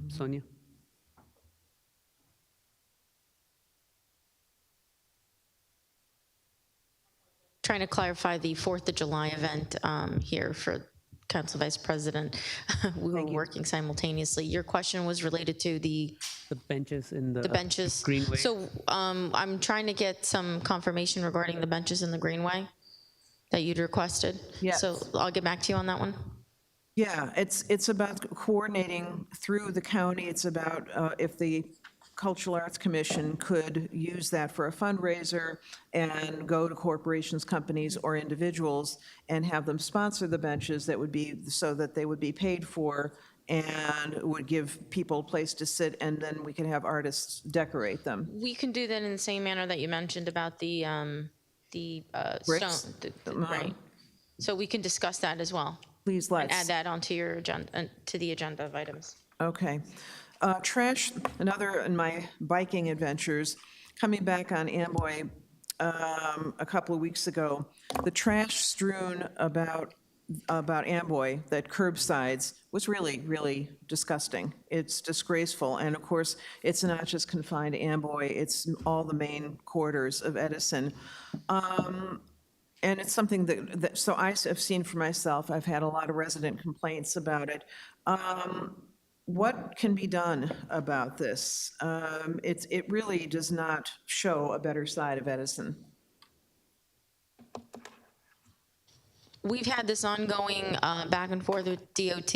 Sonia? Trying to clarify the 4th of July event here for Council Vice President. We were working simultaneously. Your question was related to the benches in the benches. Greenway. So I'm trying to get some confirmation regarding the benches in the Greenway that you'd requested. Yes. So I'll get back to you on that one. Yeah, it's about coordinating through the county. It's about if the Cultural Arts Commission could use that for a fundraiser and go to corporations, companies, or individuals and have them sponsor the benches, that would be so that they would be paid for and would give people a place to sit, and then we can have artists decorate them. We can do that in the same manner that you mentioned about the Bricks? stone, right? So we can discuss that as well. Please, And let's. add that onto your agenda, to the agenda of items. Okay. Trash, another in my biking adventures, coming back on Amboy a couple of weeks ago, the trash strewn about Amboy, that curbsides, was really, really disgusting. It's disgraceful, and of course, it's not just confined to Amboy, it's all the main corridors of Edison. And it's something that, so I have seen for myself, I've had a lot of resident complaints about it. What can be done about this? It really does not show a better side of Edison. We've had this ongoing back and forth with DOT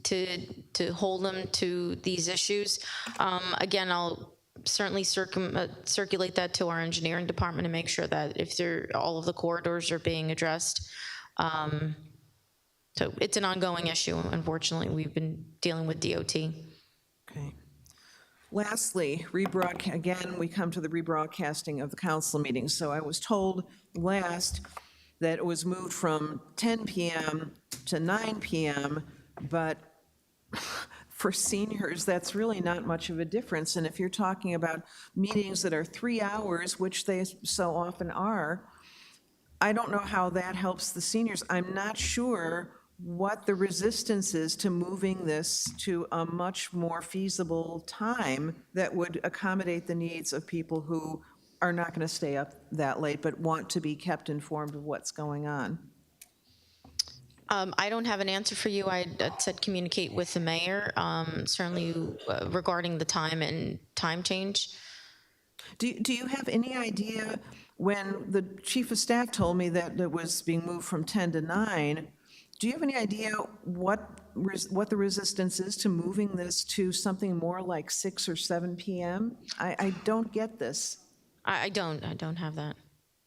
to hold them to these issues. Again, I'll certainly circulate that to our engineering department and make sure that if all of the corridors are being addressed. So it's an ongoing issue. Unfortunately, we've been dealing with DOT. Okay. Lastly, again, we come to the rebroadcasting of the council meetings. So I was told last that it was moved from 10 p.m. to 9 p.m., but for seniors, that's really not much of a difference. And if you're talking about meetings that are 3 hours, which they so often are, I don't know how that helps the seniors. I'm not sure what the resistance is to moving this to a much more feasible time that would accommodate the needs of people who are not going to stay up that late but want to be kept informed of what's going on. I don't have an answer for you. I said communicate with the mayor, certainly regarding the time and time change. Do you have any idea, when the chief of staff told me that it was being moved from 10 to 9, do you have any idea what the resistance is to moving this to something more like 6 or 7 p.m.? I don't get this. I don't have that.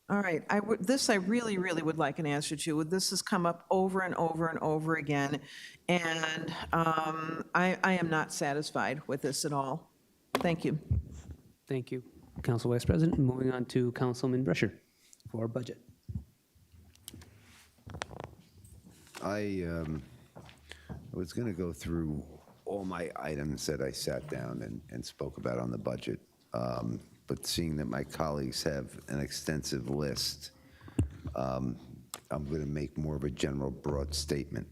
All right, this I really, really would like an answer to. This has come up over and over and over again, and I am not satisfied with this at all. Thank you. Thank you, Council Vice President. Moving on to Councilman Brescher for budget. I was going to go through all my items that I sat down and spoke about on the budget, but seeing that my colleagues have an extensive list, I'm going to make more of a general broad statement.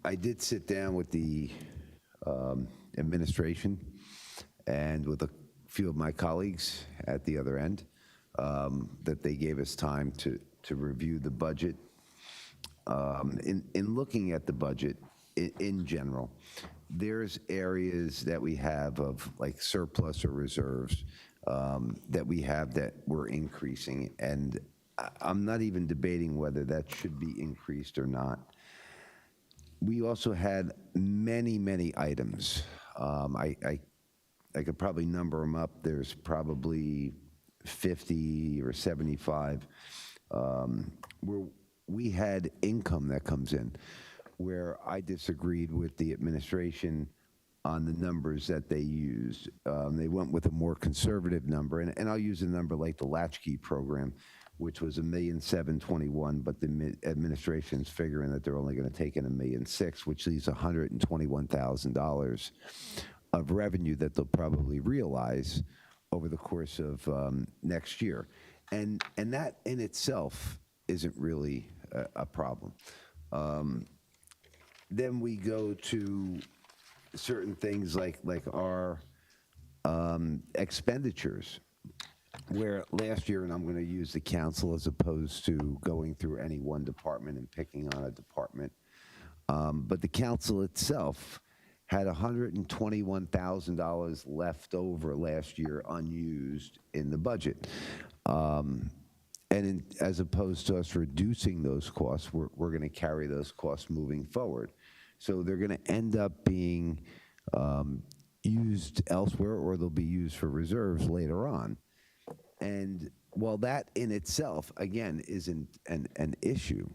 I did sit down with the administration and with a few of my colleagues at the other end. that they gave us time to review the budget. In looking at the budget in general, there's areas that we have of like surplus or reserves that we have that we're increasing, and I'm not even debating whether that should be increased or not. We also had many items. I could probably number them up. There's probably 50 or 75 where we had income that comes in, where I disagreed with the administration on the numbers that they used. They went with a more conservative number, and I'll use a number like the latchkey program, which was $1,721,000, but the administration's figuring that they're only going to take in $1,600,000, which leaves $121,000 of revenue that they'll probably realize over the course of next year, and that in itself isn't really a problem. Then we go to certain things like our expenditures, where last year, and I'm going to use the council as opposed to going through any one department and picking on a department, but the council itself had $121,000 left over last year unused in the budget. As opposed to us reducing those costs, we're going to carry those costs moving forward. So they're going to end up being used elsewhere, or they'll be used for reserves later on. And while that in itself, again, isn't an issue,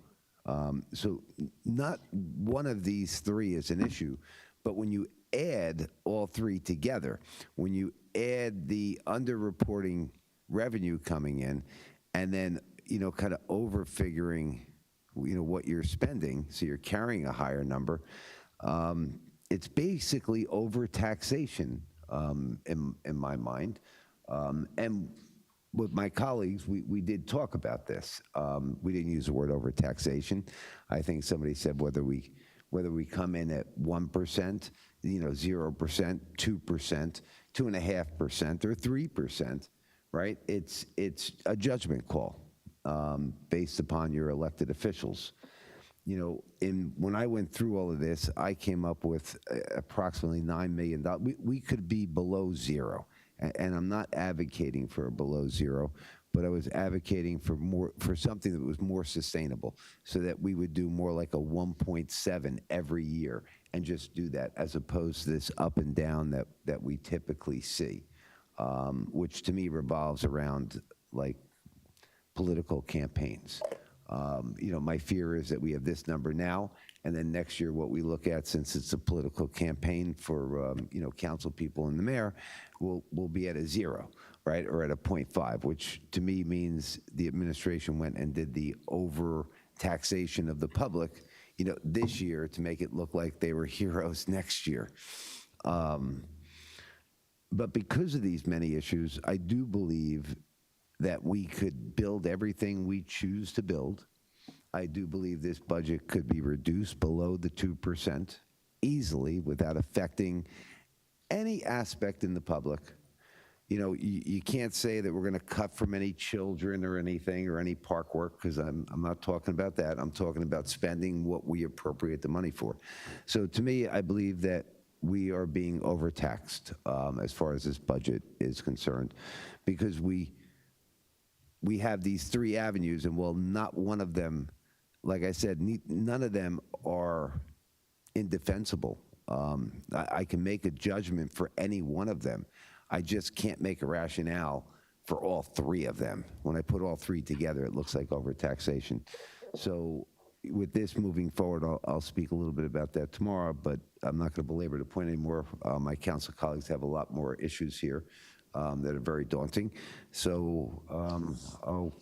so not one of these three is an issue, but when you add all three together, when you add the underreporting revenue coming in, and then, kind of over-figuring, what you're spending, so you're carrying a higher number, it's basically over-taxation in my mind. And with my colleagues, we did talk about this. We didn't use the word over-taxation. I think somebody said whether we come in at 1%, 0%, 2%, 2.5%, or 3%, right? It's a judgment call based upon your elected officials. When I went through all of this, I came up with approximately $9 million. We could be below zero, and I'm not advocating for below zero, but I was advocating for something that was more sustainable, so that we would do more like a 1.7 every year and just do that, as opposed to this up and down that we typically see, which to me revolves around like political campaigns. My fear is that we have this number now, and then next year what we look at, since it's a political campaign for council people and the mayor, we'll be at a 0, right, or at a 0.5, which to me means the administration went and did the over taxation of the public, this year to make it look like they were heroes next year. But because of these many issues, I do believe that we could build everything we choose to build. I do believe this budget could be reduced below the 2% easily without affecting any aspect in the public. You can't say that we're going to cut from any children or anything or any park work, because I'm not talking about that. I'm talking about spending what we appropriate the money for. So to me, I believe that we are being overtaxed as far as this budget is concerned, because we have these three avenues, and while not one of them, like I said, none of them are indefensible. I can make a judgment for any one of them. I just can't make a rationale for all three of them. When I put all three together, it looks like overtaxation. So with this moving forward, I'll speak a little bit about that tomorrow, but I'm not going to belabor the point anymore. My council colleagues have a lot more issues here that are very daunting. So I'll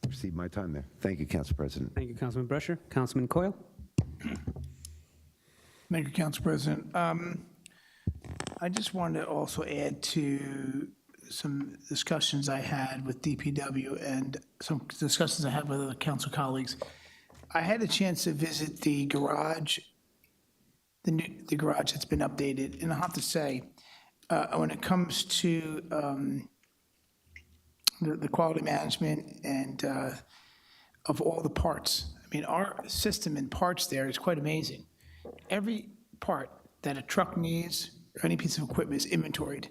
receive my time there. Thank you, Council President. Thank you, Councilman Brescher. Councilman Coyle? Thank you, Council President. I just wanted to also add to some discussions I had with DPW and some discussions I had with other council colleagues. I had a chance to visit the garage, the garage that's been updated, and I have to say, when it comes to the quality management and of all the parts. I mean, our system in parts there is quite amazing. Every part that a truck needs or any piece of equipment is inventoried.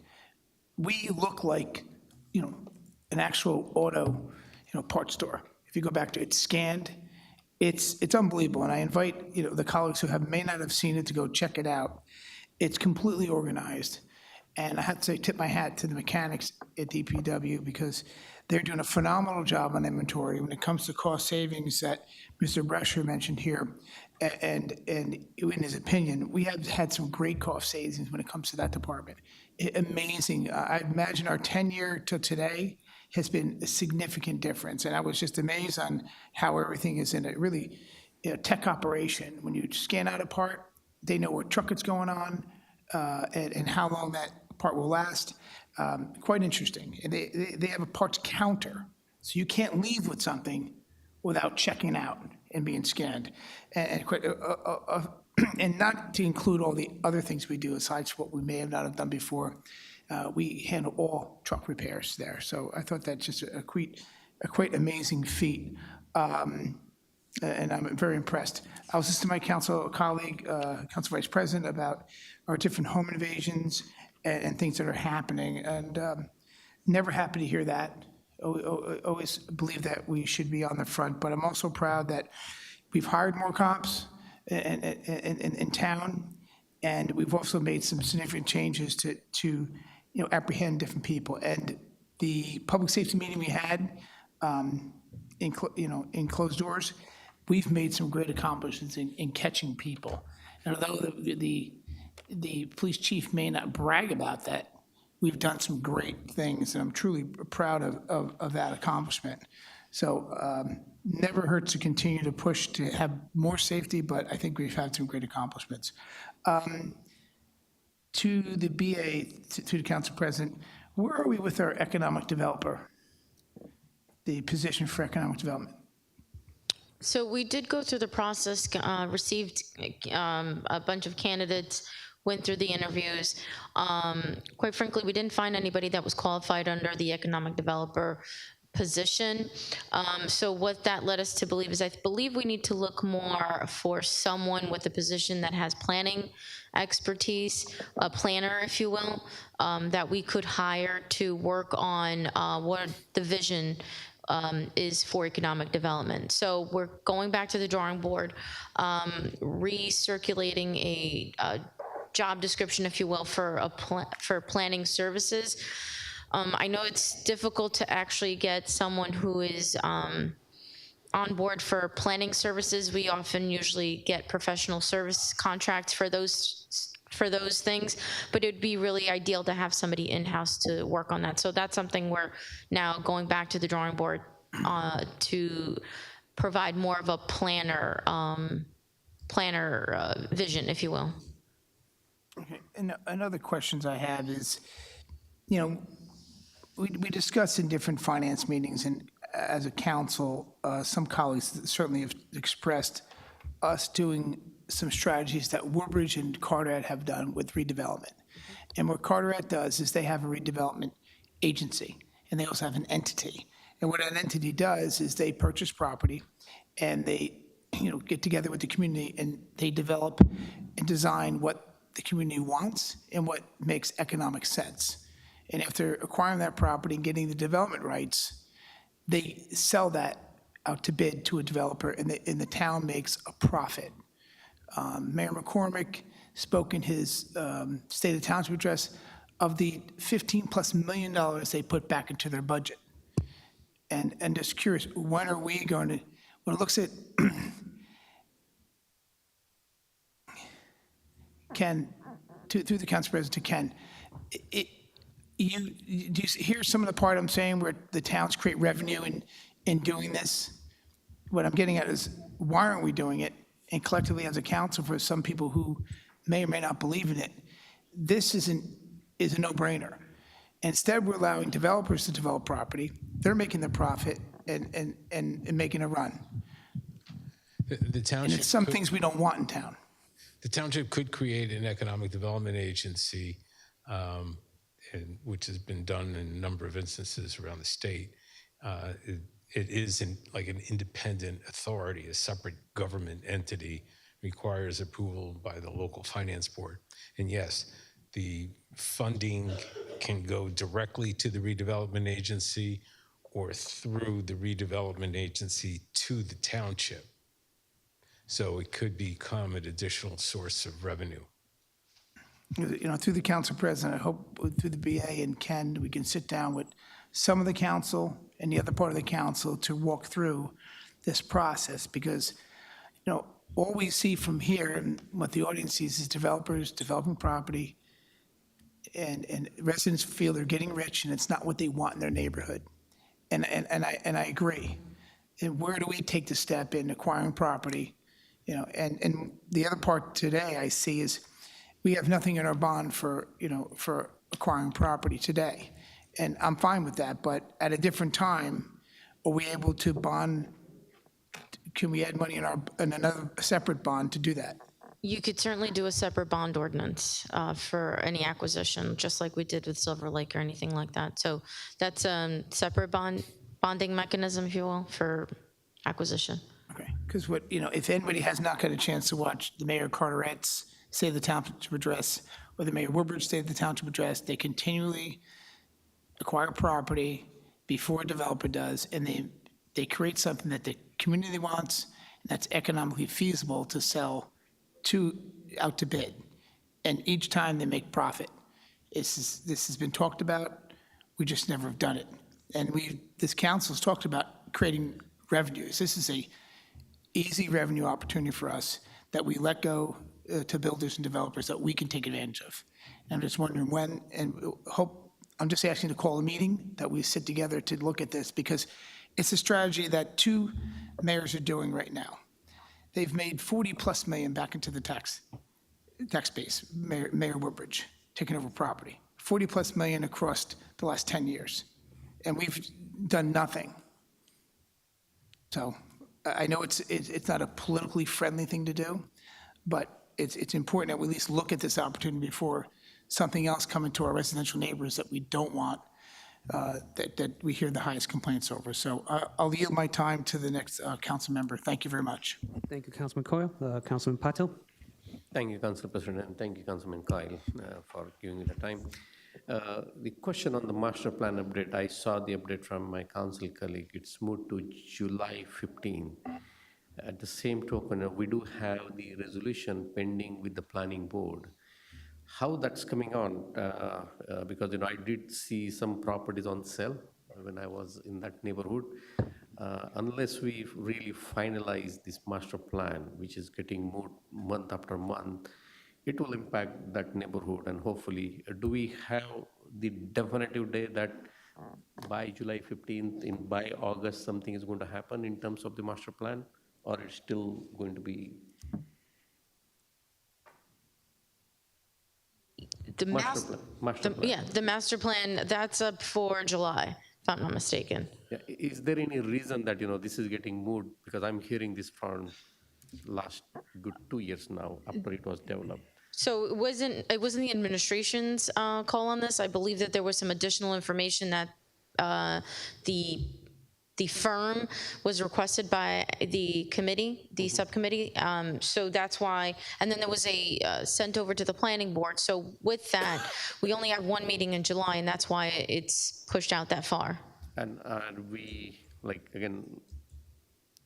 We look like, an actual auto, parts store. If you go back to it, scanned, it's unbelievable. And I invite, the colleagues who may not have seen it to go check it out. It's completely organized. And I have to say, tip my hat to the mechanics at DPW because they're doing a phenomenal job on inventory when it comes to cost savings that Mr. Brescher mentioned here. And in his opinion, we have had some great cost savings when it comes to that department. Amazing. I imagine our tenure to today has been a significant difference. And I was just amazed on how everything is in a really tech operation. When you scan out a part, they know what truck it's going on and how long that part will last. Quite interesting. And they have a parts counter, so you can't leave with something without checking out and being scanned. And not to include all the other things we do aside from what we may have not have done before. We handle all truck repairs there. So I thought that's just a quite amazing feat. And I'm very impressed. I was listening to my council colleague, Council Vice President, about our different home invasions and things that are happening. And never happy to hear that. Always believe that we should be on the front. But I'm also proud that we've hired more cops in town. And we've also made some significant changes to apprehend different people. And the public safety meeting we had in closed doors, we've made some great accomplishments in catching people. And although the police chief may not brag about that, we've done some great things, and I'm truly proud of that accomplishment. So never hurts to continue to push to have more safety, but I think we've had some great accomplishments. To the BA, to the Council President, where are we with our economic developer, the position for economic development? So we did go through the process, received a bunch of candidates, went through the interviews. Quite frankly, we didn't find anybody that was qualified under the economic developer position. So what that led us to believe is I believe we need to look more for someone with a position that has planning expertise, a planner, if you will, that we could hire to work on what the vision is for economic development. So we're going back to the drawing board, recirculating a job description, if you will, for planning services. I know it's difficult to actually get someone who is on board for planning services. We often usually get professional service contracts for those things, but it'd be really ideal to have somebody in-house to work on that. So that's something we're now going back to the drawing board to provide more of a planner vision, if you will. Okay. And another questions I have is, we discussed in different finance meetings, and as a council, some colleagues certainly have expressed us doing some strategies that Woodbridge and Carteret have done with redevelopment. And what Carteret does is they have a redevelopment agency, and they also have an entity. And what an entity does is they purchase property, and they get together with the community, and they develop and design what the community wants and what makes economic sense. And after acquiring that property and getting the development rights, they sell that out to bid to a developer, and the town makes a profit. Mayor McCormick spoke in his State of Township address of the $15+ million they put back into their budget. And just curious, when are we going to, when it looks at, Ken, through the Council President to Ken, do you hear some of the part I'm saying where the towns create revenue in doing this? What I'm getting at is, why aren't we doing it? And collectively as a council, for some people who may or may not believe in it, this is a no-brainer. Instead, we're allowing developers to develop property. They're making the profit and making a run. The township, and it's some things we don't want in town. The township could create an economic development agency and which has been done in a number of instances around the state, it is like an independent authority, a separate government entity, requires approval by the local finance board. And yes, the funding can go directly to the redevelopment agency or through the redevelopment agency to the township. So it could become an additional source of revenue. Through the council president, I hope through the BA and Ken, we can sit down with some of the council and the other part of the council to walk through this process, because, all we see from here and what the audience sees is developers developing property, and residents feel they're getting rich and it's not what they want in their neighborhood. And I agree. And where do we take the step in acquiring property? And the other part today I see is we have nothing in our bond for acquiring property today. And I'm fine with that, but at a different time, are we able to bond? Can we add money in another separate bond to do that? You could certainly do a separate bond ordinance for any acquisition, just like we did with Silver Lake or anything like that. So that's a separate bonding mechanism, if you will, for acquisition. Okay, because if anybody has not got a chance to watch the Mayor Carteret's State of the Township address, or the Mayor Woodbridge State of the Township address, they continually acquire property before a developer does, and they create something that the community wants, and that's economically feasible to sell out to bid. And each time they make profit. This has been talked about, we just never have done it. And this council's talked about creating revenues. This is a easy revenue opportunity for us that we let go to builders and developers that we can take advantage of. And I'm just wondering when, and I'm just asking to call a meeting that we sit together to look at this, because it's a strategy that 2 mayors are doing right now. They've made 40+ million back into the tax base, Mayor Woodbridge, taking over property. 40+ million across the last 10 years. And we've done nothing. So I know it's not a politically friendly thing to do, but it's important that we at least look at this opportunity before something else coming to our residential neighbors that we don't want, that we hear the highest complaints over. So I'll yield my time to the next council member. Thank you very much. Thank you, Councilman Coyle. Councilman Patil. Thank you, Council President, and thank you, Councilman Kyle, for giving me the time. The question on the master plan update, I saw the update from my council colleague. It's moved to July 15. At the same token, we do have the resolution pending with the planning board. How that's coming on, because I did see some properties on sale when I was in that neighborhood. Unless we really finalize this master plan, which is getting moved month after month, it will impact that neighborhood. And hopefully, do we have the definitive day that by July 15th, by August, something is going to happen in terms of the master plan, or it's still going to be? The master plan, that's up for July, if I'm not mistaken. Yeah. Is there any reason that, this is getting moved? Because I'm hearing this from last good 2 years now, after it was developed. So it wasn't the administration's call on this. I believe that there was some additional information that the firm was requested by the committee, the subcommittee. So that's why, and then there was a sent over to the planning board. So with that, we only have one meeting in July, and that's why it's pushed out that far. And we, again,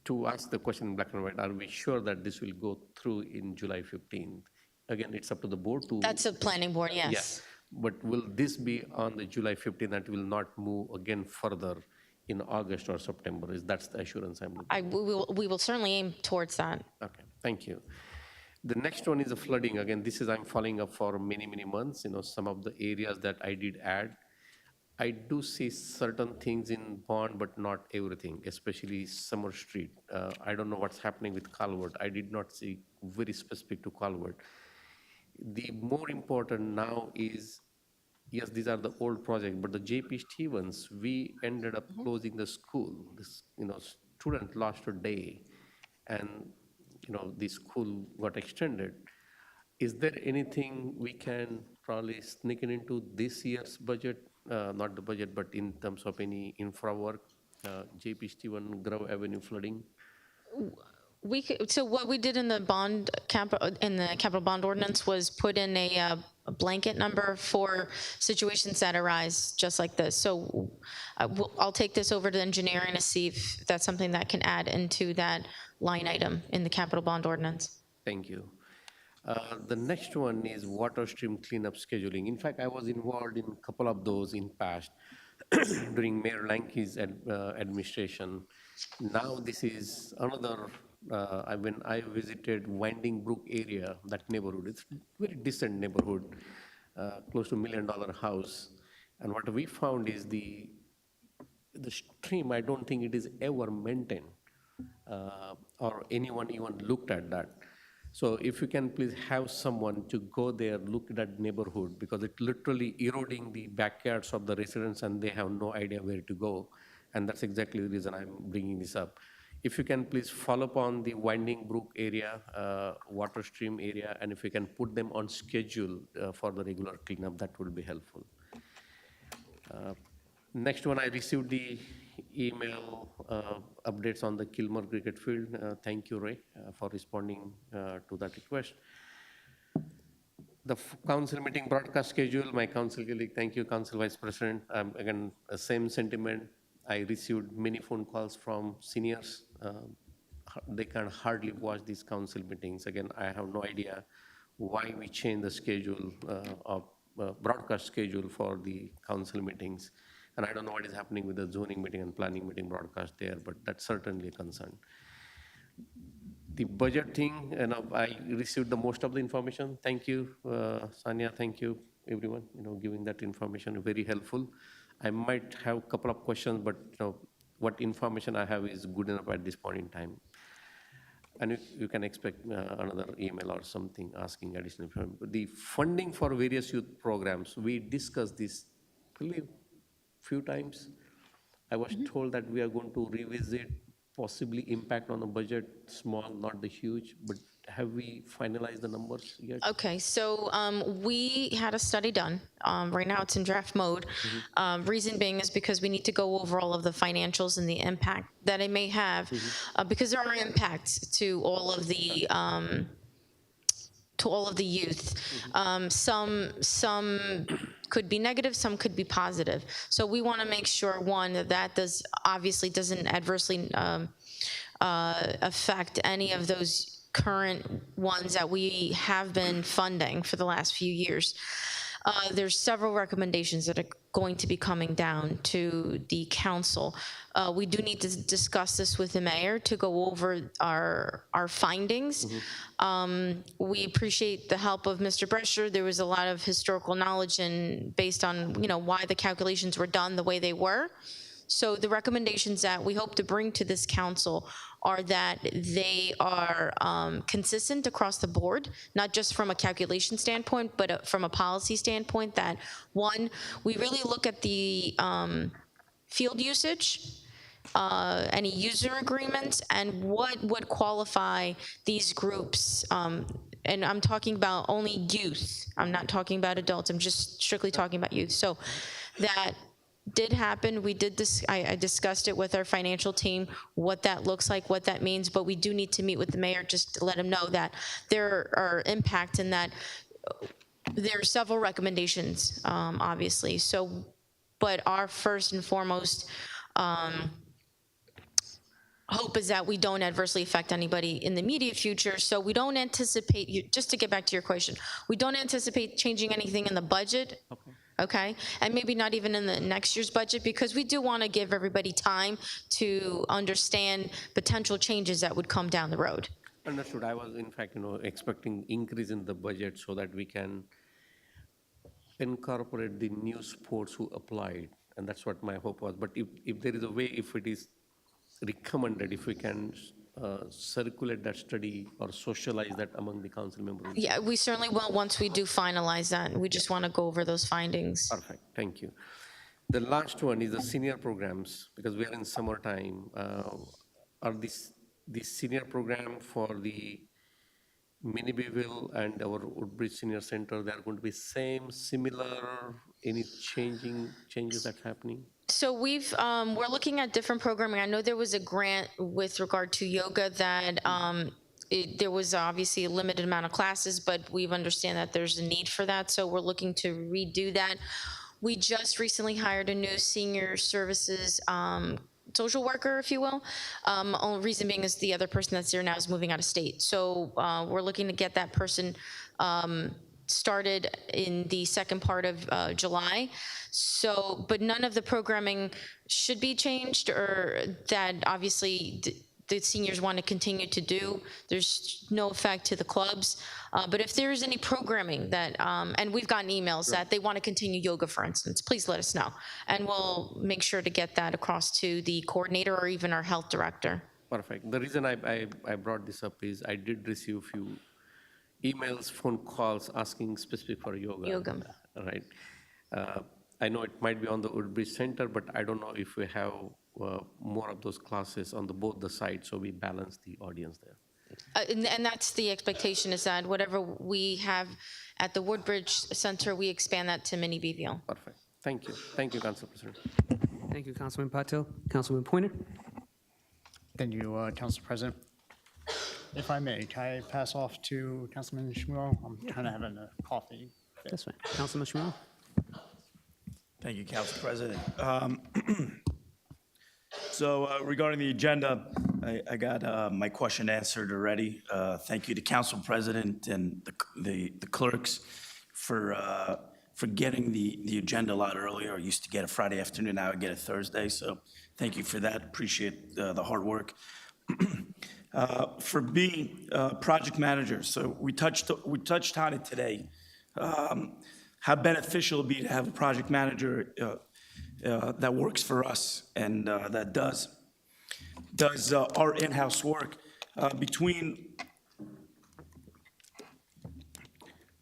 to ask the question in black and white, are we sure that this will go through in July 15th? Again, it's up to the board to. That's a planning board, yes. Yes. But will this be on the July 15th that will not move again further in August or September? That's the assurance I'm looking. We will certainly aim towards that. Okay, thank you. The next one is the flooding. Again, I'm following up for many, many months. Some of the areas that I did add, I do see certain things in bond, but not everything, especially Summer Street. I don't know what's happening with Calvert. I did not see very specific to Calvert. The more important now is, yes, these are the old projects, but the J.P. Stevens, we ended up closing the school. This, student lost a day, and, the school got extended. Is there anything we can probably sneaking into this year's budget, not the budget, but in terms of any infra work, JP Stephen Grove Avenue flooding. So what we did in the capital bond ordinance was put in a blanket number for situations that arise just like this. So I'll take this over to engineering to see if that's something that can add into that line item in the capital bond ordinance. Thank you. The next one is water stream cleanup scheduling. In fact, I was involved in a couple of those in past during Mayor Lanke's administration. Now this is another, when I visited Winding Brook area, that neighborhood, it's a very decent neighborhood, close to $1 million house. And what we found is the stream, I don't think it is ever maintained or anyone even looked at that. So if you can please have someone to go there, look at that neighborhood, because it's literally eroding the backyards of the residents and they have no idea where to go. And that's exactly the reason I'm bringing this up. If you can please follow up on the Winding Brook area, water stream area, and if you can put them on schedule for the regular cleanup, that would be helpful. Next one, I received the email updates on the Kilmer Cricket Field. Thank you, Ray, for responding to that request. The council meeting broadcast schedule, my council colleague, thank you, Council Vice President. Again, same sentiment. I received many phone calls from seniors. They can hardly watch these council meetings. Again, I have no idea why we changed the schedule of broadcast schedule for the council meetings. And I don't know what is happening with the zoning meeting and planning meeting broadcast there, but that's certainly a concern. The budget thing, I received the most of the information. Thank you, Sanya, thank you, everyone, giving that information, very helpful. I might have a couple of questions, but what information I have is good enough at this point in time. And you can expect another email or something asking additional information. The funding for various youth programs, we discussed this, I believe, few times. I was told that we are going to revisit possibly impact on the budget, small, not the huge, but have we finalized the numbers yet? Okay, so we had a study done. Right now it's in draft mode. Reason being is because we need to go over all of the financials and the impact that it may have, because there are impacts to all of the youth. Some could be negative, some could be positive. So we want to make sure, one, that obviously doesn't adversely affect any of those current ones that we have been funding for the last few years. There's several recommendations that are going to be coming down to the council. We do need to discuss this with the mayor to go over our findings. We appreciate the help of Mr. Brescher. There was a lot of historical knowledge and based on why the calculations were done the way they were. So the recommendations that we hope to bring to this council are that they are consistent across the board, not just from a calculation standpoint, but from a policy standpoint, that one, we really look at the field usage, any user agreements, and what would qualify these groups. And I'm talking about only youth. I'm not talking about adults. I'm just strictly talking about youth. So that did happen. We did this. I discussed it with our financial team, what that looks like, what that means, but we do need to meet with the mayor just to let him know that there are impacts and that there are several recommendations, obviously. So, but our first and foremost hope is that we don't adversely affect anybody in the immediate future. So we don't anticipate, just to get back to your question, we don't anticipate changing anything in the budget. Okay, and maybe not even in the next year's budget, because we do want to give everybody time to understand potential changes that would come down the road. Understood. I was, in fact, expecting increase in the budget so that we can incorporate the new sports who applied, and that's what my hope was. But if there is a way, if it is recommended, if we can circulate that study or socialize that among the council members. Yeah, we certainly will once we do finalize that. We just want to go over those findings. Perfect, thank you. The last one is the senior programs, because we are in summertime. Are the senior program for the Minnibyville and our Woodbridge Senior Center, they're going to be same, similar, any changes that's happening? So we're looking at different programming. I know there was a grant with regard to yoga that there was obviously a limited amount of classes, but we've understand that there's a need for that, so we're looking to redo that. We just recently hired a new senior services social worker, if you will. Only reason being is the other person that's there now is moving out of state. So we're looking to get that person started in the second part of July. So, but none of the programming should be changed, or that obviously the seniors want to continue to do. There's no effect to the clubs. But if there's any programming that, and we've gotten emails that they want to continue yoga, for instance, please let us know. And we'll make sure to get that across to the coordinator or even our health director. Perfect. The reason I brought this up is I did receive a few emails, phone calls asking specific for yoga. Yoga. Right. I know it might be on the Woodbridge Center, but I don't know if we have more of those classes on both the sides, so we balance the audience there. And that's the expectation, is that whatever we have at the Woodbridge Center, we expand that to Minnibyville. Perfect. Thank you. Thank you, Council President. Thank you, Councilman Patil. Councilman Pointer? Thank you, Council President. If I may, can I pass off to Councilman Shmuel? I'm kind of having a coffee fit. That's fine. Councilman Shmuel? Thank you, Council President. So regarding the agenda, I got my question answered already. Thank you to Council President and the clerks for getting the agenda a lot earlier. I used to get it Friday afternoon, now I get it Thursday. So thank you for that. Appreciate the hard work. For B, project manager. So we touched on it today. How beneficial it would be to have a project manager that works for us and that does our in-house work. Between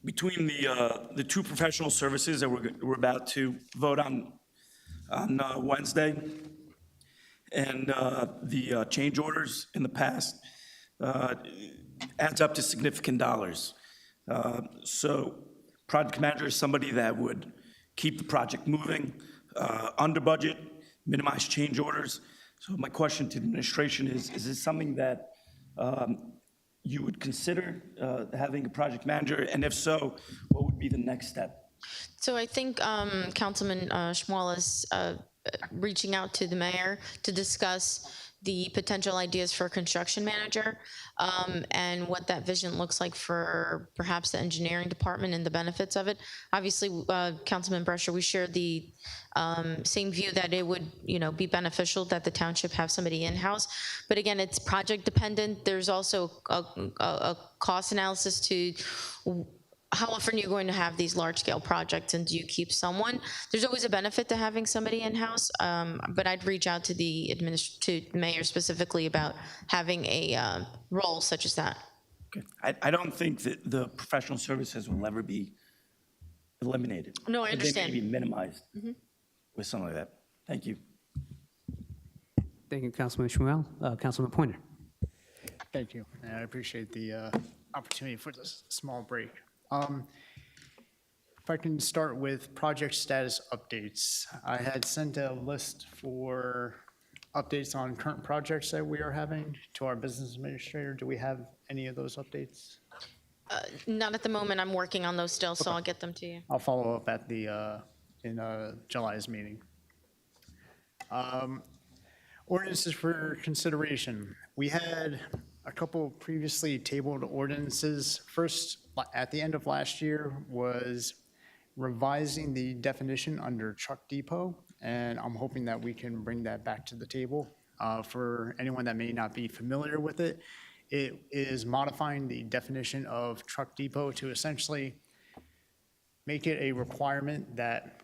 the two professional services that we're about to vote on Wednesday, and the change orders in the past, adds up to significant dollars. So project manager is somebody that would keep the project moving, under budget, minimize change orders. So my question to the administration is this something that you would consider having a project manager? And if so, what would be the next step? So I think Councilman Shmuel is reaching out to the mayor to discuss the potential ideas for a construction manager, and what that vision looks like for perhaps the engineering department and the benefits of it. Obviously, Councilman Brescher, we share the same view that it would, be beneficial that the township have somebody in-house. But again, it's project dependent. There's also a cost analysis to how often you're going to have these large-scale projects, and do you keep someone? There's always a benefit to having somebody in-house, but I'd reach out to the mayor specifically about having a role such as that. Okay. I don't think that the professional services will ever be eliminated. No, I But understand. they may be minimized with something like that. Thank you. Thank you, Councilman Shmuel. Councilman Pointer? Thank you. And I appreciate the opportunity for this small break. If I can start with project status updates. I had sent a list for updates on current projects that we are having to our business administrator. Do we have any of those updates? Not at the moment. I'm working on those still, so I'll get them to you. I'll follow up at the, in July's meeting. Ordinances for consideration. We had a couple previously tabled ordinances. First, at the end of last year, was revising the definition under truck depot, and I'm hoping that we can bring that back to the table. For anyone that may not be familiar with it, it is modifying the definition of truck depot to essentially make it a requirement that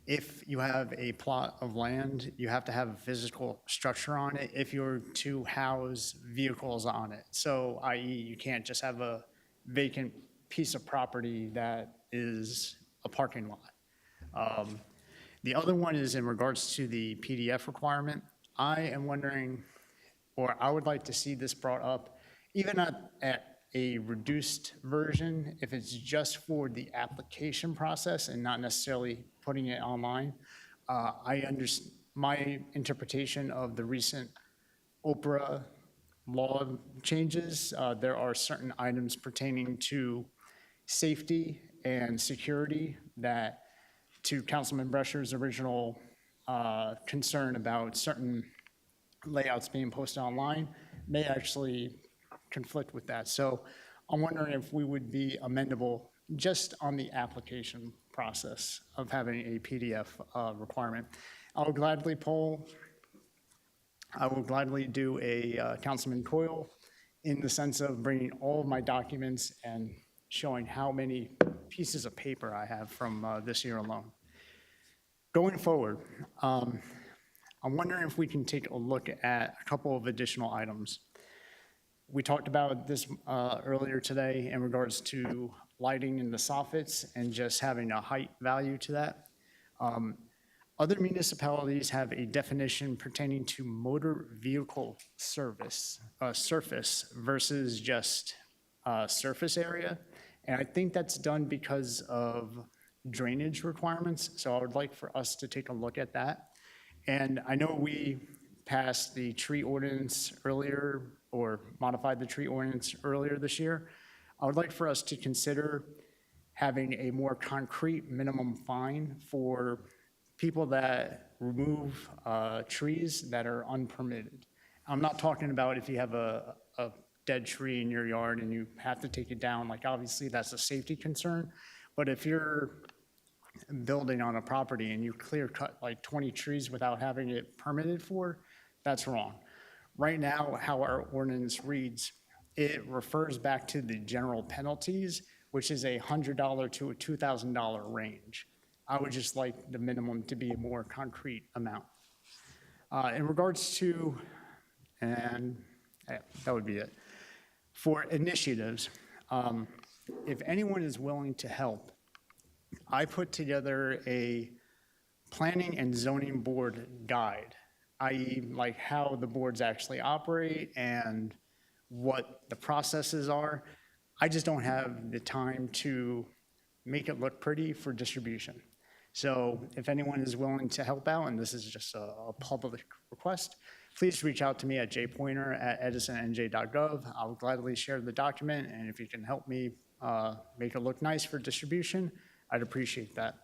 if you have a plot of land, you have to have a physical structure on it if you're to house vehicles on it. So, i.e., you can't just have a vacant piece of property that is a parking lot. The other one is in regards to the PDF requirement. I am wondering, or I would like to see this brought up, even at a reduced version if it's just for the application process and not necessarily putting it online. My interpretation of the recent Oprah law changes, there are certain items pertaining to safety and security that, to Councilman Brescher's original concern about certain layouts being posted online, may actually conflict with that. So I'm wondering if we would be amendable just on the application process of having a PDF requirement. I will gladly do a Councilman Coyle in the sense of bringing all of my documents and showing how many pieces of paper I have from this year alone. Going forward, I'm wondering if we can take a look at a couple of additional items. We talked about this earlier today in regards to lighting in the soffits and just having a height value to that. Other municipalities have a definition pertaining to motor vehicle surface versus just surface area. And I think that's done because of drainage requirements. So I would like for us to take a look at that. And I know we passed the tree ordinance earlier, or modified the tree ordinance earlier this year. I would like for us to consider having a more concrete minimum fine for people that remove trees that are unpermitted. I'm not talking about if you have a dead tree in your yard and you have to take it down, like obviously that's a safety concern. But if you're building on a property and you clear cut like 20 trees without having it permitted for, that's wrong. Right now, how our ordinance reads, it refers back to the general penalties, which is a $100 to a $2,000 range. I would just like the minimum to be a more concrete amount. In regards to, and that would be it. For initiatives, if anyone is willing to help, I put together a planning and zoning board guide, i.e. like how the boards actually operate and what the processes are. I just don't have the time to make it look pretty for distribution. So if anyone is willing to help out, and this is just a public request, please reach out to me at jpointer@edisonnj.gov. I'll gladly share the document, and if you can help me make it look nice for distribution, I'd appreciate that.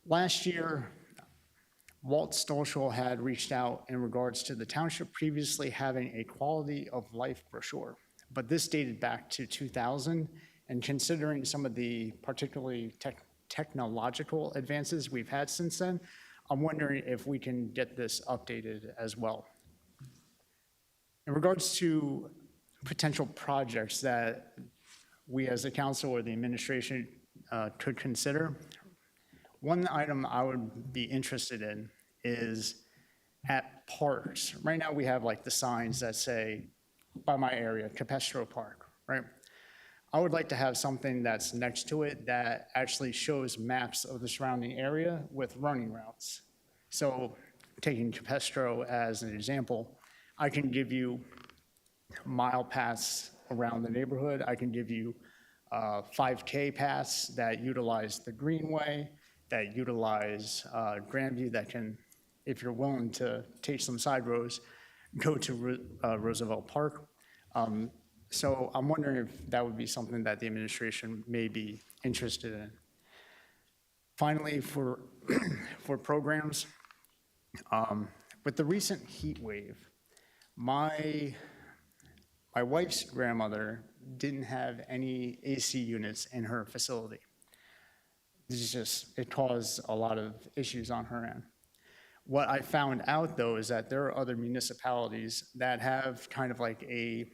Last year, Walt Stolschel had reached out in regards to the township previously having a quality of life brochure, but this dated back to 2000, and considering some of the particularly technological advances we've had since then, I'm wondering if we can get this updated as well. In regards to potential projects that we as a council or the administration could consider, one item I would be interested in is at parks. Right now we have like the signs that say, by my area, Capestro Park, right? I would like to have something that's next to it that actually shows maps of the surrounding area with running routes. So taking Capestro as an example, I can give you mile paths around the neighborhood. I can give you 5K paths that utilize the greenway, that utilize Grandview, that can, if you're willing to take some side roads, go to Roosevelt Park. So I'm wondering if that would be something that the administration may be interested in. Finally, for programs, with the recent heat wave, my wife's grandmother didn't have any AC units in her facility. It caused a lot of issues on her end. What I found out though is that there are other municipalities that have kind of like a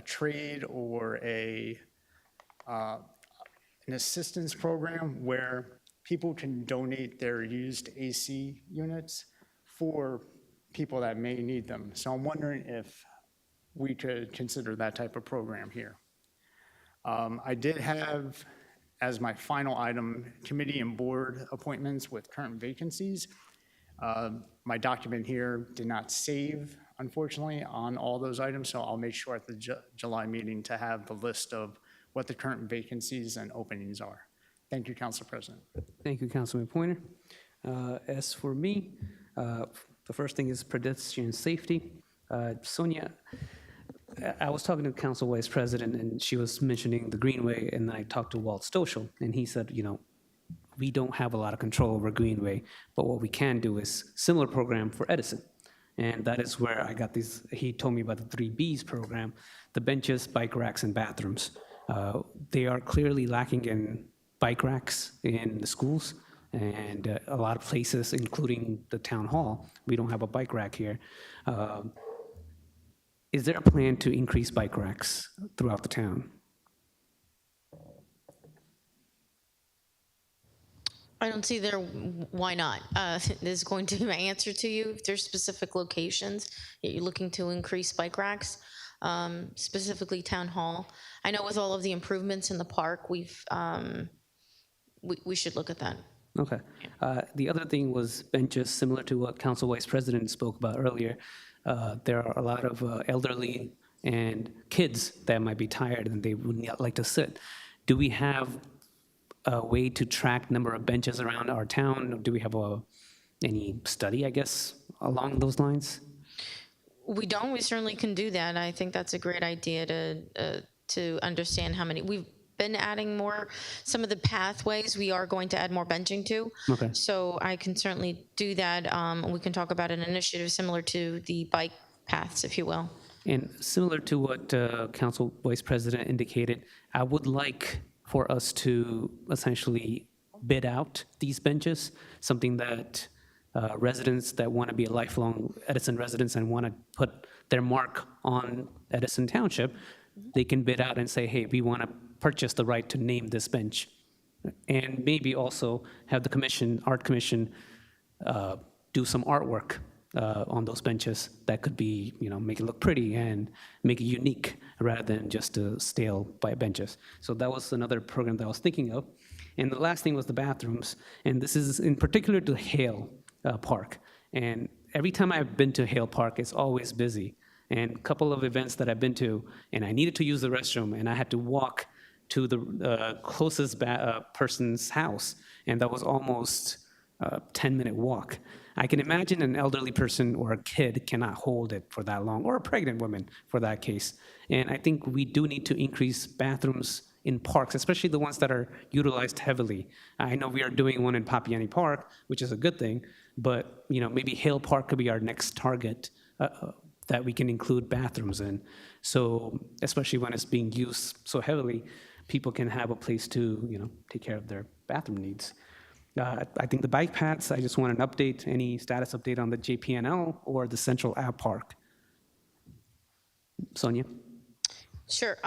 trade or an assistance program where people can donate their used AC units for people that may need them. So I'm wondering if we could consider that type of program here. I did have, as my final item, committee and board appointments with current vacancies. My document here did not save unfortunately, on all those items, so I'll make sure at the July meeting to have the list of what the current vacancies and openings are. Thank you, Council President. Thank you, Councilman Pointer. As for me, the first thing is pedestrian safety. Sonia, I was talking to Council Vice President, and she was mentioning the Greenway, and I talked to Walt Stoschel, and he said, we don't have a lot of control over Greenway, but what we can do is similar program for Edison. And that is where I got these, he told me about the 3Bs program, the benches, bike racks, and bathrooms. They are clearly lacking in bike racks in the schools, and a lot of places, including the town hall, we don't have a bike rack here. Is there a plan to increase bike racks throughout the town? I don't see there, why not? This is going to be my answer to you. If there's specific locations that you're looking to increase bike racks, specifically Town Hall. I know with all of the improvements in the park, we should look at that. Okay. The other thing was benches, similar to what Council Vice President spoke about earlier. There are a lot of elderly and kids that might be tired and they would not like to sit. Do we have a way to track number of benches around our town? Do we have any study, I guess, along those lines? We don't. We certainly can do that. I think that's a great idea to understand how many. We've been adding more. Some of the pathways we are going to add more benching to. Okay. So I can certainly do that. We can talk about an initiative similar to the bike paths, if you will. And similar to what Council Vice President indicated, I would like for us to essentially bid out these benches, something that residents that want to be a lifelong Edison residents and want to put their mark on Edison Township, they can bid out and say, hey, we want to purchase the right to name this bench. And maybe also have the commission, art commission, do some artwork on those benches that could be, make it look pretty and make it unique rather than just stale by benches. So that was another program that I was thinking of. And the last thing was the bathrooms. And this is in particular to Hale Park. And every time I've been to Hale Park, it's always busy. And a couple of events that I've been to, and I needed to use the restroom, and I had to walk to the closest person's house. And that was almost a 10-minute walk. I can imagine an elderly person or a kid cannot hold it for that long, or a pregnant woman for that case. And I think we do need to increase bathrooms in parks, especially the ones that are utilized heavily. I know we are doing one in Papiani Park, which is a good thing, but maybe Hale Park could be our next target that we can include bathrooms in. So especially when it's being used so heavily, people can have a place to take care of their bathroom needs. I think the bike paths, I just want an update, any status update on the JPNL or the Central Ave Park. Sonia? Sure.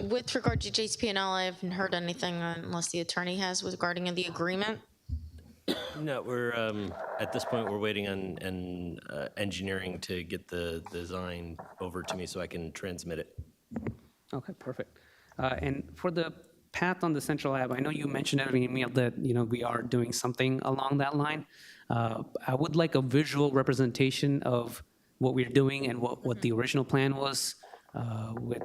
With regard to JPNL, I haven't heard anything unless the attorney has regarding the agreement. No, we're at this point we're waiting on engineering to get the design over to me so I can transmit it. Okay, perfect. And for the path on the Central Ave, I know you mentioned it in an email that we are doing something along that line. I would like a visual representation of what we're doing and what the original plan was with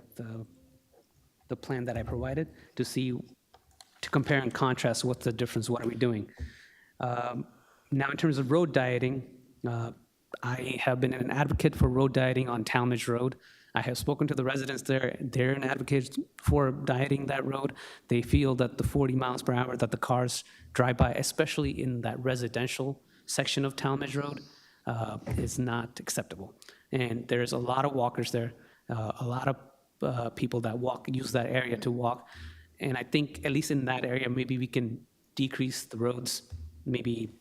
the plan that I provided to compare and contrast what's the difference, what are we doing. Now, in terms of road dieting, I have been an advocate for road dieting on Talmadge Road. I have spoken to the residents there. They're an advocate for dieting that road. They feel that the 40 miles per hour that the cars drive by, especially in that residential section of Talmadge Road, is not acceptable. And there's a lot of walkers there, a lot of people that use that area to walk. And I think, at least in that area, maybe we can decrease the roads, maybe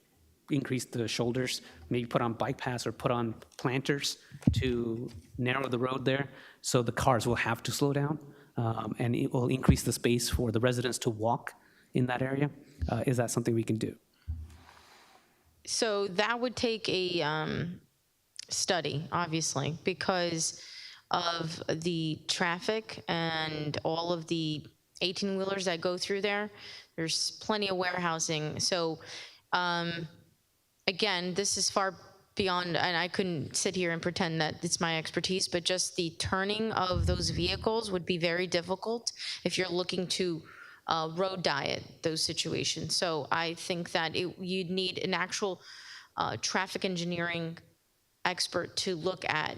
increase the shoulders, maybe put on bike paths or put on planters to narrow the road there, so the cars will have to slow down, and it will increase the space for the residents to walk in that area. Is that something we can do? So that would take a study, obviously, because of the traffic and all of the 18-wheelers that go through there. There's plenty of warehousing. So again, this is far beyond, and I couldn't sit here and pretend that it's my expertise, but just the turning of those vehicles would be very difficult if you're looking to road diet those situations. So I think that you'd need an actual traffic engineering expert to look at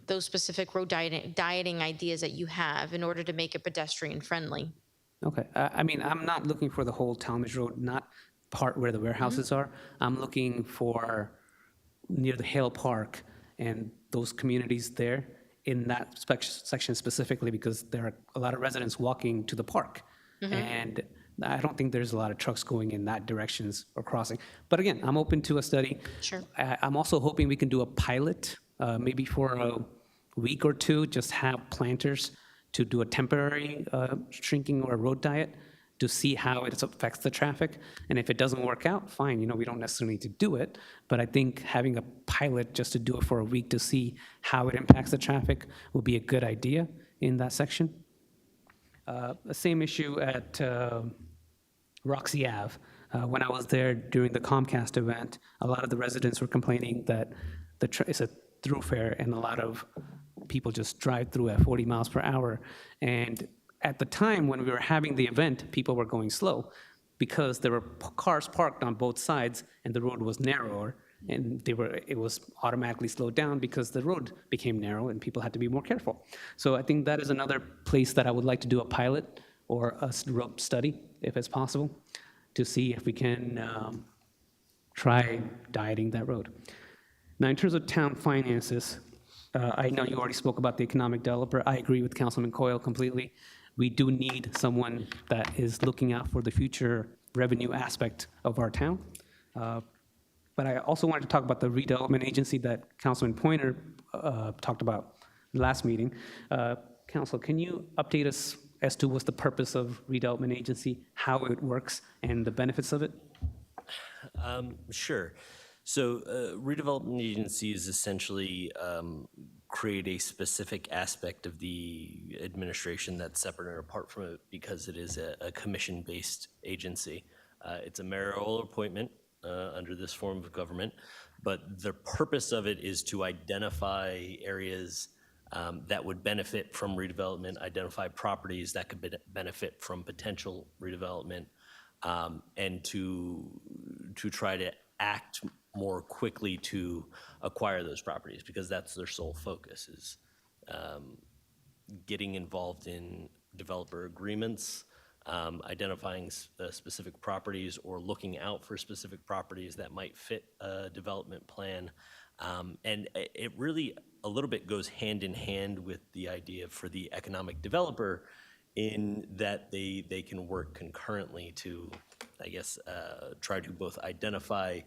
those specific road dieting ideas that you have in order to make it pedestrian friendly. Okay, I mean, I'm not looking for the whole Talmadge Road, not part where the warehouses are. I'm looking for near the Hale Park and those communities there in that section specifically, because there are a lot of residents walking to the park. And I don't think there's a lot of trucks going in that directions or crossing. But again, I'm open to a study. Sure. I'm also hoping we can do a pilot, maybe for a week or two, just have planters to do a temporary shrinking or a road diet to see how it affects the traffic. And if it doesn't work out, fine, we don't necessarily need to do it. But I think having a pilot just to do it for a week to see how it impacts the traffic will be a good idea in that section. The same issue at Roxy Ave. When I was there during the Comcast event, a lot of the residents were complaining that it's a thoroughfare and a lot of people just drive through at 40 miles per hour. And at the time when we were having the event, people were going slow because there were cars parked on both sides and the road was narrower, and it was automatically slowed down because the road became narrow and people had to be more careful. So I think that is another place that I would like to do a pilot or a road study, if it's possible, to see if we can try dieting that road. Now, in terms of town finances, I know you already spoke about the economic developer. I agree with Councilman Coyle completely. We do need someone that is looking out for the future revenue aspect of our town. But I also wanted to talk about the redevelopment agency that Councilman Pointer talked about last meeting. Council, can you update us as to what's the purpose of redevelopment agency, how it works, and the benefits of it? Sure. So redevelopment agencies essentially create a specific aspect of the administration that's separate and apart from it because it is a commission-based agency. It's a mayoral appointment under this form of government, but the purpose of it is to identify areas that would benefit from redevelopment, identify properties that could benefit from potential redevelopment, and to try to act more quickly to acquire those properties, because that's their sole focus, is getting involved in developer agreements, identifying specific properties or looking out for specific properties that might fit a development plan. And it really a little bit goes hand in hand with the idea for the economic developer, in that they can work concurrently to, I guess, try to both identify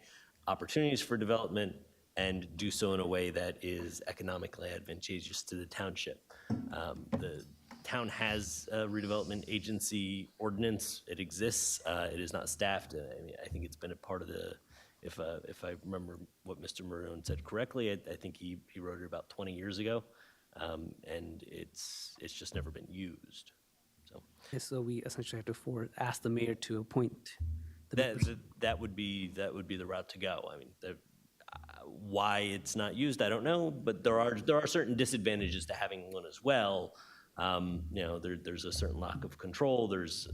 opportunities for development and do so in a way that is economically advantageous to the township. The town has a redevelopment agency ordinance. It exists. It is not staffed. I mean, I think it's been a part of the, if I remember what Mr. Marone said correctly, I think he wrote it about 20 years ago, and it's just never been used. So we essentially have to ask the mayor to appoint that would be the route to go. I mean, why it's not used, I don't know, but there are certain disadvantages to having one as well. There's a certain lack of control. There's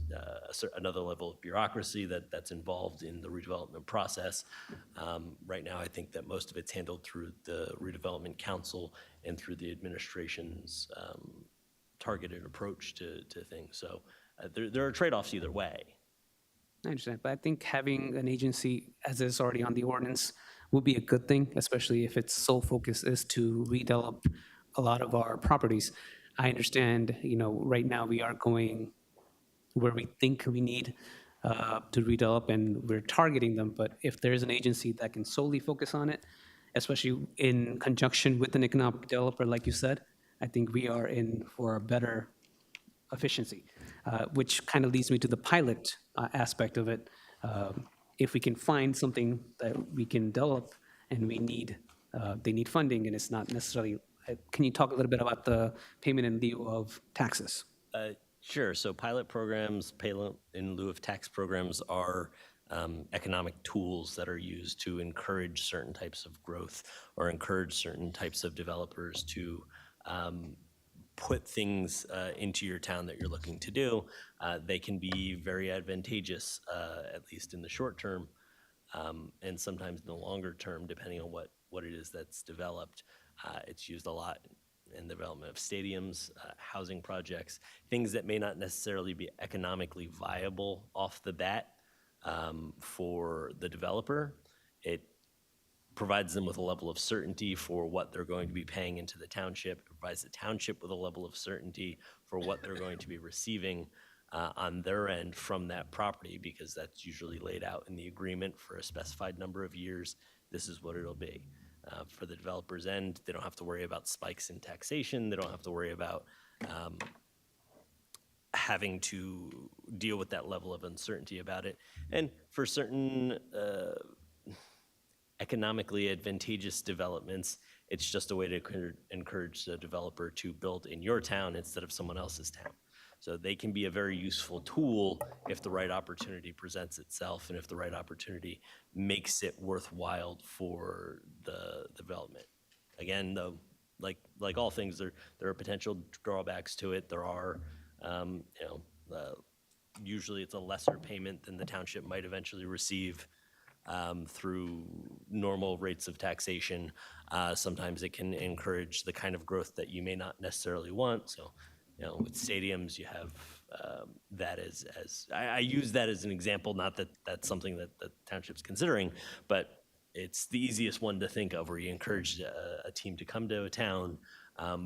another level of bureaucracy that's involved in the redevelopment process. Right now, I think that most of it's handled through the redevelopment council and through the administration's targeted approach to things. So there are trade-offs either way. I understand, but I think having an agency, as is already on the ordinance, would be a good thing, especially if its sole focus is to redevelop a lot of our properties. I understand, right now we are going where we think we need to redevelop, and we're targeting them, but if there is an agency that can solely focus on it, especially in conjunction with an economic developer, like you said, I think we are in for a better efficiency, which kind of leads me to the pilot aspect of it. If we can find something that we can develop and they need funding, and it's not necessarily, can you talk a little bit about the payment in lieu of taxes? Sure. So pilot programs, payment in lieu of tax programs are economic tools that are used to encourage certain types of growth or encourage certain types of developers to put things into your town that you're looking to do, they can be very advantageous, at least in the short term, and sometimes in the longer term, depending on what it is that's developed. It's used a lot in the development of stadiums, housing projects, things that may not necessarily be economically viable off the bat for the developer. It provides them with a level of certainty for what they're going to be paying into the township. It provides the township with a level of certainty for what they're going to be receiving on their end from that property, because that's usually laid out in the agreement for a specified number of years. This is what it'll be. For the developer's end, they don't have to worry about spikes in taxation. They don't have to worry about having to deal with that level of uncertainty about it. And for certain economically advantageous developments, it's just a way to encourage the developer to build in your town instead of someone else's town. So they can be a very useful tool if the right opportunity presents itself and if the right opportunity makes it worthwhile for the development. Again, though, like all things, there are potential drawbacks to it. There are, usually it's a lesser payment than the township might eventually receive through normal rates of taxation. Sometimes it can encourage the kind of growth that you may not necessarily want. So, with stadiums, you have that as I use that as an example, not that that's something that the township's considering, but it's the easiest one to think of, where you encourage a team to come to a town,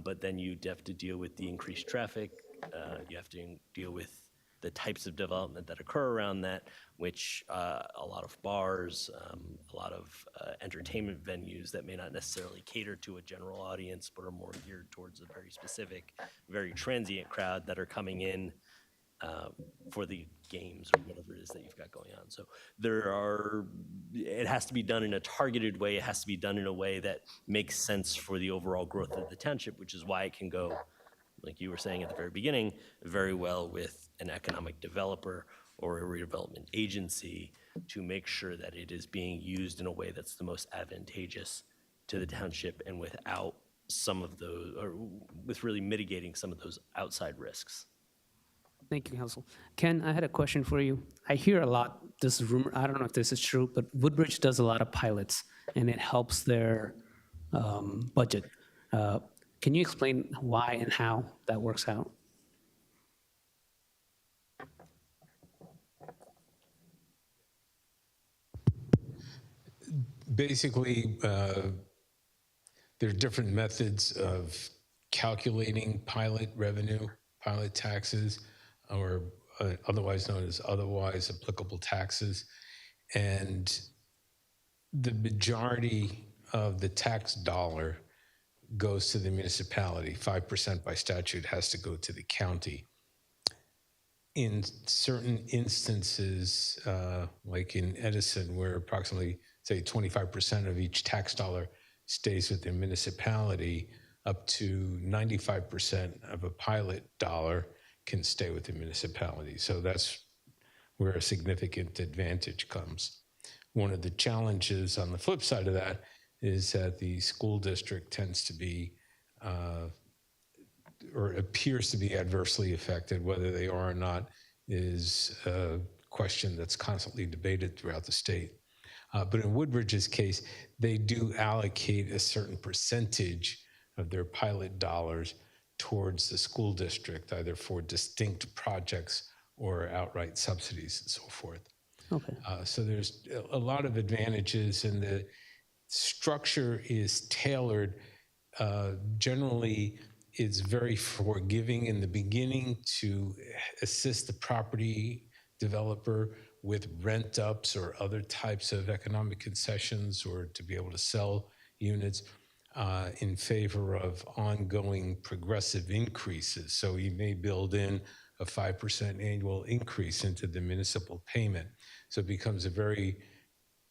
but then you have to deal with the increased traffic. You have to deal with the types of development that occur around that, which a lot of bars, a lot of entertainment venues that may not necessarily cater to a general audience, but are more geared towards a very specific, very transient crowd that are coming in for the games or whatever it is that you've got going on. So it has to be done in a targeted way. It has to be done in a way that makes sense for the overall growth of the township, which is why it can go, like you were saying at the very beginning, very well with an economic developer or a redevelopment agency to make sure that it is being used in a way that's the most advantageous to the township and without some of those, or with really mitigating some of those outside risks. Thank you, Council. Ken, I had a question for you. I hear a lot, this rumor, I don't know if this is true, but Woodbridge does a lot of pilots and it helps their budget. Can you explain why and how that works out? Basically, there are different methods of calculating pilot revenue, pilot taxes, or otherwise known as otherwise applicable taxes. And the majority of the tax dollar goes to the municipality. 5% by statute has to go to the county. In certain instances, like in Edison, where approximately, say, 25% of each tax dollar stays with the municipality, up to 95% of a pilot dollar can stay with the municipality. So that's where a significant advantage comes. One of the challenges on the flip side of that is that the school district tends to be, or appears to be adversely affected. Whether they are or not is a question that's constantly debated throughout the state. But in Woodbridge's case, they do allocate a certain percentage of their pilot dollars towards the school district, either for distinct projects or outright subsidies and so forth. Okay. So there's a lot of advantages, and the structure is tailored. Generally, it's very forgiving in the beginning to assist the property developer with rent ups or other types of economic concessions, or to be able to sell units in favor of ongoing progressive increases. So you may build in a 5% annual increase into the municipal payment. So it becomes a very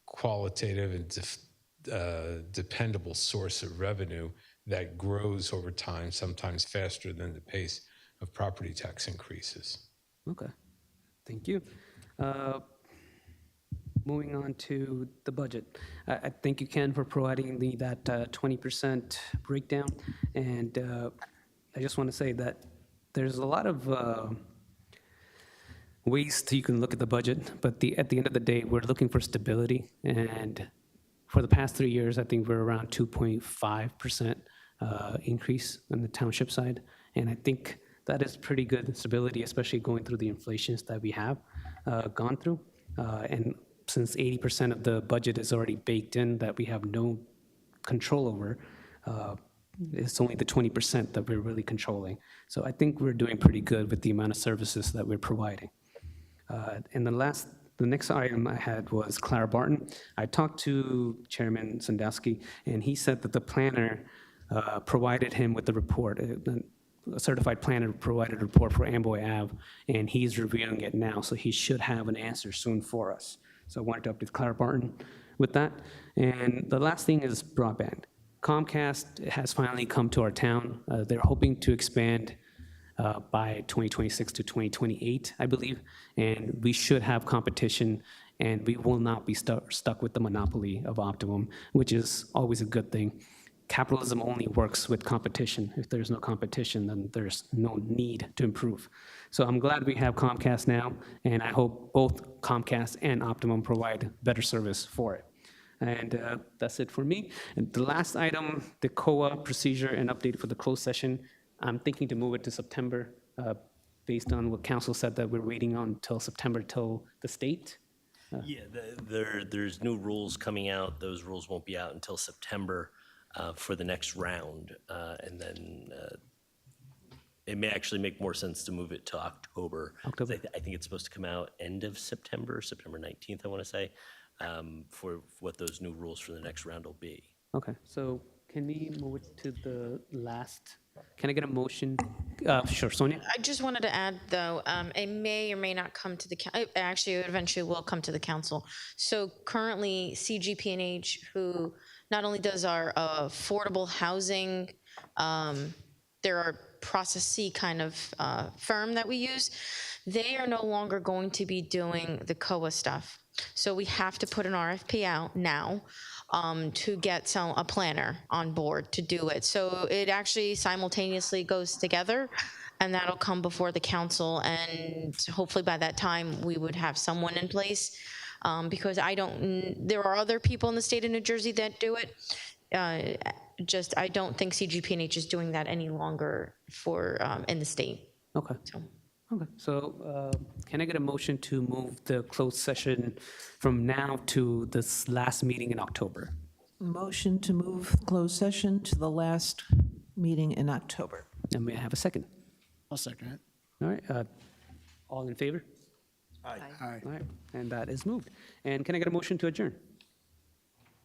qualitative and dependable source of revenue that grows over time, sometimes faster than the pace of property tax increases. Okay, thank you. moving on to the budget. I thank you, Ken, for providing that 20% breakdown. And I just want to say that there's a lot of ways you can look at the budget, but at the end of the day, we're looking for stability. And for the past 3 years, I think we're around 2.5% increase on the township side. And I think that is pretty good stability, especially going through the inflations that we have gone through. And since 80% of the budget is already baked in that we have no control over, it's only the 20% that we're really controlling. So I think we're doing pretty good with the amount of services that we're providing. And the next item I had was Clara Barton. I talked to Chairman Sandowski, and he said that the planner provided him with the report. A certified planner provided a report for Amboy Ave, and he's reviewing it now, so he should have an answer soon for us. So I wanted to update Clara Barton with that. And the last thing is broadband. Comcast has finally come to our town. They're hoping to expand by 2026 to 2028, I believe, and we should have competition, and we will not be stuck with the monopoly of Optimum, which is always a good thing. Capitalism only works with competition. If there's no competition, then there's no need to improve. So I'm glad we have Comcast now, and I hope both Comcast and Optimum provide better service for it. And that's it for me. And the last item, the COA procedure and update for the closed session, I'm thinking to move it to September based on what council said that we're waiting on till September till the state. Yeah, there's new rules coming out. Those rules won't be out until September for the next round. And then it may actually make more sense to move it to October. I think it's supposed to come out end of September, September 19th, I want to say, for what those new rules for the next round will be. Okay, so can we move it to the last? Can I get a motion? Sure, Sonia? I just wanted to add, though, it may or may not come to the, actually, it eventually will come to the council. So currently, CGP&H, who not only does our affordable housing, they're our Process C kind of firm that we use, they are no longer going to be doing the COA stuff. So we have to put an RFP out now to get a planner on board to do it. So it actually simultaneously goes together, and that'll come before the council, and hopefully by that time we would have someone in place, because there are other people in the state of New Jersey that do it. I don't think CGP&H is doing that any longer in the state. Okay. Okay, so can I get a motion to move the closed session from now to this last meeting in October? Motion to move closed session to the last meeting in October. And may I have a second? I'll second it. All right, all in favor? Aye. All right, and that is moved. And can I get a motion to adjourn?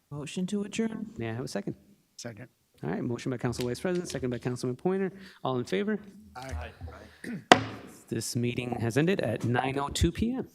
Motion to adjourn. May I have a second? Second. All right, motion by Council Vice President, second by Councilman Pointer. All in favor? Aye. This meeting has ended at 9:02 p.m.